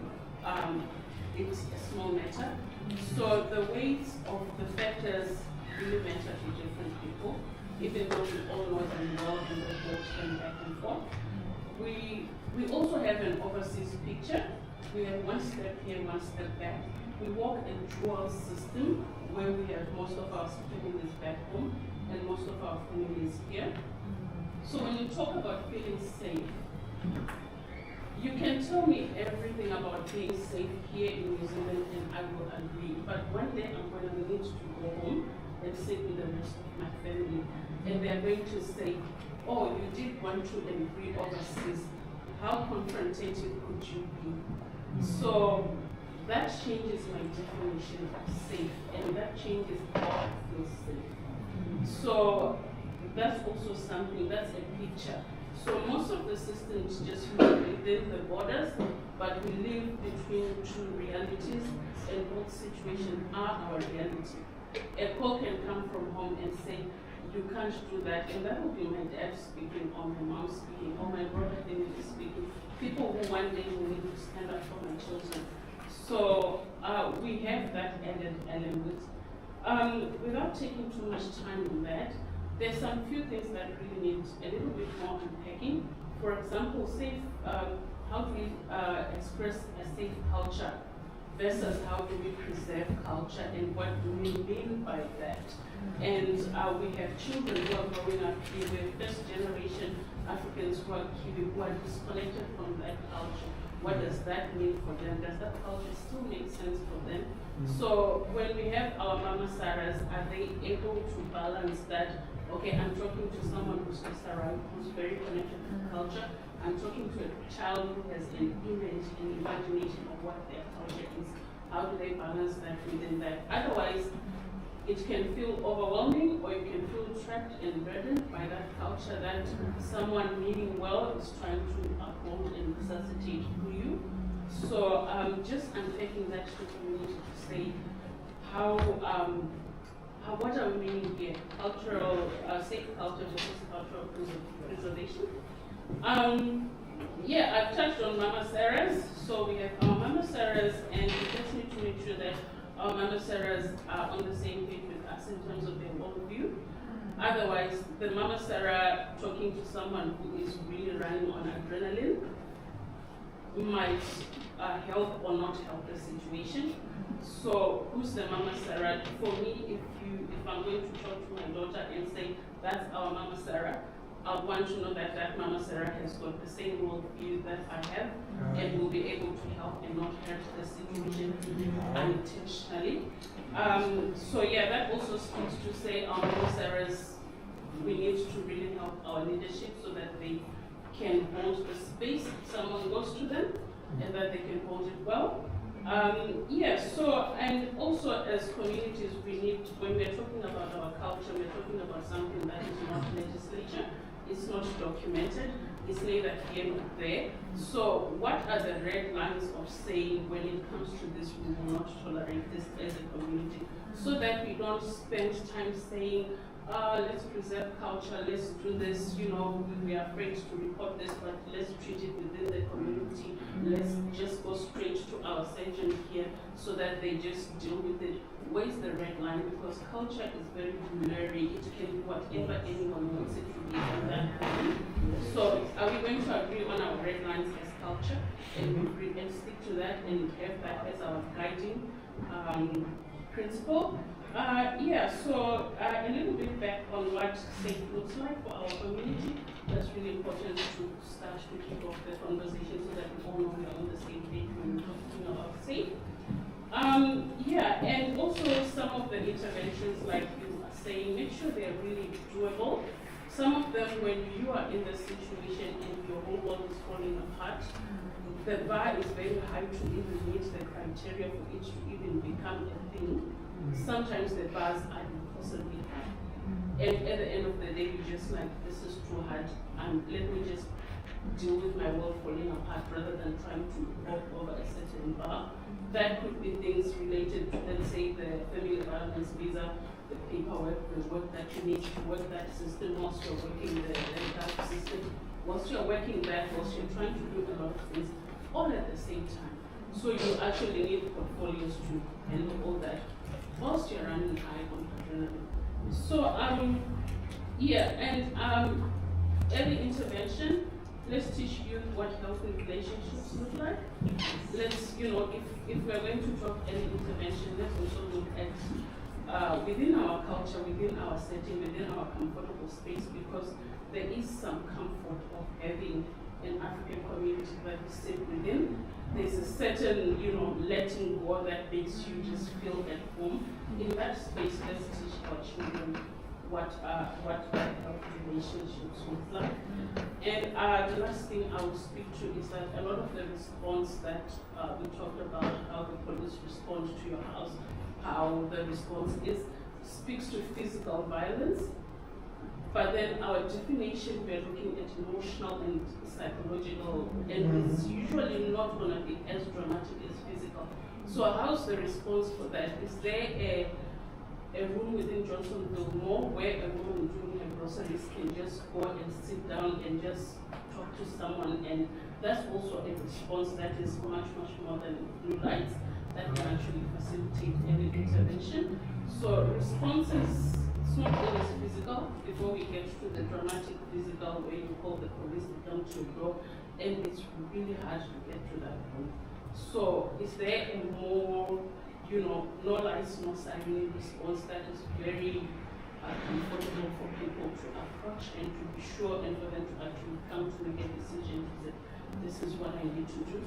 it's a small matter. So the weights of the factors really matter to different people, even though we all know them well and the votes them back and forth. We also have an overseas picture. We have one step here, one step back. We walk a dual system where we have most of our families back home and most of our families here. So when you talk about feeling safe, you can tell me everything about being safe here in New Zealand and I will agree. But one day I'm going to need to go home and sit with the rest of my family. And they're going to say, oh, you did 1, 2, and 3 overseas. How confrontative could you be? So that changes my definition of safe, and that changes how I feel safe. So that's also something, that's a picture. So most of the systems just live within the borders, but we live between two realities, and both situations are our reality. A call can come from home and say, you can't do that, and that will be my dad speaking, or my mom speaking, or my brother David speaking. People who one day will need to stand up for my children. So we have that added element. Without taking too much time on that, there's some few things that really need a little bit more unpacking. For example, safe. How do we express a safe culture versus how do we preserve culture, and what do we mean by that? And we have children who are growing up here, we're first generation Africans who are disconnected from that culture. What does that mean for them? Does that culture still make sense for them? So when we have our Mama Sarahs, are they able to balance that? Okay, I'm talking to someone who's around, who's very connected to culture. I'm talking to a child who has an image and imagination of what their culture is. How do they balance that within that? Otherwise, it can feel overwhelming, or you can feel trapped and burdened by that culture that someone meaning well is trying to uphold and resuscitate through you. So just unpacking that to community to say what are we meaning here? Cultural, safe culture versus cultural preservation. I've touched on Mama Sarahs. So we have our Mama Sarahs, and we just need to make sure that our Mama Sarahs are on the same page with us in terms of their worldview. Otherwise, the Mama Sarah talking to someone who is really running on adrenaline might help or not help the situation. So who's the Mama Sarah? For me, if I'm going to talk to my daughter and say, that's our Mama Sarah, I want to know that that Mama Sarah has got the same worldview that I have, and will be able to help and not hurt the situation unintentionally. That also speaks to say our Mama Sarahs, we need to really help our leadership so that they can hold the space if someone goes to them, and that they can hold it well. And also as communities, we need, when we're talking about our culture, we're talking about something that is not legislature, it's not documented, it's neither here nor there. So what are the red lines of saying when it comes to this, we will not tolerate this as a community? So that we don't spend time saying, let's preserve culture, let's do this, you know, we are afraid to report this, but let's treat it within the community. Let's just go straight to our surgeon here so that they just deal with it. Where's the red line? Because culture is very blurry. It can be whatever anyone wants it to be at that point. So are we going to agree on our red lines as culture and stick to that and have that as our guiding principle? So a little bit back on what safe looks like for our community. That's really important to start to kick off the conversation so that we all know we're on the same page when we're talking about safe. And also some of the interventions, like you are saying, make sure they're really doable. Some of them, when you are in the situation and your whole world is falling apart, the bar is very high to even meet the criteria for it to even become a thing. Sometimes the bars are impossibly high. And at the end of the day, you're just like, this is too hard, and let me just deal with my world falling apart rather than trying to walk over a certain bar. That could be things related to, let's say, the family violence visa, the paperwork, the work that you need to work that system whilst you're working the legal system. Whilst you're working that, whilst you're trying to do a lot of things, all at the same time. So you actually need portfolios to handle all that whilst you're running high on adrenaline. So, early intervention, let's teach youth what healthy relationships look like. Let's, if we're going to talk early intervention, let's also look at within our culture, within our setting, within our comfortable space, because there is some comfort of having an African community that we sit within. There's a certain, letting go that makes you just feel at home. In that space, let's teach our children what healthy relationships look like. And the last thing I will speak to is that a lot of the response that we talked about, how the police respond to your house, how the response speaks to physical violence. But then our definition, we're looking at emotional and psychological, and it's usually not going to be as dramatic as physical. So how's the response for that? Is there a room within Johnsonville Mall where a woman doing her groceries can just go and sit down and just talk to someone? And that's also a response that is much, much more than blue lights that can actually facilitate any intervention. So responses, it's not always physical. Before we get to the dramatic physical where you call the police to come to your door, and it's really hard to get to that point. So is there a more, no lights, no siren response that is very comfortable for people to approach and to be sure and for them to actually come to make a decision that this is what I need to do?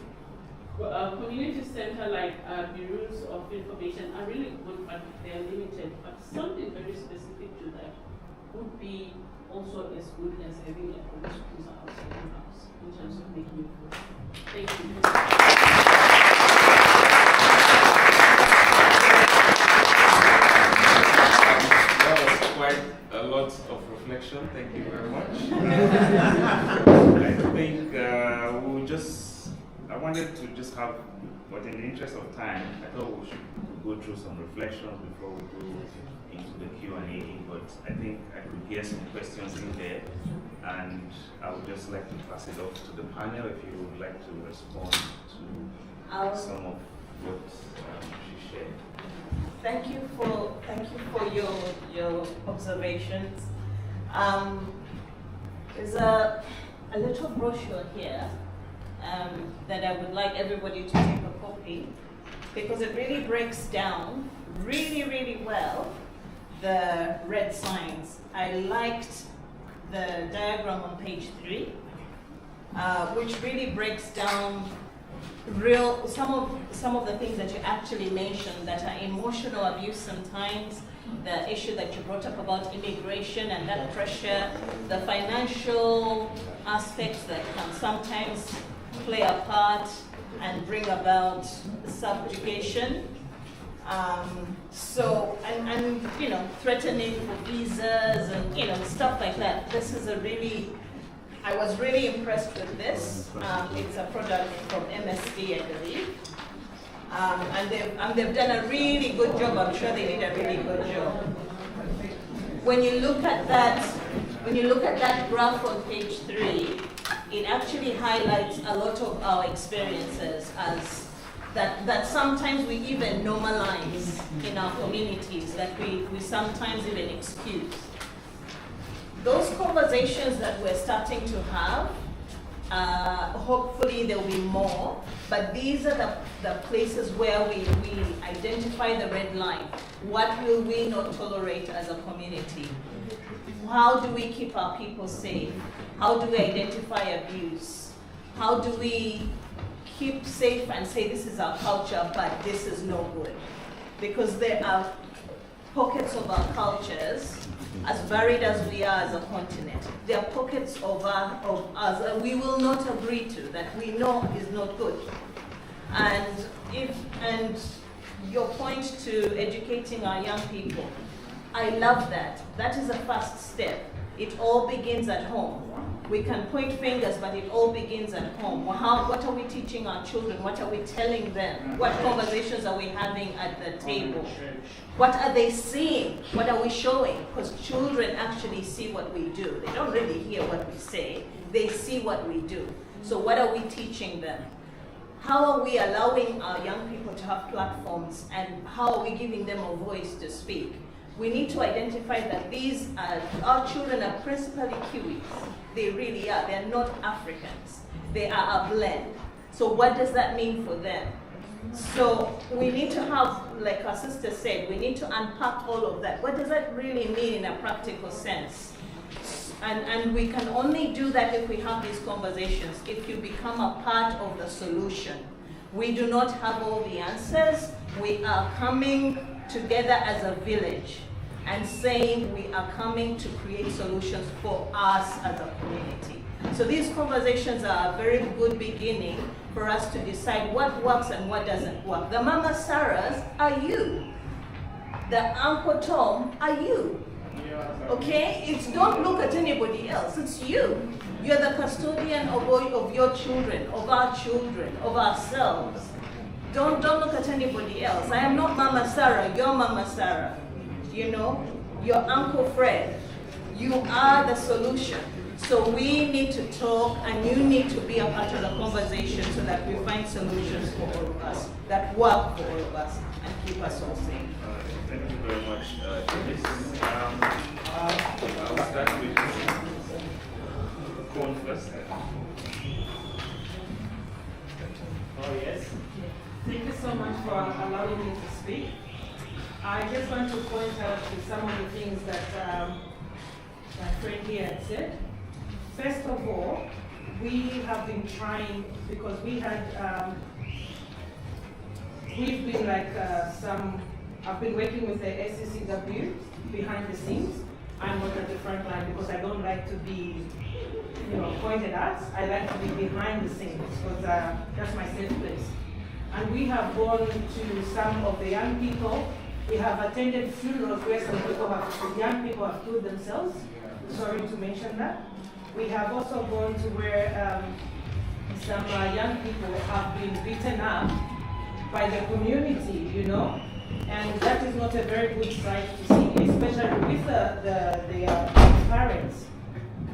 Community center like bureaus of information are really good, but they are limited. But something very specific to that would be also as good as having a police cruiser outside your house in terms of making it good. Thank you. That was quite a lot of reflection. Thank you very much. I think I wanted to just have, but in the interest of time, I thought we should go through some reflections before we go into the Q&A, but I think I could hear some questions in there, and I would just like to pass it off to the panel if you would like to respond to some of what she shared. Thank you for your observations. There's a little brochure here that I would like everybody to take a copy, because it really breaks down really well the red signs. I liked the diagram on page 3, which really breaks down some of the things that you actually mentioned that are emotional abuse sometimes, the issue that you brought up about immigration and that pressure, the financial aspects that can sometimes play a part and bring about subjugation. So, and you know, threatening for visas and, you know, stuff like that. This is a really, I was really impressed with this. It's a product from MSD, I believe. And they've done a really good job. I'm sure they did a really good job. When you look at that graph on page 3, it actually highlights a lot of our experiences as that sometimes we even normalize in our communities, that we sometimes even excuse. Those conversations that we're starting to have, hopefully there'll be more, but these are the places where we identify the red line. What will we not tolerate as a community? How do we keep our people safe? How do we identify abuse? How do we keep safe and say this is our culture, but this is no good? Because there are pockets of our cultures, as varied as we are as a continent, there are pockets of us that we will not agree to, that we know is not good. And your point to educating our young people, I love that. That is a first step. It all begins at home. We can point fingers, but it all begins at home. What are we teaching our children? What are we telling them? What conversations are we having at the table? What are they seeing? What are we showing? Because children actually see what we do. They don't really hear what we say. They see what we do. So what are we teaching them? How are we allowing our young people to have platforms, and how are we giving them a voice to speak? We need to identify that our children are principally Kiwis. They really are. They're not Africans. They are a blend. So what does that mean for them? So we need to have, like our sister said, we need to unpack all of that. What does that really mean in a practical sense? And we can only do that if we have these conversations, if you become a part of the solution. We do not have all the answers. We are coming together as a village and saying we are coming to create solutions for us as a community. So these conversations are a very good beginning for us to decide what works and what doesn't work. The Mama Sarahs are you. The Uncle Tom are you. Okay? Don't look at anybody else. It's you. You're the custodian of your children, of our children, of ourselves. Don't look at anybody else. I am not Mama Sarah, you're Mama Sarah. You know, your Uncle Fred. You are the solution. So we need to talk, and you need to be a part of the conversation so that we find solutions for all of us, that work for all of us, and keep us all safe. Thank you very much, Dennis. I'll start with Corn first. Oh, yes. Thank you so much for allowing me to speak. I just want to point out to some of the things that my friend here had said. First of all, we have been trying, because we had, we've been like I've been working with the SCCW behind the scenes. I'm not at the front line because I don't like to be, pointed at. I like to be behind the scenes because that's my safe place. And we have gone to some of the young people. We have attended funerals where some young people have killed themselves. Sorry to mention that. We have also gone to where some young people have been beaten up by the community, and that is not a very good sight to see, especially with the parents.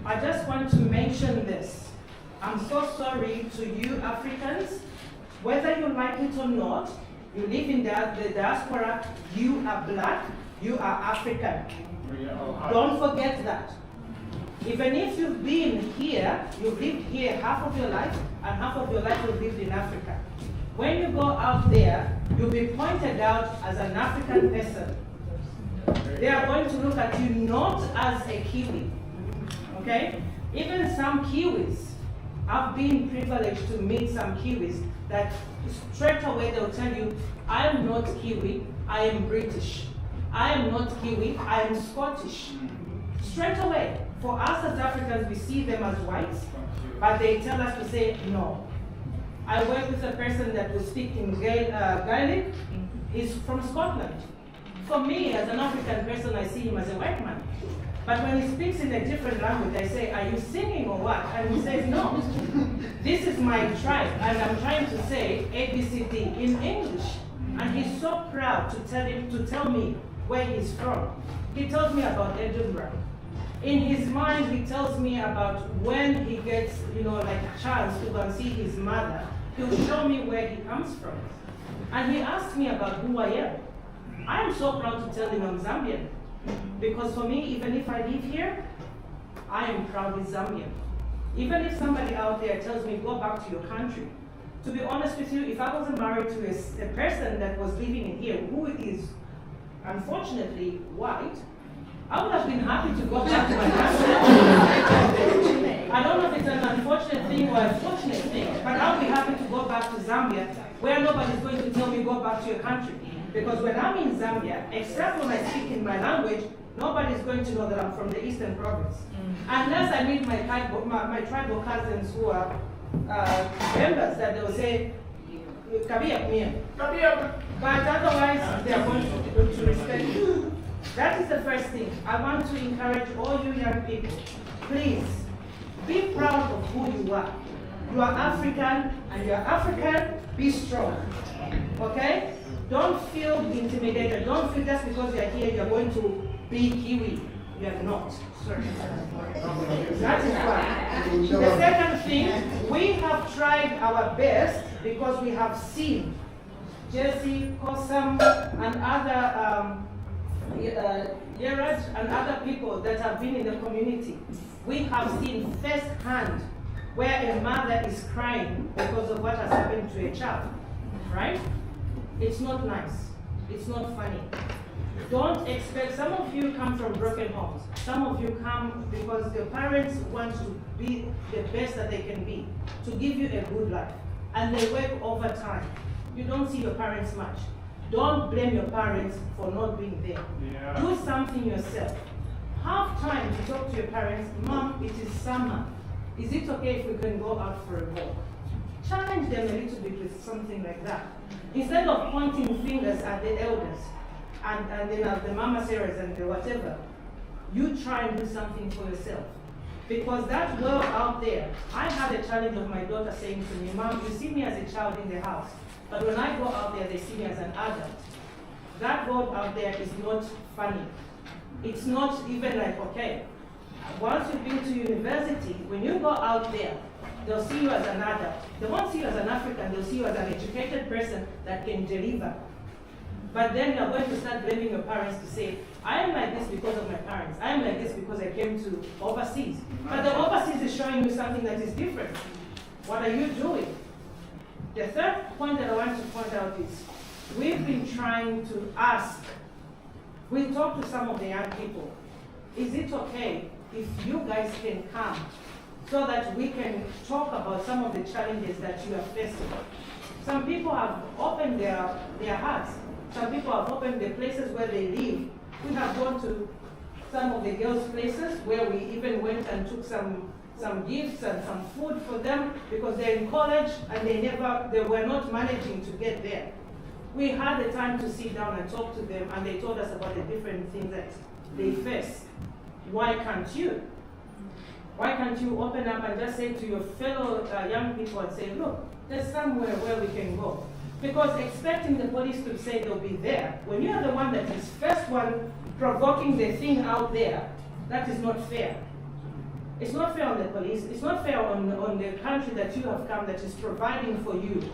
I just want to mention this. I'm so sorry to you Africans. Whether you like it or not, you live in the diaspora, you are black, you are African. Don't forget that. Even if you've been here, you've lived here half of your life, and half of your life you've lived in Africa. When you go out there, you'll be pointed out as an African person. They are going to look at you not as a Kiwi, okay? Even some Kiwis, I've been privileged to meet some Kiwis that straight away they'll tell you, I am not Kiwi, I am British. I am not Kiwi, I am Scottish. Straight away. For us as Africans, we see them as whites, but they tell us to say no. I work with a person that will speak in Gaelic, He's from Scotland. For me, as an African person, I see him as a white man. But when he speaks in a different language, I say, are you singing or what? And he says, no. This is my tribe, and I'm trying to say ABCD in English. And he's so proud to tell me where he's from. He tells me about Edinburgh. In his mind, he tells me about when he gets, like a chance to go and see his mother, he'll show me where he comes from. And he asked me about who I am. I am so proud to tell him I'm Zambian. Because for me, even if I live here, I am proudly Zambian. Even if somebody out there tells me, go back to your country, to be honest with you, if I wasn't married to a person that was living in here who is unfortunately white, I would have been happy to go back to my country. I don't know if it's an unfortunate thing or a fortunate thing, but I'll be happy to go back to Zambia where nobody's going to tell me go back to your country. Because when I'm in Zambia, except when I speak in my language, nobody's going to know that I'm from the Eastern Province. Unless I meet my tribal cousins who are members, that they will say, Kabia Mia. But otherwise, they are going to respect you. That is the first thing. I want to encourage all you young people, please, be proud of who you are. You are African, and you are African, be strong. Okay? Don't feel intimidated. Don't feel just because you are here, you are going to be Kiwi. You are not. Sorry. That is why. The second thing, we have tried our best because we have seen Jesse, Kosam, and other Yeraj and other people that have been in the community. We have seen firsthand where a mother is crying because of what has happened to a child, right? It's not nice. It's not funny. Don't expect, some of you come from broken homes. Some of you come because your parents want to be the best that they can be, to give you a good life. And they work overtime. You don't see your parents much. Don't blame your parents for not being there. Yeah. Do something yourself. Have time to talk to your parents. Mom, it is summer. Is it okay if we can go out for a walk? Challenge them a little bit with something like that. Instead of pointing fingers at the elders and then the Mama Sarahs and the whatever, you try and do something for yourself. Because that world out there, I had a challenge of my daughter saying to me, Mom, you see me as a child in the house, but when I go out there, they see me as an adult. That world out there is not funny. It's not even like, okay, once you've been to university, when you go out there, they'll see you as an adult. They won't see you as an African, they'll see you as an educated person that can deliver. But then you're going to start blaming your parents to say, I am like this because of my parents. I am like this because I came to overseas. But the overseas is showing you something that is different. What are you doing? The third point that I want to point out is, we've been trying to ask, we talked to some of the young people, is it okay if you guys can come so that we can talk about some of the challenges that you are facing? Some people have opened their hearts. Some people have opened the places where they live. We have gone to some of the girls' places where we even went and took some gifts and some food for them because they're in college and they were not managing to get there. We had the time to sit down and talk to them, and they told us about the different things that they face. Why can't you? Why can't you open up and just say to your fellow young people and say, look, there's somewhere where we can go? Because expecting the police to say they'll be there, when you are the one that is first one provoking the thing out there, that is not fair. It's not fair on the police. It's not fair on the country that you have come that is providing for you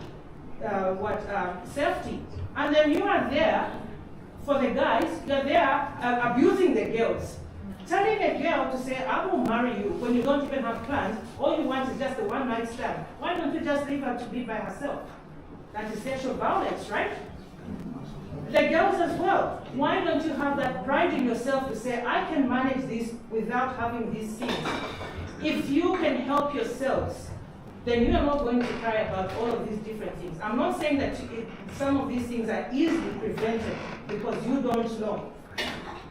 safety. And then you are there for the guys, you're there abusing the girls. Telling a girl to say, I will marry you when you don't even have plans, all you want is just a one-night stand. Why don't you just leave her to be by herself? That is sexual violence, right? The girls as well. Why don't you have that pride in yourself to say, I can manage this without having these things? If you can help yourselves, then you are not going to cry about all of these different things. I'm not saying that some of these things are easily prevented because you don't know.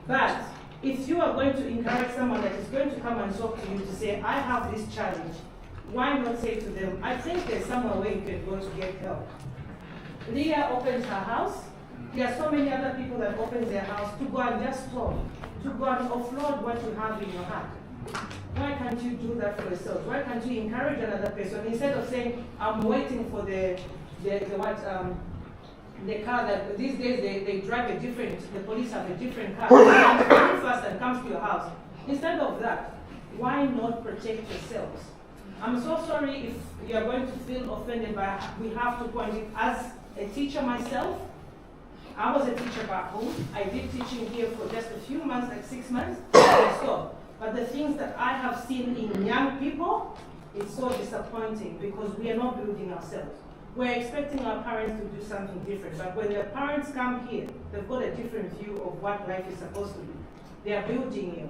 But if you are going to encourage someone that is going to come and talk to you to say, I have this challenge, why not say to them, I think there's somewhere where you can go to get help. Leah opens her house. There are so many other people that open their house to go and just talk, to go and offload what you have in your heart. Why can't you do that for yourself? Why can't you encourage another person instead of saying, I'm waiting for the car that these days they drive a different, the police have a different car, comes very fast and comes to your house. Instead of that, why not protect yourselves? I'm so sorry if you are going to feel offended, but we have to point it. As a teacher myself, I was a teacher back home. I did teaching here for just a few months, like 6 months, I stopped. But the things that I have seen in young people, it's so disappointing because we are not building ourselves. We're expecting our parents to do something different, but when their parents come here, they've got a different view of what life is supposed to be. They are building you.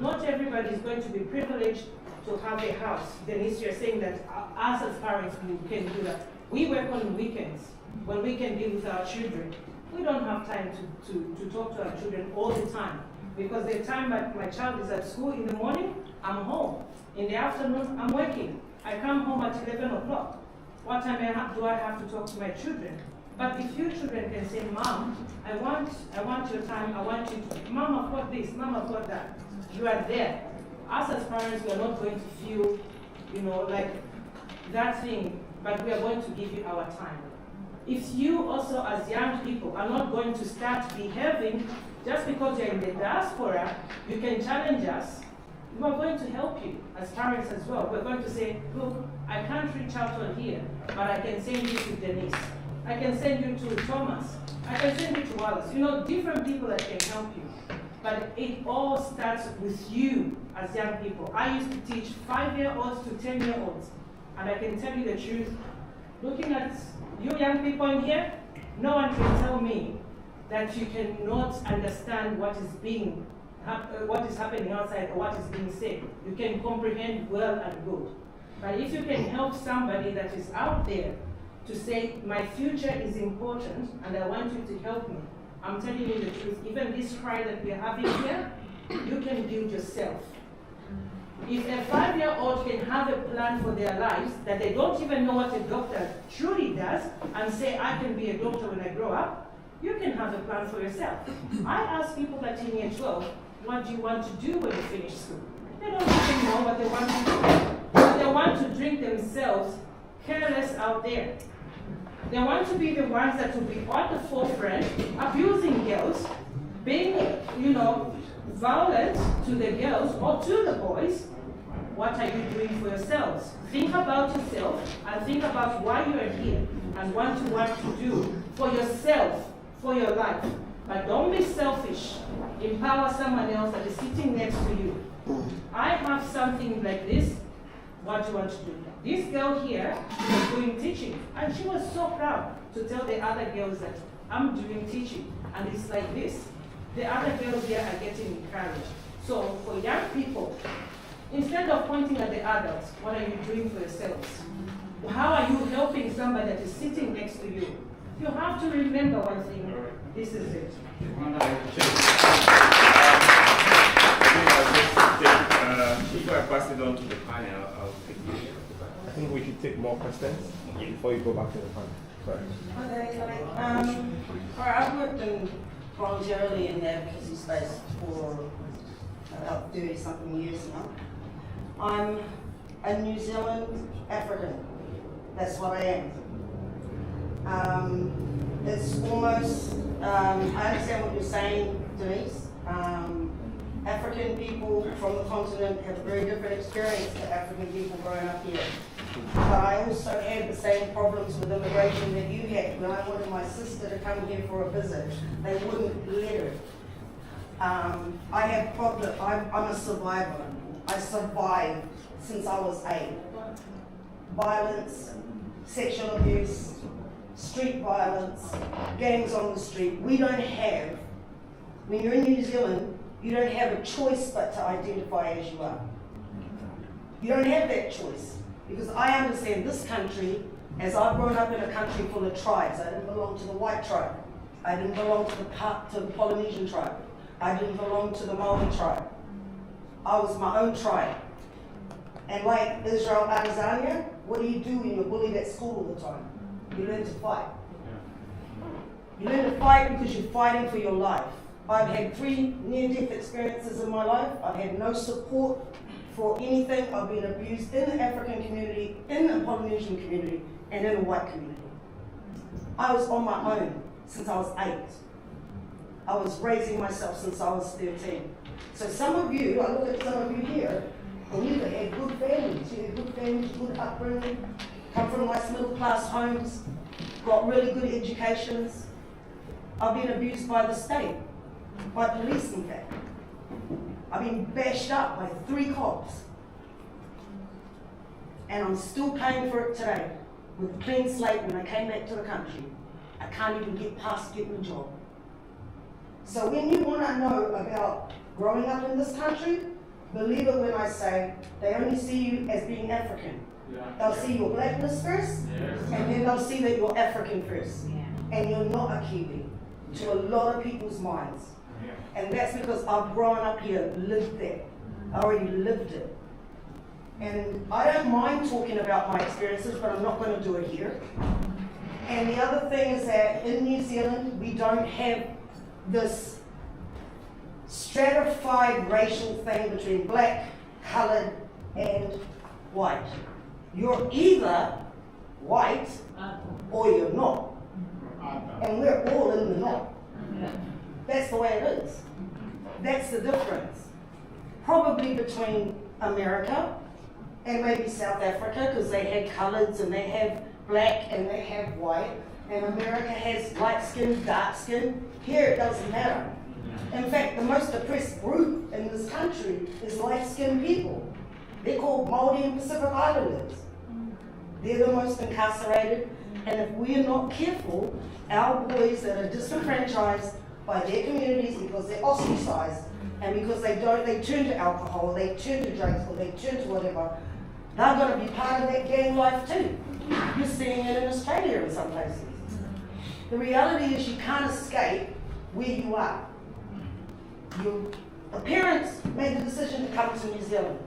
Not everybody is going to be privileged to have a house. Denise, you're saying that us as parents, we can do that. We work on weekends when we can be with our children. We don't have time to talk to our children all the time because the time that my child is at school in the morning, I'm home. In the afternoon, I'm working. I come home at 11 o'clock. What time do I have to talk to my children? But if you children can say, Mom, I want your time, I want you to, Mom, I've got this, Mom, I've got that. You are there. Us as parents, we are not going to feel, like that thing, but we are going to give you our time. If you also as young people are not going to start behaving, just because you're in the diaspora, you can challenge us, we are going to help you as parents as well. We're going to say, look, I can't reach out on here, but I can send you to Denise. I can send you to Thomas. I can send you to Wallace. Different people that can help you. But it all starts with you as young people. I used to teach 5-year-olds to 10-year-olds. And I can tell you the truth, looking at you young people in here, no one can tell me that you cannot understand what is happening outside or what is being said. You can comprehend well and good. But if you can help somebody that is out there to say, my future is important and I want you to help me, I'm telling you the truth, even this cry that we're having here, you can build yourself. If a 5-year-old can have a plan for their lives that they don't even know what a doctor truly does and say, I can be a doctor when I grow up, you can have a plan for yourself. I ask people that in year 12, what do you want to do when you finish school? They don't even know what they want to do. But they want to drink themselves careless out there. They want to be the ones that will be on the forefront, abusing girls, being, violent to the girls or to the boys. What are you doing for yourselves? Think about yourself and think about why you are here and what you want to do for yourself, for your life. But don't be selfish. Empower someone else that is sitting next to you. I have something like this. What do you want to do? This girl here was doing teaching, and she was so proud to tell the other girls that I'm doing teaching, and it's like this. The other girls here are getting encouraged. So for young people, instead of pointing at the adults, what are you doing for yourselves? How are you helping somebody that is sitting next to you? You have to remember one thing. This is it. Before I pass it on to the panel, I'll take it. I think we should take more questions before you go back to the panel. Sorry. Okay, I've worked voluntarily in the advocacy space for about 30-something years now. I'm a New Zealand African. That's what I am. It's almost, I understand what you're saying, Denise. African people from the continent have a very different experience to African people growing up here. But I also had the same problems with immigration that you had. When I wanted my sister to come here for a visit, they wouldn't let her. I have problems. I'm a survivor. I survived since I was 8. Violence, sexual abuse, street violence, gangs on the street. We don't have, when you're in New Zealand, you don't have a choice but to identify as you are. You don't have that choice. Because I understand this country, as I've grown up in a country full of tribes. I didn't belong to the white tribe. I didn't belong to the Polynesian tribe. I didn't belong to the Maori tribe. I was my own tribe. And like Israel Adesanya, what do you do when you're bullied at school all the time? You learn to fight. You learn to fight because you're fighting for your life. I've had 3 near-death experiences in my life. I've had no support for anything. I've been abused in the African community, in the Polynesian community, and in the white community. I was on my own since I was 8. I was raising myself since I was 13. So some of you, I look at some of you here, and you had good families. You had good families, good upbringing, come from nice middle class homes, got really good educations. I've been abused by the state, by police in fact. I've been bashed up by 3 cops. And I'm still paying for it today. With a clean slate when I came back to the country. I can't even get past getting a job. So when you want to know about growing up in this country, believe it when I say they only see you as being African. They'll see your blackness first, and then they'll see that you're African first. And you're not a Kiwi to a lot of people's minds. And that's because I've grown up here, lived there. I already lived it. And I don't mind talking about my experiences, but I'm not going to do it here. And the other thing is that in New Zealand, we don't have this stratified racial thing between black, coloured, and white. You're either white or you're not. And we're all in the not. That's the way it is. That's the difference. Probably between America and maybe South Africa, because they had coloureds and they have black and they have white, and America has light skin, dark skin. Here it doesn't matter. In fact, the most oppressed group in this country is light-skinned people. They're called Māori and Pacific Islanders. They're the most incarcerated, and if we're not careful, our boys that are disenfranchised by their communities because they're ostracized and because they turn to alcohol, they turn to drugs, or they turn to whatever, they're going to be part of that gang life too. You're seeing it in Australia in some places. The reality is you can't escape where you are. The parents made the decision to come to New Zealand.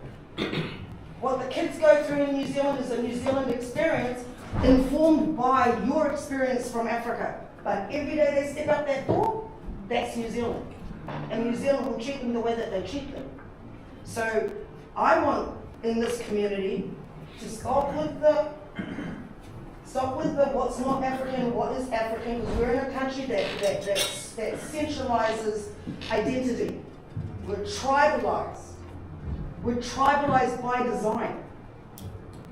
What the kids go through in New Zealand is a New Zealand experience informed by your experience from Africa. But every day they step up that door, that's New Zealand. And New Zealand will treat them the way that they treat them. So I want in this community to stop with the what's not African, what is African, because we're in a country that centralizes identity. We're tribalized. We're tribalized by design.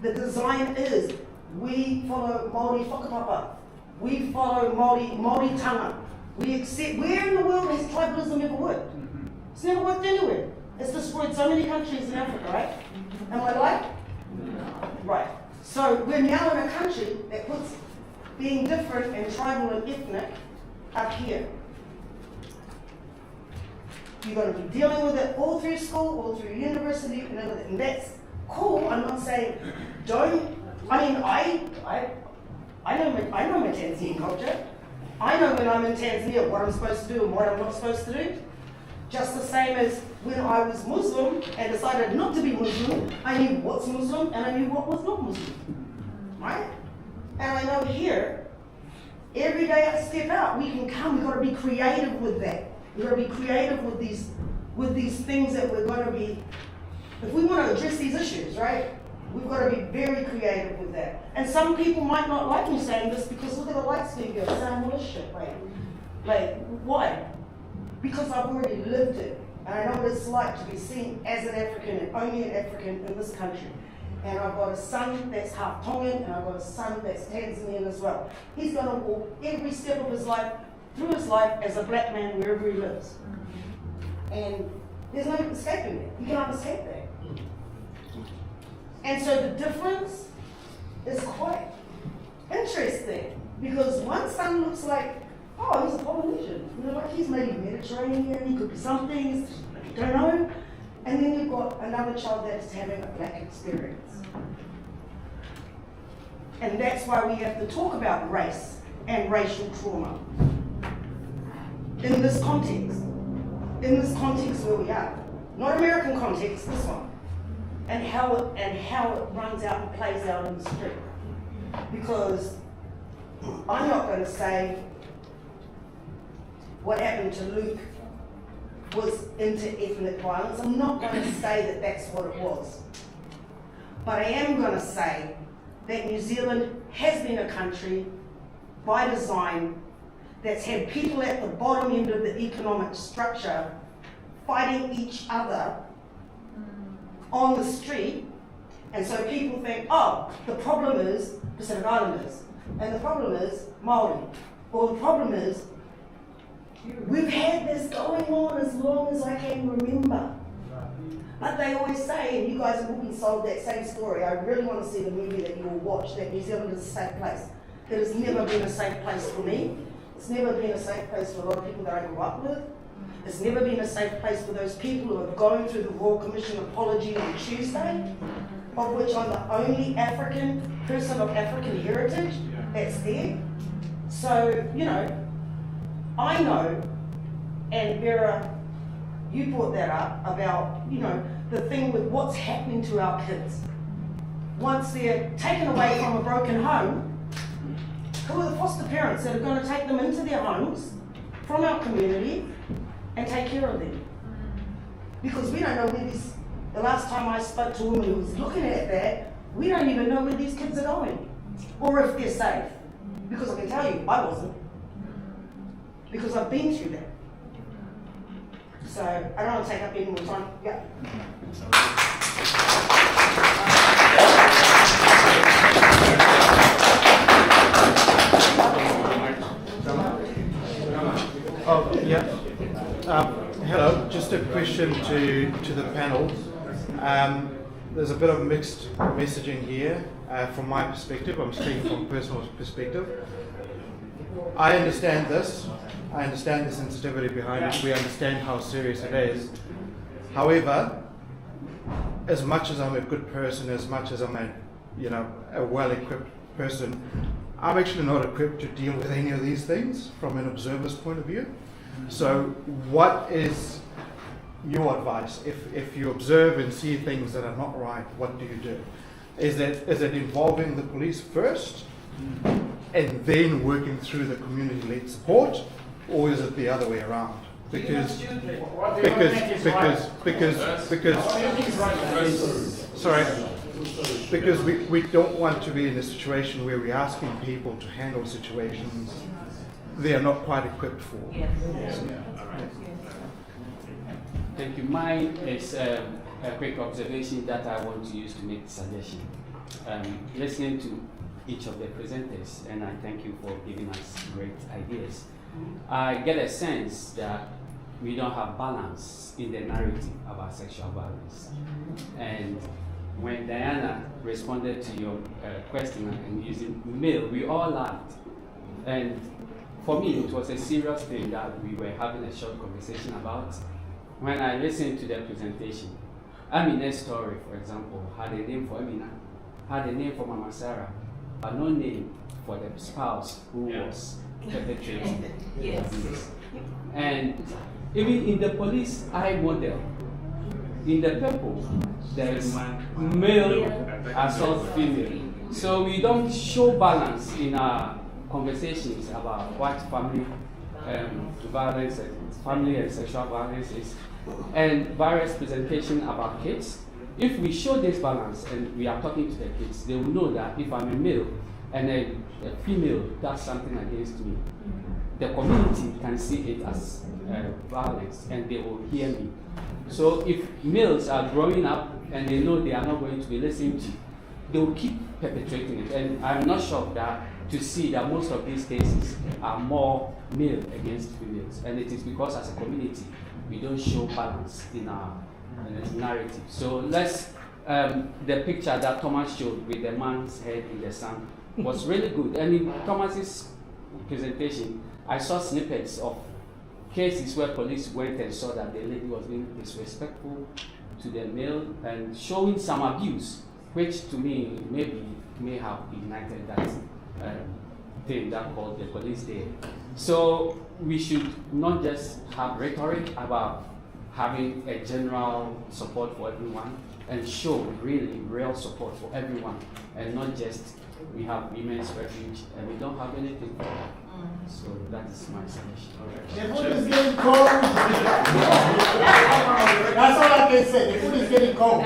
The design is we follow Māori whakapapa. We follow Māori tanga. We accept, where in the world has tribalism ever worked? It's never worked anywhere. It's destroyed so many countries in Africa, right? Am I right? Right. So we're now in a country that puts being different and tribal and ethnic up here. You're going to be dealing with it all through school, all through university, and that's cool. I'm not saying don't. I mean, I know my Tanzanian culture. I know when I'm in Tanzania what I'm supposed to do and what I'm not supposed to do. Just the same as when I was Muslim and decided not to be Muslim, I knew what's Muslim and I knew what was not Muslim. Right? And I know here, every day I step out, we can come, we've got to be creative with that. We've got to be creative with these things that we're going to be, if we want to address these issues, right? We've got to be very creative with that. And some people might not like me saying this because look at the light skin girl saying all this shit, right? Like, why? Because I've already lived it. And I know what it's like to be seen as an African and only an African in this country. And I've got a son that's half Tongan and I've got a son that's Tanzanian as well. He's going to walk every step of his life, through his life as a black man wherever he lives. And there's no escaping it. You cannot escape that. And so the difference is quite interesting because one son looks like, oh, he's a Polynesian. You know, like he's maybe Mediterranean, he could be something, you don't know. And then you've got another child that's having a black experience. And that's why we have to talk about race and racial trauma in this context where we are. Not American context, this one. And how it runs out and plays out in the street. Because I'm not going to say what happened to Luke was inter-ethnic violence. I'm not going to say that that's what it was. But I am going to say that New Zealand has been a country by design that's had people at the bottom end of the economic structure fighting each other on the street. And so people think, oh, the problem is Pacific Islanders, and the problem is Māori, or the problem is, we've had this going on as long as I can remember. But they always say, and you guys have all been sold that same story, I really want to see the movie that you will watch, that New Zealand is a safe place. It has never been a safe place for me. It's never been a safe place for a lot of people that I grew up with. It's never been a safe place for those people who are going through the Royal Commission apology on Tuesday, of which I'm the only African person of African heritage that's there. So, you know, I know, and Vera, you brought that up about, you know, the thing with what's happening to our kids. Once they're taken away from a broken home, who are the foster parents that are going to take them into their homes from our community and take care of them? Because we don't know where these, the last time I spoke to a woman who was looking at that, we don't even know where these kids are going or if they're safe. Because I can tell you, I wasn't. Because I've been through that. So I don't want to take up any more time. Yeah. Oh, yeah. Hello, just a question to the panel. There's a bit of mixed messaging here from my perspective. I'm speaking from personal perspective. I understand this. I understand the sensitivity behind it. We understand how serious it is. However, as much as I'm a good person, as much as I'm a well-equipped person, I'm actually not equipped to deal with any of these things from an observer's point of view. So what is your advice? If you observe and see things that are not right, what do you do? Is it involving the police first and then working through the community-led support, or is it the other way around? Because we don't want to be in a situation where we're asking people to handle situations they are not quite equipped for. Thank you. Mine is a quick observation that I want to use to make a suggestion. Listening to each of the presenters, and I thank you for giving us great ideas. I get a sense that we don't have balance in the narrative about sexual violence. And when Diana responded to your question and using male, we all laughed. And for me, it was a serious thing that we were having a short conversation about. When I listened to the presentation, Amina's story, for example, had a name for Amina, had a name for Mama Sarah, but no name for the spouse who was perpetrating the abuse. And even in the police eye model, in the purple, there is male assault female. So we don't show balance in our conversations about what family violence, family and sexual violence is, and various presentation about kids. If we show this balance and we are talking to the kids, they will know that if I'm a male and a female does something against me, the community can see it as violence and they will hear me. So if males are growing up and they know they are not going to be listened to, they will keep perpetrating it. And I'm not shocked to see that most of these cases are more male against females. And it is because as a community, we don't show balance in our narrative. So let's, the picture that Thomas showed with the man's head in the sun was really good. And in Thomas's presentation, I saw snippets of cases where police went and saw that the lady was being disrespectful to the male and showing some abuse, which to me maybe may have ignited that thing that called the police day. So we should not just have rhetoric about having a general support for everyone and show really real support for everyone, and not just we have women's refuge and we don't have anything for So that is my suggestion. The food is getting cold. That's all I can say. The food is getting cold. I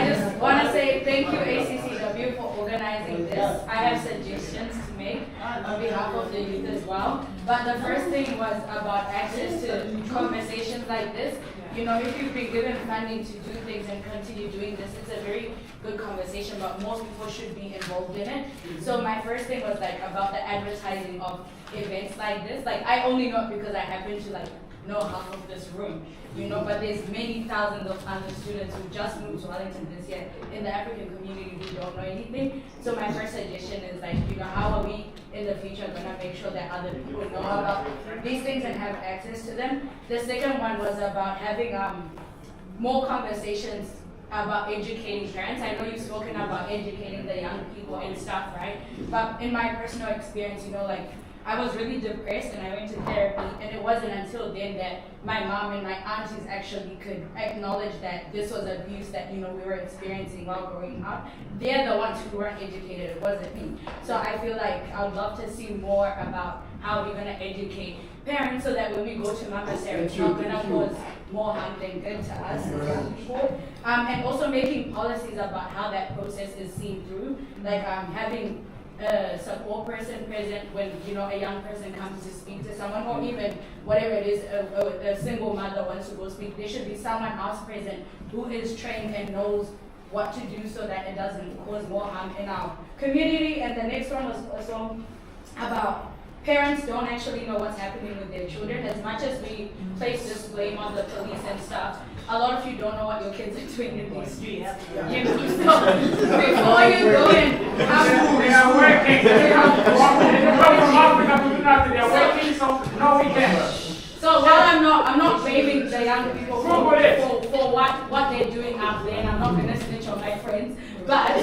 just want to say thank you, ACCW, for organizing this. I have suggestions to make on behalf of the youth as well. But the first thing was about access to conversations like this. You know, if you've been given funding to do things and continue doing this, it's a very good conversation, but most people should be involved in it. So my first thing was like about the advertising of events like this. Like, I only know it because I happen to like know half of this room, you know, but there's many thousands of other students who just moved to Wellington this year in the African community who don't know anything. So my first suggestion is like, you know, how are we in the future gonna make sure that other people know about these things and have access to them? The second one was about having more conversations about educating parents. I know you've spoken about educating the young people and stuff, right? But in my personal experience, you know, like, I was really depressed and I went to therapy, and it wasn't until then that my mom and my aunties actually could acknowledge that this was abuse that, you know, we were experiencing while growing up. They're the ones who weren't educated, it wasn't me. So I feel like I would love to see more about how we're gonna educate parents so that when we go to Mama Sarah, it's not gonna cause more harm than good to us as young people. And also making policies about how that process is seen through, like having a support person present when, you know, a young person comes to speak to someone, or even whatever it is, a single mother wants to go speak. There should be someone else present who is trained and knows what to do so that it doesn't cause more harm in our community. And the next one was also about parents don't actually know what's happening with their children. As much as we place this blame on the police and stuff, a lot of you don't know what your kids are doing in these streets. You know, so before you go in, they are working. They are working, so no weekend. So while I'm not blaming the young people for what they're doing out there, and I'm not gonna snitch on my friends, but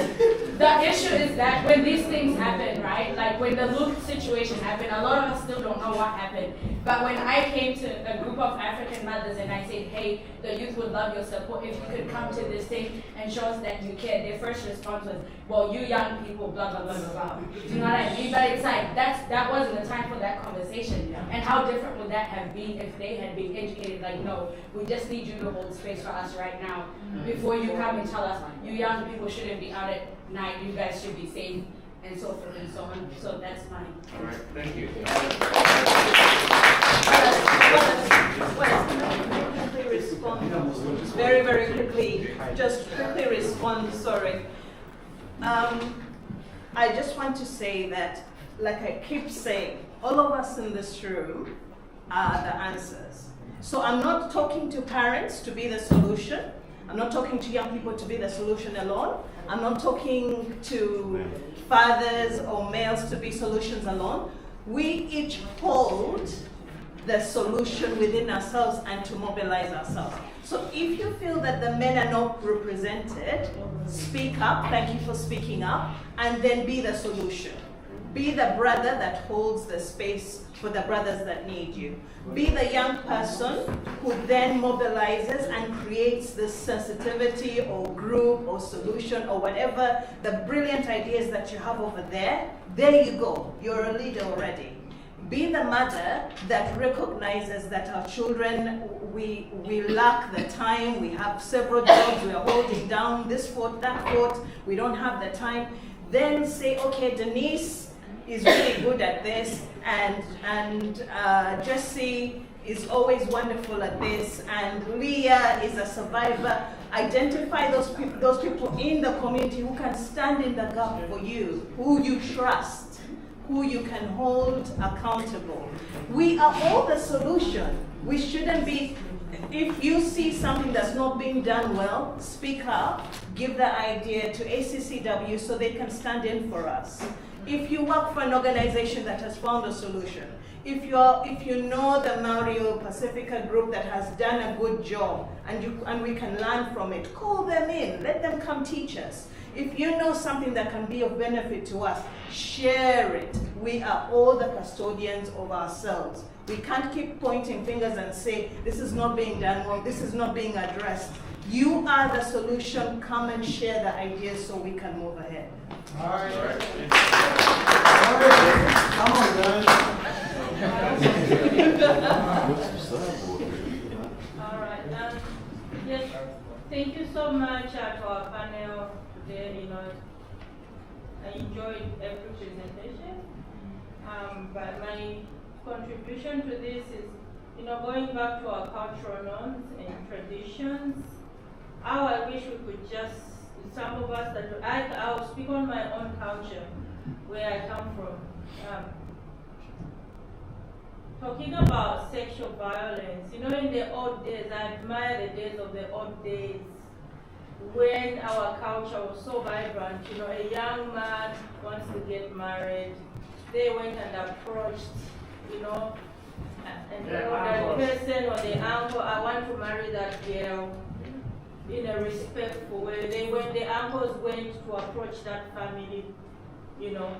the issue is that when these things happen, right, like when the Luke situation happened, a lot of us still don't know what happened. But when I came to a group of African mothers and I said, hey, the youth would love your support, if you could come to this thing and show us that you care, their first response was, well, you young people, blah, blah, blah, blah, blah. Do you know what I mean? But it's like, that wasn't the time for that conversation. And how different would that have been if they had been educated, like, no, we just need you to hold space for us right now. Before you come and tell us, you young people shouldn't be out at night, you guys should be safe, and so forth and so on. So that's mine. All right, thank you. Quickly respond. Very, very quickly. Just quickly respond, sorry. I just want to say that, like I keep saying, all of us in this room are the answers. So I'm not talking to parents to be the solution. I'm not talking to young people to be the solution alone. I'm not talking to fathers or males to be solutions alone. We each hold the solution within ourselves and to mobilize ourselves. So if you feel that the men are not represented, speak up, thank you for speaking up, and then be the solution. Be the brother that holds the space for the brothers that need you. Be the young person who then mobilizes and creates this sensitivity or group or solution or whatever, the brilliant ideas that you have over there. There you go, you're a leader already. Be the mother that recognizes that our children, we lack the time, we have several jobs, we are holding down this fort, that fort, we don't have the time. Then say, okay, Denise is really good at this, and Jesse is always wonderful at this, and Leah is a survivor. Identify those people in the community who can stand in the gap for you, who you trust, who you can hold accountable. We are all the solution. We shouldn't be, if you see something that's not being done well, speak up, give the idea to ACCW so they can stand in for us. If you work for an organization that has found a solution, if you know the Mario Pacifica group that has done a good job and we can learn from it, call them in, let them come teach us. If you know something that can be of benefit to us, share it. We are all the custodians of ourselves. We can't keep pointing fingers and say, this is not being done well, this is not being addressed. You are the solution. Come and share the ideas so we can move ahead. All right. Come on, guys. All right. Yes. Thank you so much to our panel today. You know, I enjoyed every presentation. But my contribution to this is, you know, going back to our cultural norms and traditions. How I wish we could just, some of us that I'll speak on my own culture, where I come from. Talking about sexual violence, you know, in the old days, I admire the days of the old days when our culture was so vibrant. You know, a young man wants to get married, they went and approached, you know, and the person or the uncle, I want to marry that girl in a respectful way. The uncles went to approach that family, you know,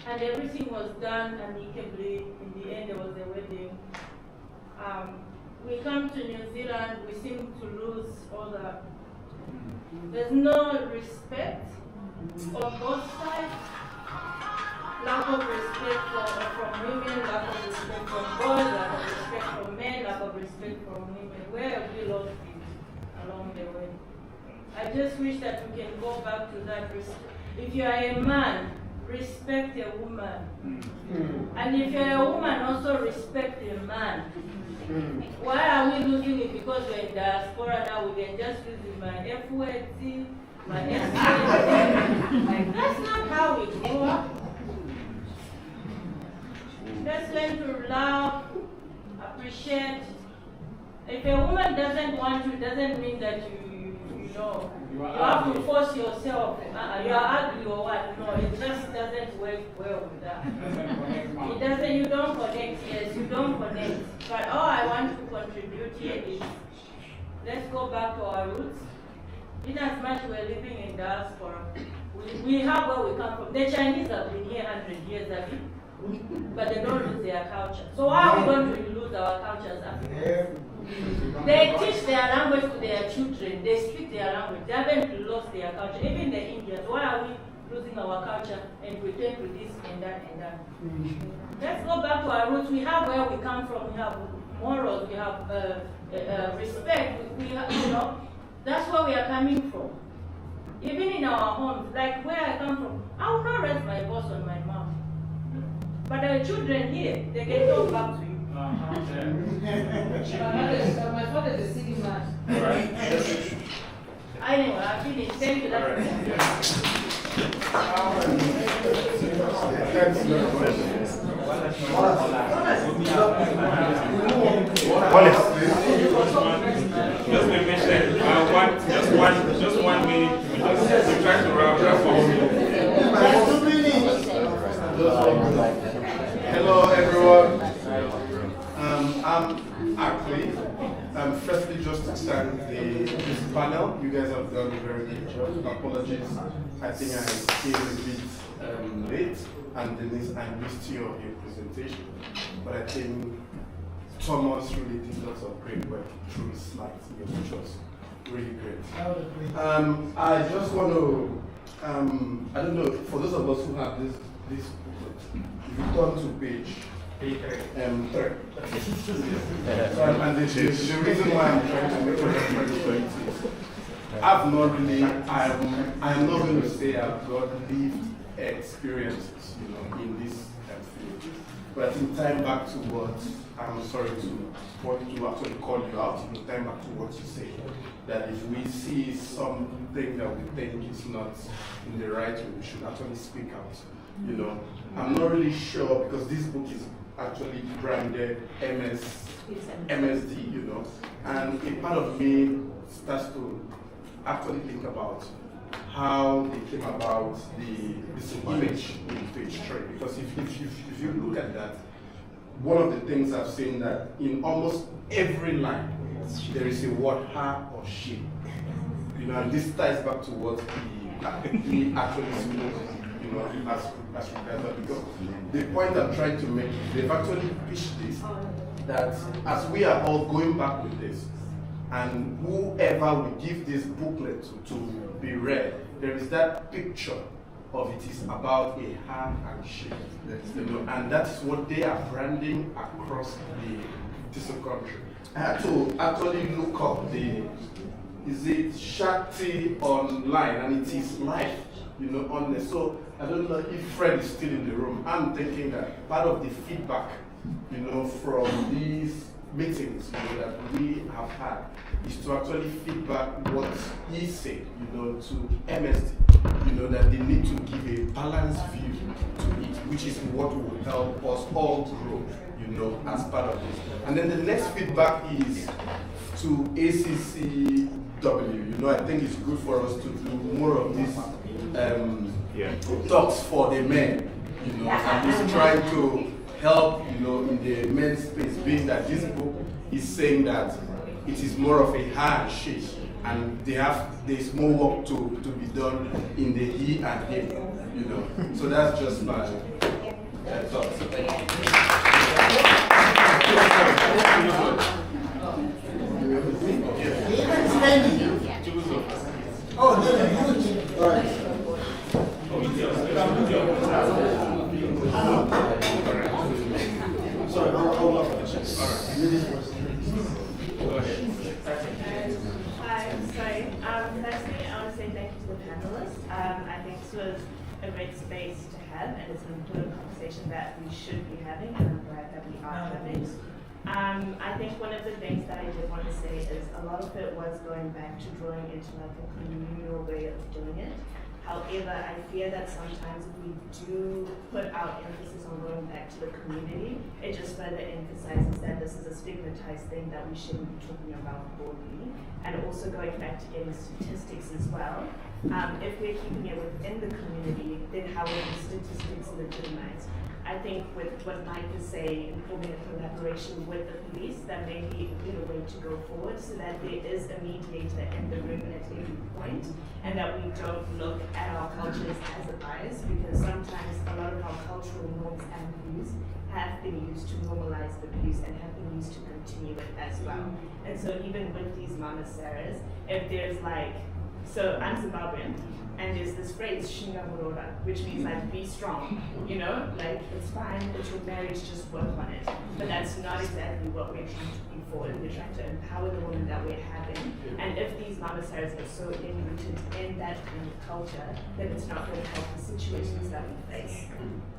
and everything was done amicably. In the end, there was a wedding. We come to New Zealand, we seem to lose all that. There's no respect on both sides. Lack of respect from women, lack of respect from boys, lack of respect from men, lack of respect from women. Where have we lost it along the way? I just wish that we can go back to that respect. If you are a man, respect a woman. And if you're a woman, also respect a man. Why are we losing it? Because we're in diaspora now, we can just use my F word, my S word. That's not how we grow up. Let's learn to love, appreciate. If a woman doesn't want you, it doesn't mean that you have to force yourself. You are ugly or what? No, it just doesn't work well with that. It doesn't. You don't connect. Yes, you don't connect. But all I want to contribute here is, let's go back to our roots. In as much we're living in diaspora, we have where we come from. The Chinese have been here 100 years, have you? But they don't lose their culture. So how are we going to lose our cultures after? They teach their language to their children. They speak their language. They haven't lost their culture. Even the Indians, why are we losing our culture and pretend to this and that and that? Let's go back to our roots. We have where we come from. We have morals. We have respect. We have, you know, that's where we are coming from. Even in our homes, like where I come from, I will not rest my voice on my mouth. But the children here, they can talk back to you. My father is a city man. Anyway, I finished. Thank you. Just to mention, just 1 minute. We try to wrap up. Hello, everyone. I'm actually, firstly, just to thank this panel. You guys have done a very good job. Apologies. I think I came a bit late, and Denise, I missed your presentation. But I think Thomas really did lots of great work through his slides, which was really great. I just want to, I don't know, for those of us who have this booklet, if you turn to page 3. And the reason why I'm trying to make a reference to it is, I'm not going to say I've got lived experiences, you know, in this field. But I think time back to what, I'm sorry to actually call you out, you know, time back to what you say, that if we see something that we think is not in the right way, we should actually speak out, you know. I'm not really sure, because this book is actually branded MSD, you know, and a part of me starts to actually think about how they came about this image in page 3. Because if you look at that, one of the things I've seen that in almost every line there is a word her or she, you know, and this ties back to what he actually spoke, you know, as regards, because the point I'm trying to make, they've actually pitched this, that as we are all going back with this, and whoever we give this booklet to be read, there is that picture of it is about a hand and shake. You know, and that's what they are branding across the country. I had to actually look up is it Shakti online, and it is live, you know, on there. So I don't know if Fred is still in the room. I'm thinking that part of the feedback, you know, from these meetings, you know, that we have had is to actually feedback what he said, you know, to MSD, you know, that they need to give a balanced view to it, which is what will help us all grow, you know, as part of this. And then the next feedback is to ACCW. You know, I think it's good for us to do more of these talks for the men, you know, and just trying to help, you know, in the men's space, being that this book is saying that it is more of a handshake, and there's more work to be done in the he and him, you know. So that's just my thoughts. Oh, no, all right. Sorry, I'll ladies first. Go ahead. Hi, sorry. Firstly, I want to say thank you to the panelists. I think this was a great space to have, and it's an important conversation that we should be having, and I'm glad that we are having. I think one of the things that I did want to say is a lot of it was going back to drawing into like a communal way of doing it. However, I fear that sometimes if we do put our emphasis on going back to the community, it just further emphasizes that this is a stigmatized thing that we shouldn't be talking about broadly. And also going back to getting statistics as well. If we're keeping it within the community, then how are these statistics legitimized? I think with what Mike is saying, forming a collaboration with the police, that may be a better way to go forward, so that there is a mediator in the room at every point, and that we don't look at our cultures as a bias, because sometimes a lot of our cultural norms and views have been used to normalize abuse and have been used to continue it as well. And so even with these Mama Sarahs, if there's like, so I'm Zimbabwean, and there's this phrase, Shinga Murora, which means like, be strong, you know? Like, it's fine, it's your marriage, just work on it. But that's not exactly what we're trying to be for. We're trying to empower the women that we're having. And if these Mama Sarahs are so enrooted in that kind of culture, then it's not going to help the situations that we face.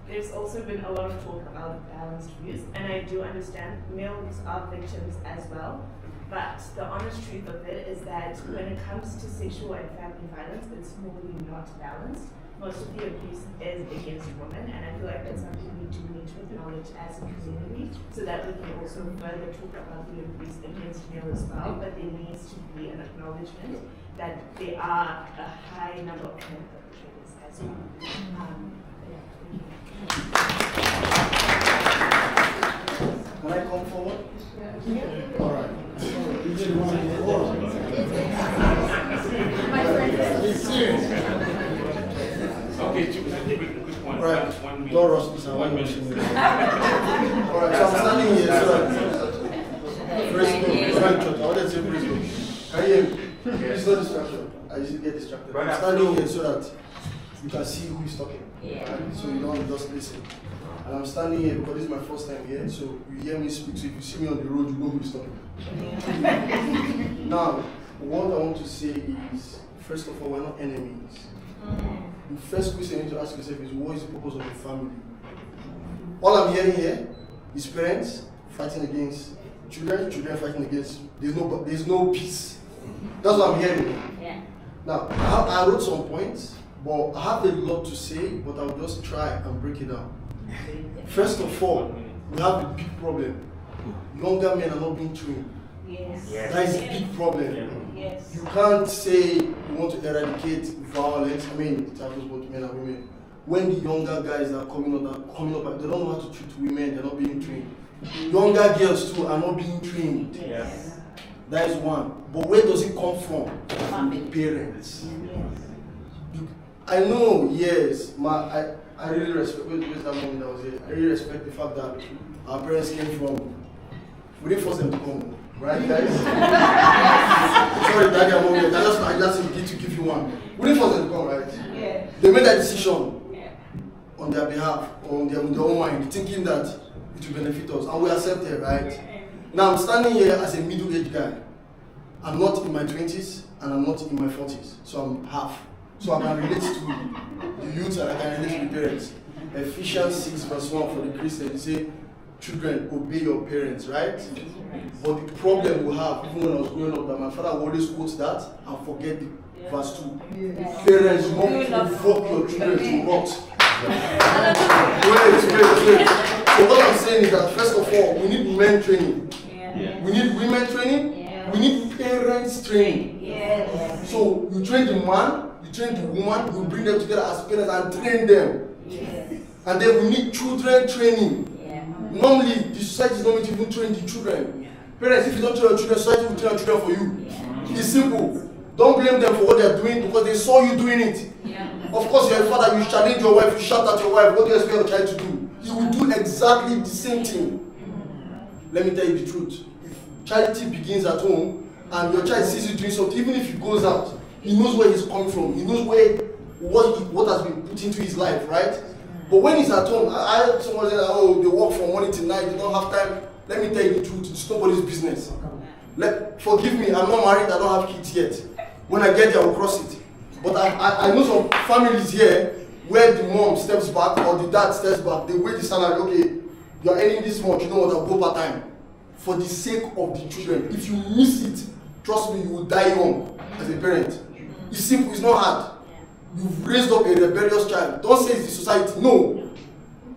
There's also been a lot of talk about balanced views, and I do understand males are victims as well. But the honest truth of it is that when it comes to sexual and family violence, it's normally not balanced. Most of the abuse is against women, and I feel like that's something we do need to acknowledge as a community, so that we can also further talk about the abuse against male as well. But there needs to be an acknowledgement that there are a high number of male perpetrators as well. Can I come forward? Yeah. All right. Okay, quick one. Right. One Don't rush this. One minute. All right, so I'm standing here so that praise God. I wanted to say praise God. Can you hear me? It's not distraction. I usually get distracted. I'm standing here so that you can see who is talking. Right? So you don't just listen. And I'm standing here because this is my first time here, so you hear me speak. So if you see me on the road, you know who is talking. Now, what I want to say is, first of all, we're not enemies. The first question you need to ask yourself is, what is the purpose of the family? All I'm hearing here is parents fighting against children, children fighting against. There's no peace. That's what I'm hearing. Yeah. Now, I wrote some points, but I have a lot to say, but I'll just try and break it down. First of all, we have a big problem. Younger men are not being trained. Yes. That is a big problem. Yes. You can't say you want to eradicate violence. I mean, it happens both men and women. When the younger guys are coming up, they don't know how to treat women. They're not being trained. Younger girls too are not being trained. Yes. That is one. But where does it come from? From the parents. I know, yes. I really respect. Where's that woman that was here? I really respect the fact that our parents came from. We didn't force them to come, right, guys? Sorry, Daddy, I'm over here. I just need to give you one. We didn't force them to come, right? Yeah. they made that decision on their behalf, or on their own mind, thinking that it will benefit us, and we accept it, right? Now I'm standing here as a middle-aged guy. I'm not in my 20s and I'm not in my 40s, so I'm half. So I can relate to the youth and I can relate to the parents. Ephesians 6 verse 1 for the Christian, you say, children, obey your parents, right? But the problem we have, even when I was growing up, that my father always quotes that and forget the verse 2. Parents, do not provoke your children to rot. Wait. So what I'm saying is that first of all, we need men training. We need women training. We need parents training. So you train the man, you train the woman, you bring them together as parents and train them. And then we need children training. Normally, the society is not going to even train the children. Parents, if you don't train your children, society will train your children for you. It's simple. Don't blame them for what they're doing because they saw you doing it. Of course, you're a father, you challenge your wife, you shout at your wife, what do you expect your child to do? He will do exactly the same thing. Let me tell you the truth. If charity begins at home and your child sees you doing something, even if he goes out, he knows where he's coming from. He knows what has been put into his life, right? But when he's at home, I heard someone say, oh, they work from morning till night, they don't have time. Let me tell you the truth, it's nobody's business. Forgive me, I'm not married, I don't have kids yet. When I get there, I'll cross it. But I know some families here where the mom steps back or the dad steps back, they weigh the salary, okay, you are earning this much, you know what, I'll go part-time. For the sake of the children. If you miss it, trust me, you will die young as a parent. It's simple, it's not hard. You've raised up a rebellious child. Don't say it's the society, no.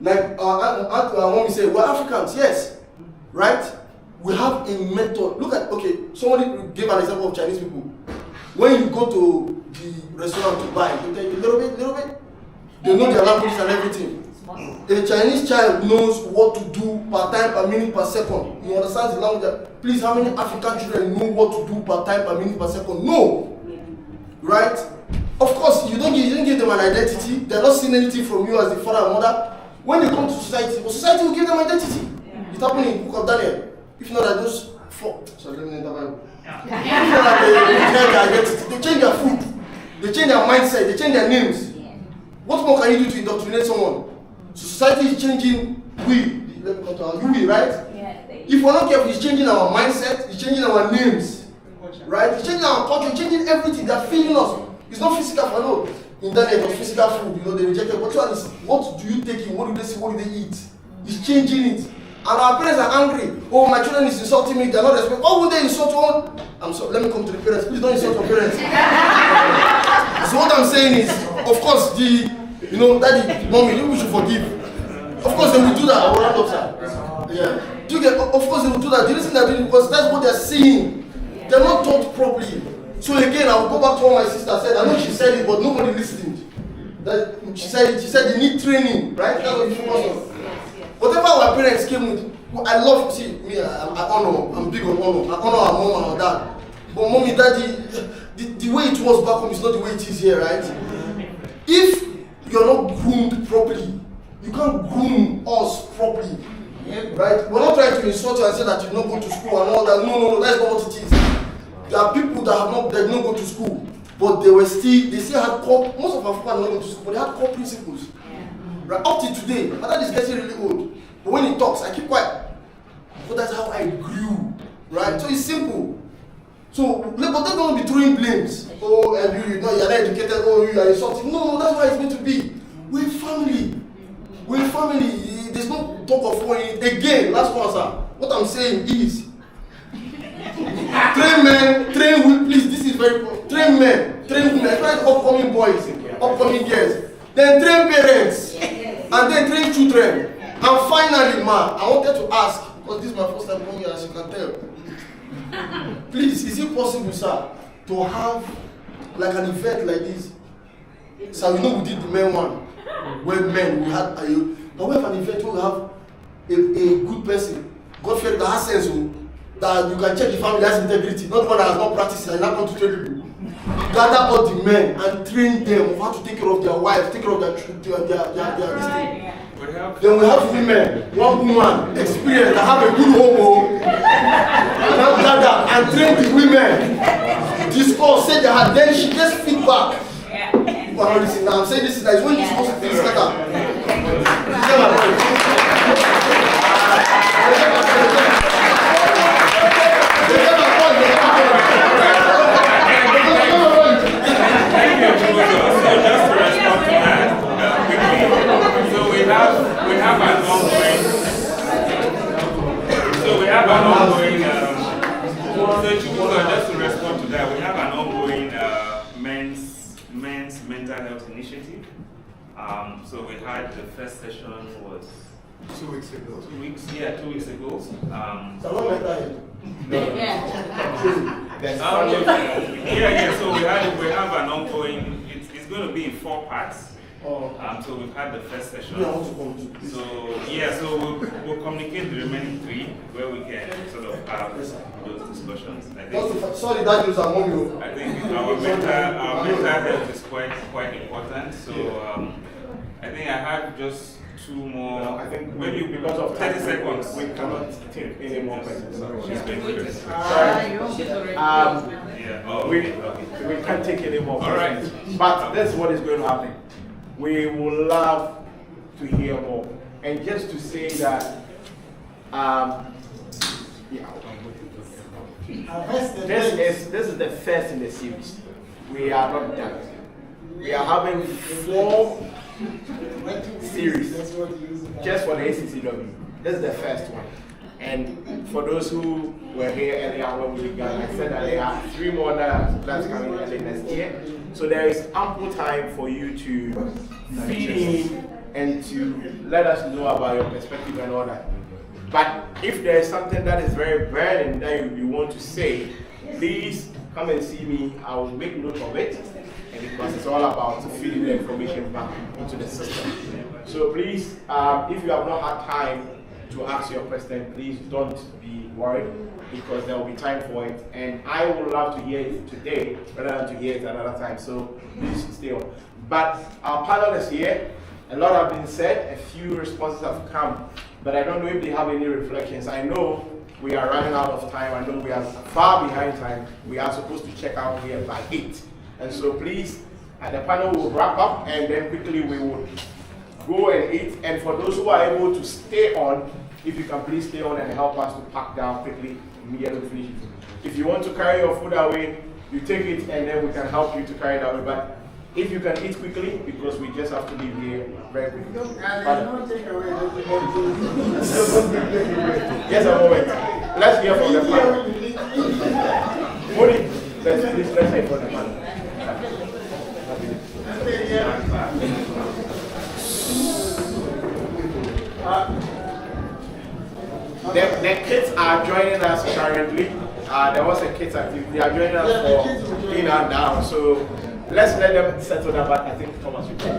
Like our mommy said, we're Africans, yes. Right? We have a method. Look at, okay, somebody gave an example of Chinese people. When you go to the restaurant to buy, they tell you little bit. They know their language and everything. A Chinese child knows what to do per time, per minute, per second. He understands the language. Please, how many African children know what to do per time, per minute, per second? No. Right? Of course, you don't give them an identity. They're not seeing anything from you as the father and mother. When they come to society, society will give them identity. It happened in the book of Daniel. If not, that those four. Sorry, let me enter Bible. If not, that they change their identity. They change their food. They change their mindset. They change their names. What more can you do to indoctrinate someone? Society is changing. Let me come to our right? If we're not careful, it's changing our mindset. It's changing our names. Right? It's changing our culture. It's changing everything. They're feeding us. It's not physical for no. In Daniel, it was physical food, they rejected. But what do you take in? What do they see? What do they eat? It's changing it. And our parents are angry. Oh, my children is insulting me. They're not respecting. Oh, would they insult one? I'm sorry. Let me come to the parents. Please don't insult your parents. So what I'm saying is, of course, daddy, mommy, we should forgive. Of course, they will do that. I will round up, sir. Yeah. Do you get? Of course, they will do that. The reason they're doing it because that's what they're seeing. They're not taught properly. So again, I'll go back to what my sister said. I know she said it, but nobody listened. She said they need training, right? That's what you focus on. Whatever our parents came with, I love, see, me, I honor, I'm big on honor. I honor our mom and our dad. But mommy, daddy, the way it was back home is not the way it is here, right? If you're not groomed properly, you can't groom us properly, right? We're not trying to insult you and say that you don't go to school and all that. No, that's not what it is. There are people that did not go to school, but they still had most of our people are not going to school, but they had core principles. Right? Up to today, my dad is getting really old, but when he talks, I keep quiet. But that's how I grew, right? So it's simple. So, but they don't be throwing blames. Oh, you're not educated, oh, you are insulting. No, that's how it's meant to be. We're family. We're family. There's no talk of war. Again, last one, sir. What I'm saying is, train men, train women, please, this is very important. Train men, train women, train upcoming boys, upcoming girls. Then train parents, and then train children. And finally, ma, I wanted to ask, because this is my first time coming here, as you can tell. Please, is it possible, sir, to have like an event like this? So we did the men one, where men, we had, but we have an event where we have a good person, God-fearing, that has sense, that you can check the family has integrity, not one that has not practiced and not come to train people. Gather all the men and train them on how to take care of their wives, take care of their this thing. Then we have women, one woman, experienced, that have a good home, now gather and train the women. Discuss, say they had, then she gets feedback People are not listening. Now I'm saying this is like when you're supposed to think scatter. We have an ongoing. So we have an ongoing. Just to respond to that, we have an ongoing men's mental health initiative. So we had the first session was 2 weeks ago. 2 weeks, yeah, 2 weeks ago. So what mental health? Yeah. So we have an ongoing. It's going to be in 4 parts. So we've had the first session. So we'll communicate the remaining 3 where we can sort of have those discussions. I think, sorry, that news among you. I think our mental health is quite important. So I think I have just 2 more. No, I think maybe because of 30 seconds. We cannot take any more questions. We can't take any more questions. All right. But that's what is going to happen. We would love to hear more. And just to say that, this is the first in the series. We are not done. We are having 4 series just for the ACCW. This is the first one. And for those who were here earlier when we began, I said that there are 3 more that's coming early next year. So there is ample time for you to feed in and to let us know about your perspective and all that. But if there is something that is very burning that you want to say, please come and see me. I will make note of it. And because it's all about feeding the information back into the system. So please, if you have not had time to ask your question, please don't be worried, because there will be time for it. And I would love to hear it today rather than to hear it another time. So please stay on. But our panel is here. A lot have been said. A few responses have come. But I don't know if they have any reflections. I know we are running out of time. I know we are far behind time. We are supposed to check out here by 8. And so please, the panel will wrap up and then quickly we will go and eat. And for those who are able to stay on, if you can please stay on and help us to pack down quickly, immediately finish it. If you want to carry your food away, you take it and then we can help you to carry it away. But if you can eat quickly, because we just have to leave here very quickly. Yes, a moment. Let's hear from the panel. Modi, let's hear from the panel. The kids are joining us currently. There was a kids activity. They are joining us for in and down. So let's let them settle down. But I think Thomas will take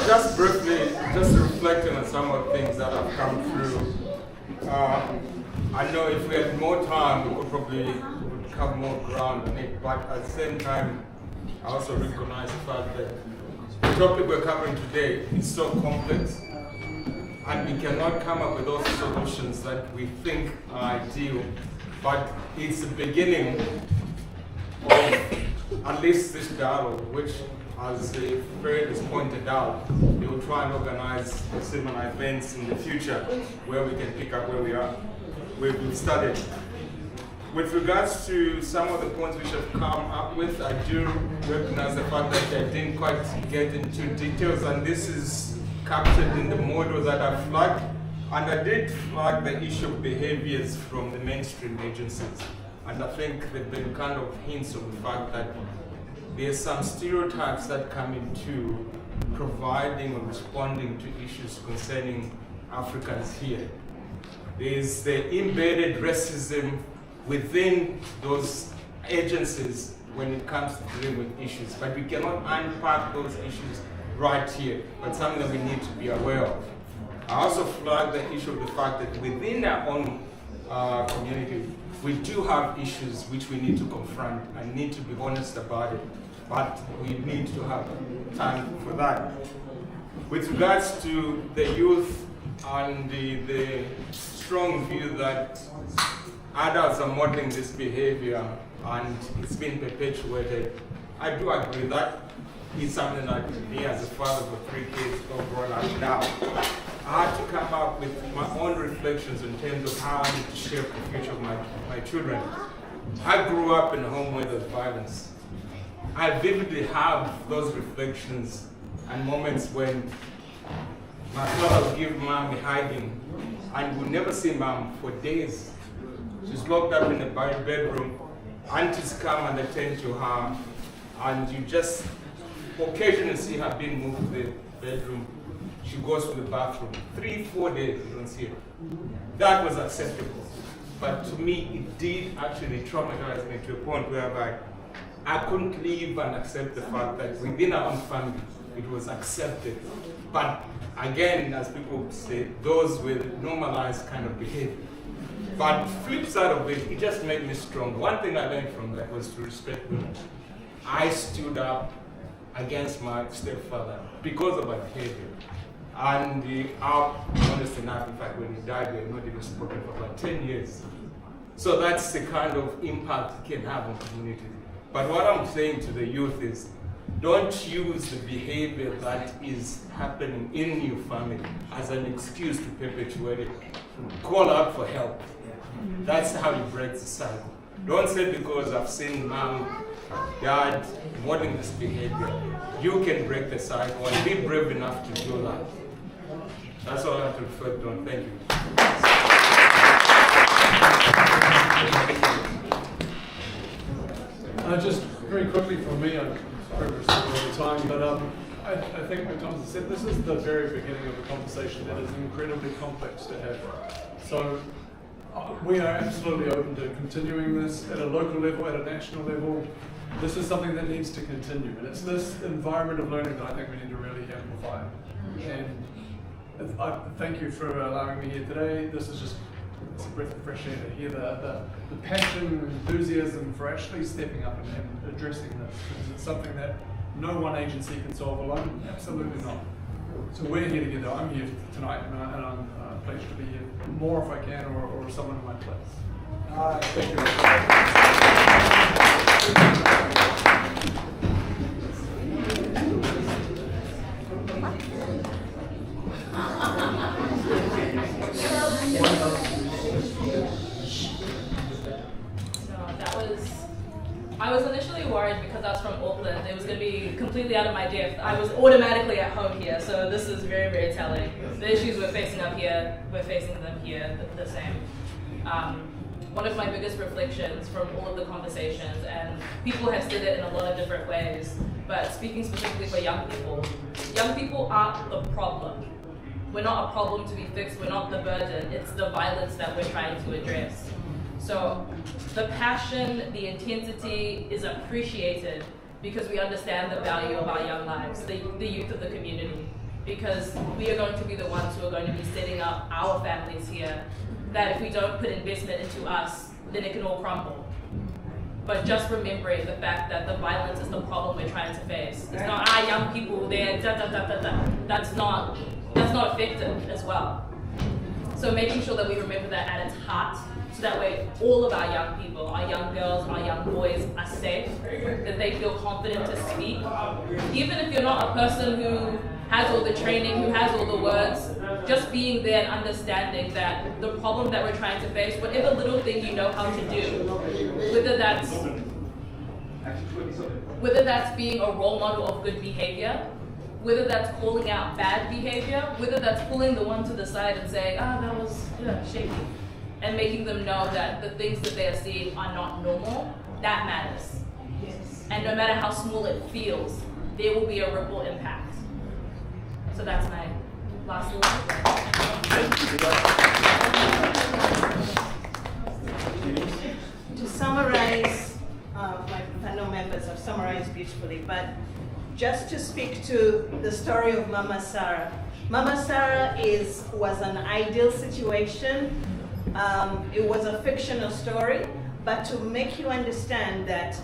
Just briefly, just reflecting on some of the things that have come through. I know if we had more time, we could probably cover more ground on it. But at the same time, I also recognize the fact that the topic we're covering today is so complex, and we cannot come up with those solutions that we think are ideal. But it's the beginning of at least this dialogue, which, as Fred has pointed out, they will try and organize similar events in the future where we can pick up where we are, where we've started. With regards to some of the points which have come up with, I do recognize the fact that I didn't quite get into details, and this is captured in the model that I flagged. And I did flag the issue of behaviors from the mainstream agencies. And I think there have been kind of hints of the fact that there's some stereotypes that come into providing or responding to issues concerning Africans here. There's the embedded racism within those agencies when it comes to dealing with issues. But we cannot unpack those issues right here, but something that we need to be aware of. I also flagged the issue of the fact that within our own community, we do have issues which we need to confront and need to be honest about it, but we need to have time for that. With regards to the youth and the strong view that adults are modeling this behavior and it's been perpetuated. I do agree that is something that me as a father for 3 kids got brought up now. I had to come up with my own reflections in terms of how I need to shape the future of my children. I grew up in a home where there's violence. I vividly have those reflections and moments when my father would give mom a hiding and would never see mom for days. She's locked up in the bedroom. Aunties come and attend to her, and you just occasionally see her being moved to the bedroom. She goes to the bathroom. 3-4 days, you don't see her. That was acceptable. But to me, it did actually traumatize me to a point whereby I couldn't live and accept the fact that within our own family, it was accepted. But again, as people say, those with normalized kind of behavior. But flip side of it just made me strong. One thing I learned from that was to respect women. I stood up against my stepfather because of my behavior. And honest enough, in fact, when he died, we had not even spoken for about 10 years. So that's the kind of impact it can have on communities. But what I'm saying to the youth is, don't use the behavior that is happening in your family as an excuse to perpetuate it. Call out for help. That's how you break the cycle. Don't say because I've seen mom, dad modeling this behavior, you can break the cycle and be brave enough to do that. That's all I have to reflect on. Thank you. Just very quickly from me, I'm privileged all the time, but I think what Thomas said, this is the very beginning of a conversation that is incredibly complex to have. So we are absolutely open to continuing this at a local level, at a national level. This is something that needs to continue, and it's this environment of learning that I think we need to really amplify. And I thank you for allowing me here today. This is just it's a breath of fresh air to hear the passion and enthusiasm for actually stepping up and addressing this. It's something that no one agency can solve alone. Absolutely not. So we're here together. I'm here tonight, and I'm pleased to be here. More if I can, or someone in my place. Thank I was initially worried because I was from Auckland, it was going to be completely out of my depth. I was automatically at home here, so this is very, very telling. The issues we're facing up here, we're facing them here the same. One of my biggest reflections from all of the conversations, and people have said it in a lot of different ways, but speaking specifically for young people aren't the problem. We're not a problem to be fixed, we're not the burden, it's the violence that we're trying to address. So the passion, the intensity is appreciated because we understand the value of our young lives, the youth of the community, because we are going to be the ones who are going to be setting up our families here, that if we don't put investment into us, then it can all crumble. But just remembering the fact that the violence is the problem we're trying to face. It's not our young people, they're That's not effective as well. So making sure that we remember that at its heart, so that way all of our young people, our young girls, our young boys are safe, that they feel confident to speak. Even if you're not a person who has all the training, who has all the words, just being there and understanding that the problem that we're trying to face, whatever little thing you know how to do, whether that's being a role model of good behavior, whether that's calling out bad behavior, whether that's pulling the one to the side and saying, that was shaky, and making them know that the things that they are seeing are not normal, that matters. Yes. And no matter how small it feels, there will be a ripple impact. So that's my last word. To summarize, my panel members have summarized beautifully, but just to speak to the story of Mama Sarah. Mama Sarah was an ideal situation. It was a fictional story, but to make you understand that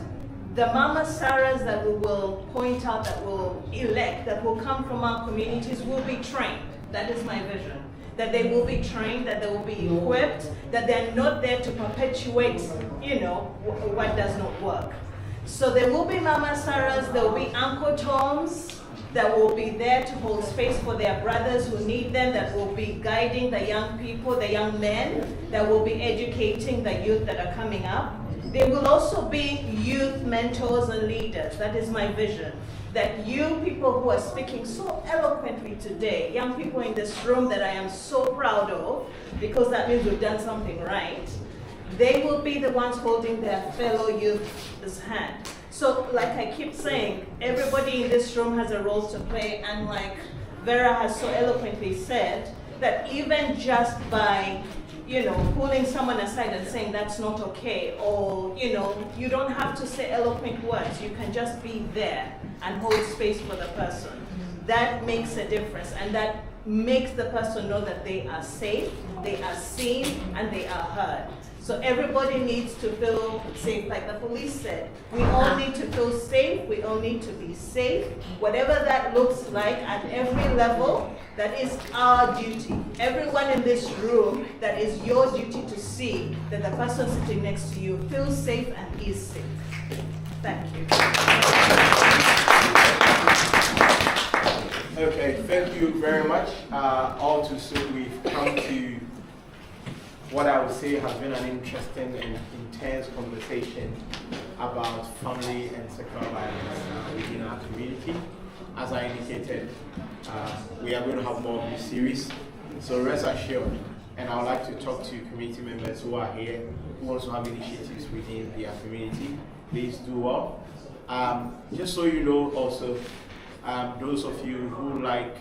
the Mama Sarahs that we will point out, that will elect, that will come from our communities will be trained. That is my vision. that they will be trained, that they will be equipped, that they're not there to perpetuate, what does not work. So there will be Mama Sarahs, there will be Uncle Toms that will be there to hold space for their brothers who need them, that will be guiding the young people, the young men, that will be educating the youth that are coming up. There will also be youth mentors and leaders. That is my vision. That you people who are speaking so eloquently today, young people in this room that I am so proud of, because that means we've done something right, they will be the ones holding their fellow youth's hand. So like I keep saying, everybody in this room has a role to play, and like Vera has so eloquently said, that even just by pulling someone aside and saying that's not okay, or you don't have to say eloquent words, you can just be there and hold space for the person. That makes a difference, and that makes the person know that they are safe, they are seen, and they are heard. So everybody needs to feel safe, like the police said. We all need to feel safe, we all need to be safe. Whatever that looks like at every level, that is our duty. Everyone in this room, that is your duty to see that the person sitting next to you feels safe and is safe. Thank you. Okay, thank you very much. All too soon we've come to what I would say has been an interesting and intense conversation about family and sexual violence within our community. As I indicated, we are going to have more of this series, so rest assured. And I would like to talk to community members who are here, who also have initiatives within their community. Please do well. Just so you know also, those of you who like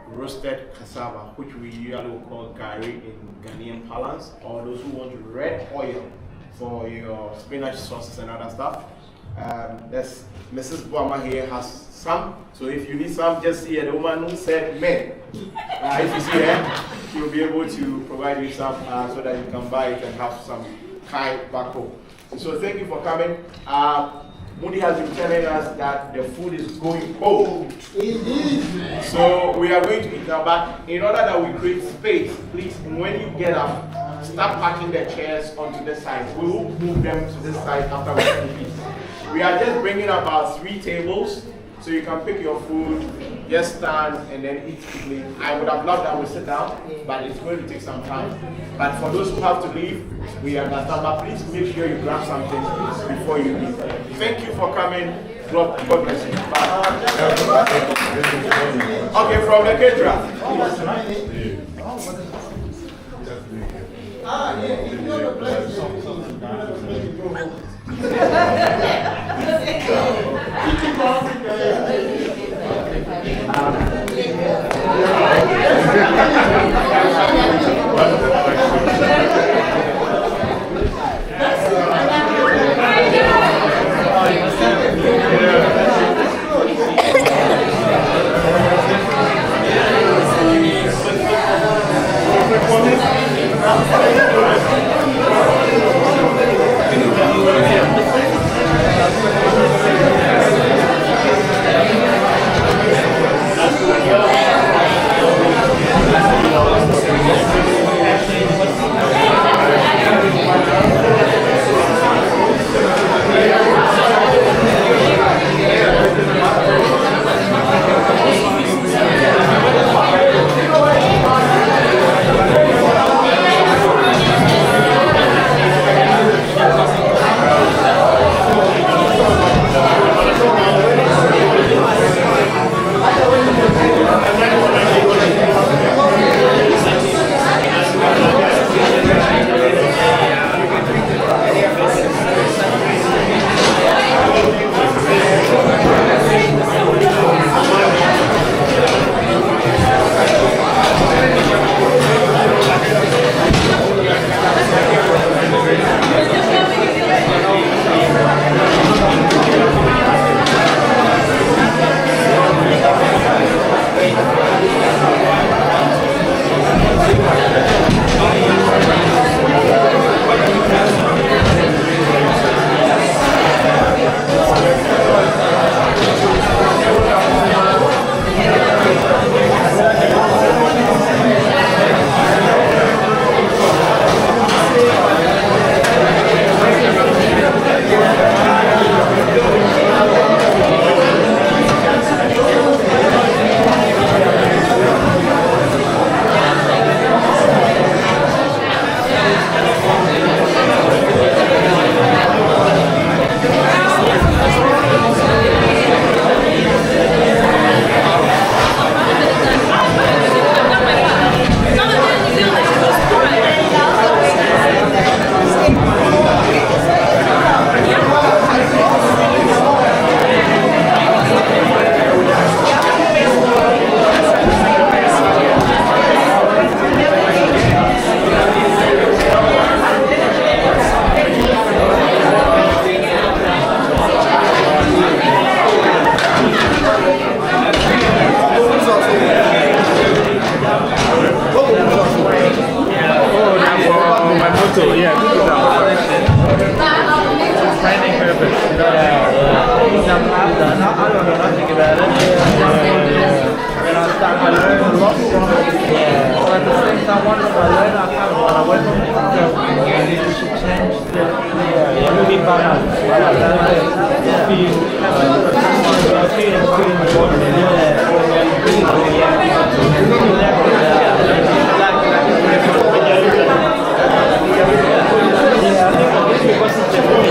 roasted cassava, which we usually will call gari in Ghanaian parlance, or those who want red oil for your spinach sauces and other stuff. Mrs. Boama here has some, so if you need some, just see the woman who said men. If you see her, she will be able to provide you some so that you can buy it and have some kai back home. So thank you for coming. Moody has been telling us that the food is going cold. So we are going to eat now, but in order that we create space, please, when you get up, start packing the chairs onto the side. We will move them to this side after we eat. We are just bringing about 3 tables, so you can pick your food, just stand and then eat quickly. I would have loved that we sit down, but it's going to take some time. But for those who have to leave, we understand, but please make sure you grab something before you leave. Thank you for coming. God bless you. Bye. Okay, from the caterer. Thank you. yeah, good job. Training purpose. I don't know nothing about it. And I learned a lot from it. But at the same time, once I learn, I kind of want to work on it. So I need to change the movie balance.